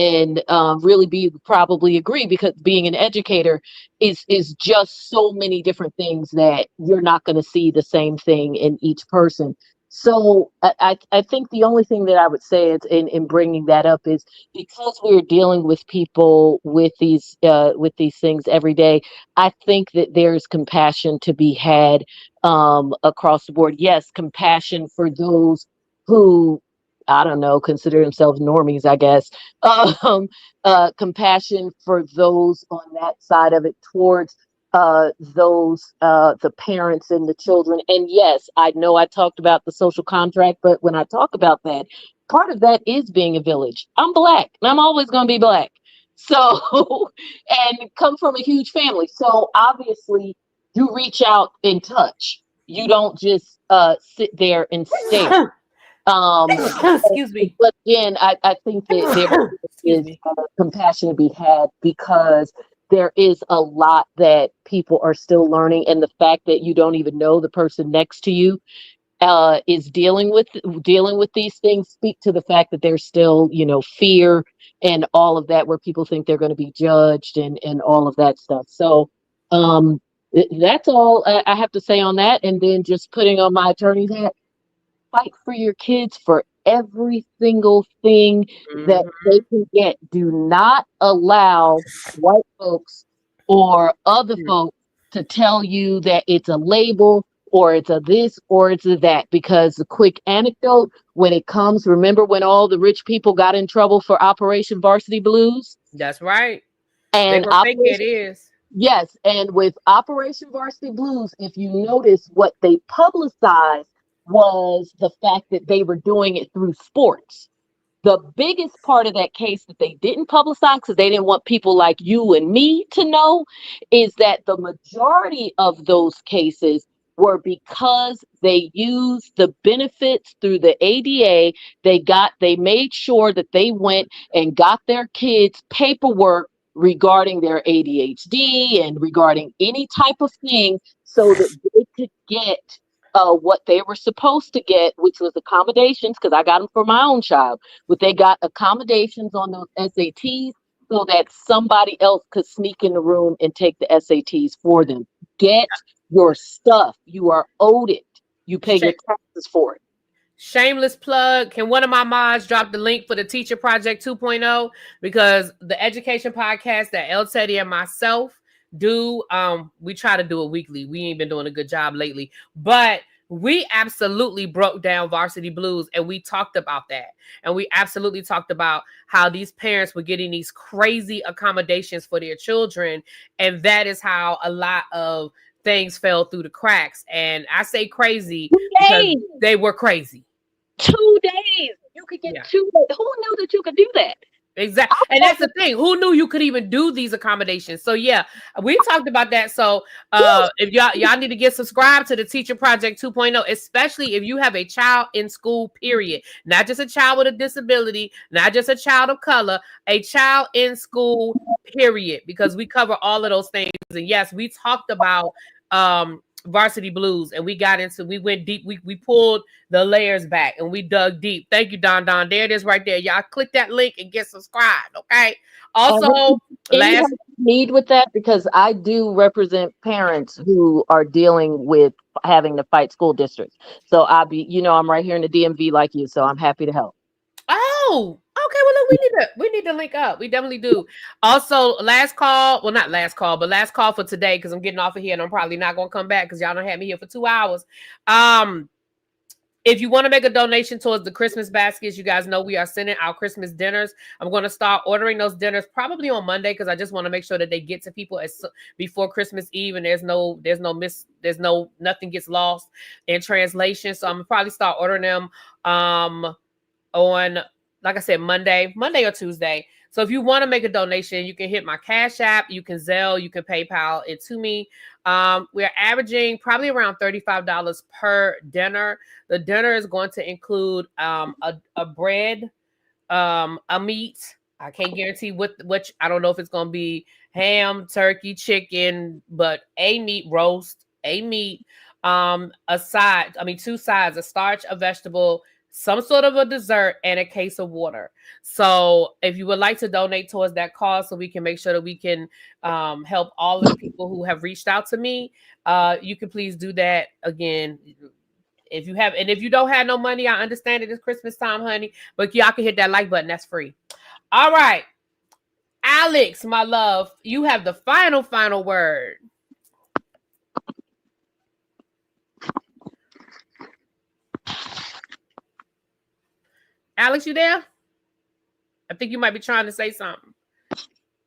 really probably agree, because being an educator is just so many different things that you're not going to see the same thing in each person. So I think the only thing that I would say is in bringing that up is, because we're dealing with people with these things every day, I think that there's compassion to be had across the board. Yes, compassion for those who I don't know, consider themselves normies, I guess. Compassion for those on that side of it towards the parents and the children. And yes, I know I talked about the social contract, but when I talk about that, part of that is being a village. I'm Black and I'm always going to be Black. So, and come from a huge family. So obviously you reach out and touch. You don't just sit there and stare. Excuse me. But again, I think that there Excuse is me. compassion to be had because there is a lot that people are still learning, and the fact that you don't even know the person next to you is dealing with these things speak to the fact that there's still, fear and all of that, where people think they're going to be judged and all of that stuff. So that's all I have to say on that. And then just putting on my attorney's hat, fight for your kids for every single thing that they can get. Do not allow white folks or other folks to tell you that it's a label or it's a this or it's a that. Because the quick anecdote, when it comes, remember when all the rich people got in trouble for Operation Varsity Blues? That's right. They're And gonna think it is. yes, and with Operation Varsity Blues, if you notice, what they publicized was the fact that they were doing it through sports. The biggest part of that case that they didn't publicize, because they didn't want people like you and me to know, is that the majority of those cases were because they used the benefits through the ADA. They made sure that they went and got their kids paperwork regarding their ADHD and regarding any type of thing, so that they could get what they were supposed to get, which was accommodations, because I got them for my own child. But they got accommodations on those SATs so that somebody else could sneak in the room and take the SATs for them. Get your stuff. You are owed it. You pay your taxes for it. Shameless plug. Can one of my mods drop the link for the Teacher Project 2.0? Because the education podcast that El Teddy and myself do, we try to do it weekly. We ain't been doing a good job lately, but we absolutely broke down Varsity Blues and we talked about that. And we absolutely talked about how these parents were getting these crazy accommodations for their children. And that is how a lot of things fell through the cracks. And I say crazy because they were crazy. 2 days. You could get 2 days. Who knew that you could do that? Exactly. And that's the thing. Who knew you could even do these accommodations? So yeah, we talked about that. So if y'all need to get subscribed to the Teacher Project 2.0, especially if you have a child in school, period. Not just a child with a disability, not just a child of color, a child in school, period. Because we cover all of those things. And yes, we talked about Varsity Blues, and we went deep. We pulled the layers back and we dug deep. Thank you, Don. There it is right there. Y'all click that link and get subscribed. Okay. Also, last need with that, because I do represent parents who are dealing with having to fight school districts. So I'm right here in the DMV like you, so I'm happy to help. Oh, okay. Well, look, we need to link up. We definitely do. Also, last call. Well, not last call, but last call for today, because I'm getting off of here and I'm probably not going to come back because y'all don't have me here for 2 hours. If you want to make a donation towards the Christmas baskets, you guys know we are sending out Christmas dinners. I'm going to start ordering those dinners probably on Monday, because I just want to make sure that they get to people before Christmas Eve, and nothing gets lost in translation. So I'm gonna probably start ordering them on, like I said, Monday or Tuesday. So if you want to make a donation, you can hit my Cash App, you can Zelle, you can PayPal it to me. We're averaging probably around $35 per dinner. The dinner is going to include a bread, a meat. I can't guarantee which. I don't know if it's going to be ham, turkey, chicken, but a meat roast, a meat, two sides, a starch, a vegetable, some sort of a dessert, and a case of water. So if you would like to donate towards that cause, so we can make sure that we can help all of the people who have reached out to me, you can please do that. Again, if you don't have no money, I understand it is Christmas time, honey, but y'all can hit that like button. That's free. All right. Alex, my love, you have the final word. Alex, you there? I think you might be trying to say something.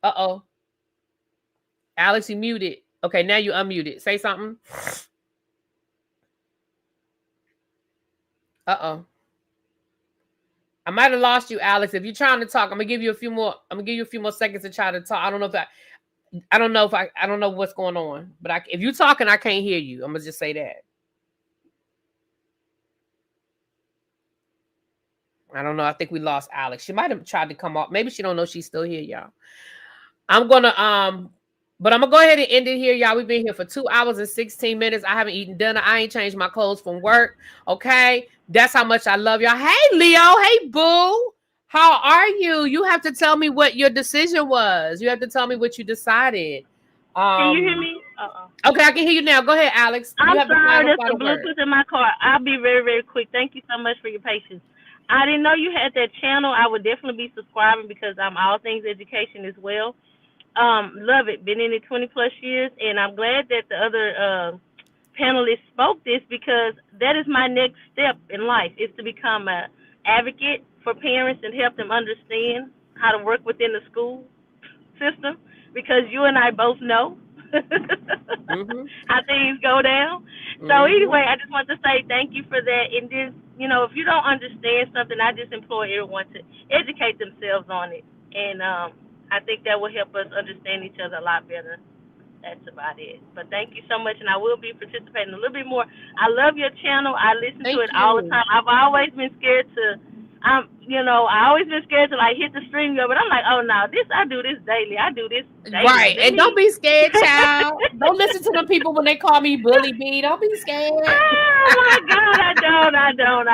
Uh-oh. Alex, you muted. Okay, now you unmuted. Say something. Uh-oh. I might have lost you, Alex. If you're trying to talk, I'm gonna give you a few more seconds to try to talk. I don't know what's going on. But if you're talking, I can't hear you. I'm gonna just say that. I don't know. I think we lost Alex. She might have tried to come off. Maybe she don't know she's still here, y'all. But I'm gonna go ahead and end it here, y'all. We've been here for 2 hours and 16 minutes. I haven't eaten dinner. I ain't changed my clothes from work. Okay, that's how much I love y'all. Hey, Leo. Hey, Boo. How are you? You have to tell me what your decision was. You have to tell me what you decided. Can you hear me? Okay, I can hear you now. Go ahead, Alex. I'm sorry, there's a Bluetooth in my car. I'll be very, very quick. Thank you so much for your patience. I didn't know you had that channel. I would definitely be subscribing because I'm all things education as well. Love it. Been in it 20 plus years, and I'm glad that the other panelists spoke this because that is my next step in life, is to become an advocate for parents and help them understand how to work within the school system, because you and I both know how things go down. So anyway, I just want to say thank you for that. And then, if you don't understand something, I just implore everyone to educate themselves on it. And I think that will help us understand each other a lot better. That's about it. But thank you so much, and I will be participating a little bit more. I love your channel. I listen to it all the time. I've always been scared to, I always been scared to hit the stream, but I'm like, oh no, I do this daily. I do this daily. Right, and don't be scared, child. Don't listen to them people when they call me Bully B. Don't be scared. Oh my God, I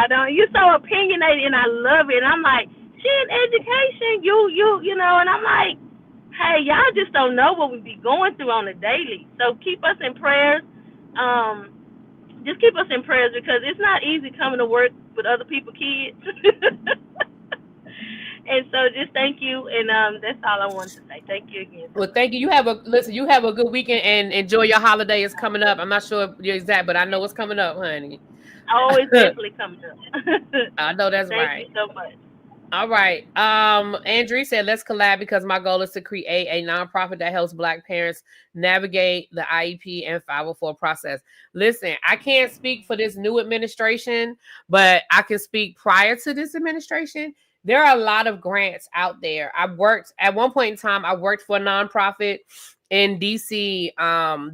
don't. You're so opinionated, and I love it. And I'm like, she in education, and I'm like, hey, y'all just don't know what we be going through on a daily. So keep us in prayers. Just keep us in prayers because it's not easy coming to work with other people's kids. And so just thank you. And that's all I wanted to say. Thank you again. Well, thank you. You have a good weekend and enjoy your holiday. It's coming up. I'm not sure your exact, but I know it's coming up, honey. Oh, it's definitely coming up. I know that's right. Thank you so much. All right. Andrea said, let's collab because my goal is to create a nonprofit that helps Black parents navigate the IEP and 504 process. Listen, I can't speak for this new administration, but I can speak prior to this administration. There are a lot of grants out there. At one point in time, I worked for a nonprofit in DC.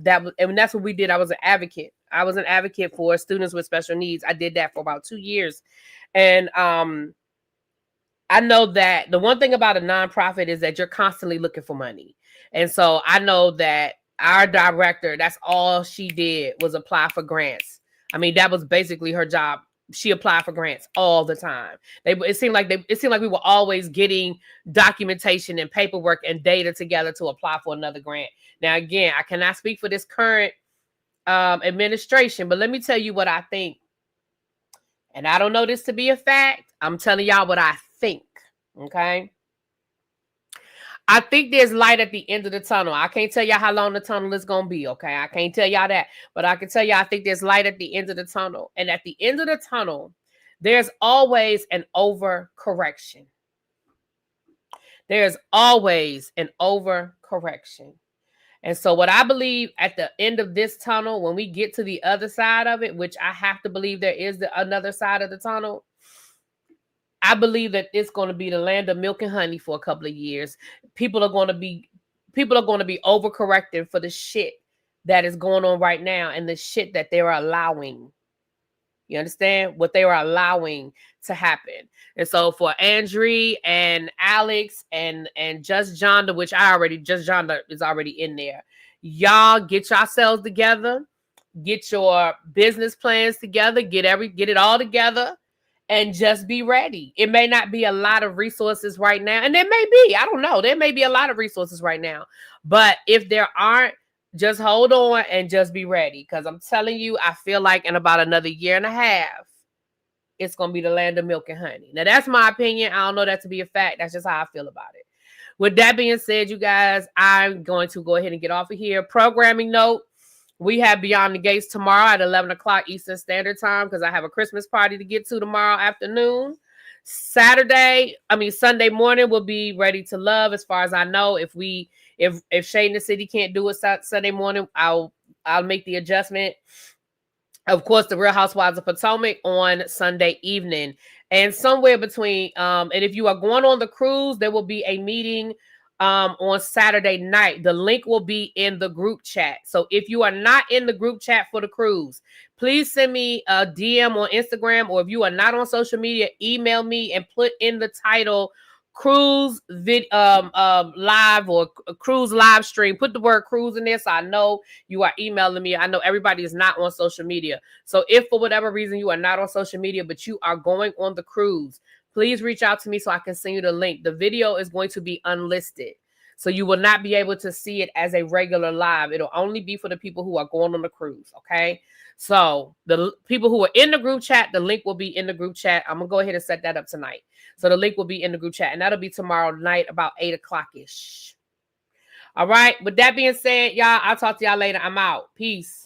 That's what we did. I was an advocate. I was an advocate for students with special needs. I did that for about 2 years. And I know that the one thing about a nonprofit is that you're constantly looking for money. And so I know that our director, that's all she did was apply for grants. I mean, that was basically her job. She applied for grants all the time. It seemed like we were always getting documentation and paperwork and data together to apply for another grant. Now, again, I cannot speak for this current administration, but let me tell you what I think. And I don't know this to be a fact. I'm telling y'all what I think. Okay. I think there's light at the end of the tunnel. I can't tell y'all how long the tunnel is going to be. Okay. I can't tell y'all that, but I can tell y'all, I think there's light at the end of the tunnel. And at the end of the tunnel, there's always an overcorrection. There's always an overcorrection. And so what I believe at the end of this tunnel, when we get to the other side of it, which I have to believe there is another side of the tunnel, I believe that it's going to be the land of milk and honey for a couple of years. People are going to be overcorrecting for the shit that is going on right now and the shit that they're allowing. You understand what they are allowing to happen? And so for Andre and Alex and Just Jonda, which Just Jonda is already in there. Y'all get yourselves together, get your business plans together, get it all together, and just be ready. It may not be a lot of resources right now, and there may be. I don't know. There may be a lot of resources right now, but if there aren't, just hold on and just be ready. Because I'm telling you, I feel like in about another year and a half, it's going to be the land of milk and honey. Now, that's my opinion. I don't know that to be a fact. That's just how I feel about it. With that being said, you guys, I'm going to go ahead and get off of here. Programming note, we have Beyond the Gates tomorrow at 11 o'clock Eastern Standard Time because I have a Christmas party to get to tomorrow afternoon. Sunday morning will be Ready to Love. As far as I know, if Shade in the City can't do it Sunday morning, I'll make the adjustment. Of course, the Real Housewives of Potomac on Sunday evening. And somewhere between, and if you are going on the cruise, there will be a meeting on Saturday night. The link will be in the group chat. So if you are not in the group chat for the cruise, please send me a DM on Instagram, or if you are not on social media, email me and put in the title cruise live or cruise live stream. Put the word cruise in there so I know you are emailing me. I know everybody is not on social media. So if for whatever reason you are not on social media, but you are going on the cruise, please reach out to me so I can send you the link. The video is going to be unlisted, so you will not be able to see it as a regular live. It'll only be for the people who are going on the cruise, okay? So the people who are in the group chat, the link will be in the group chat. I'm going to go ahead and set that up tonight. So the link will be in the group chat, and that'll be tomorrow night about 8 o'clock-ish. All right. With that being said, y'all, I'll talk to y'all later. I'm out. Peace.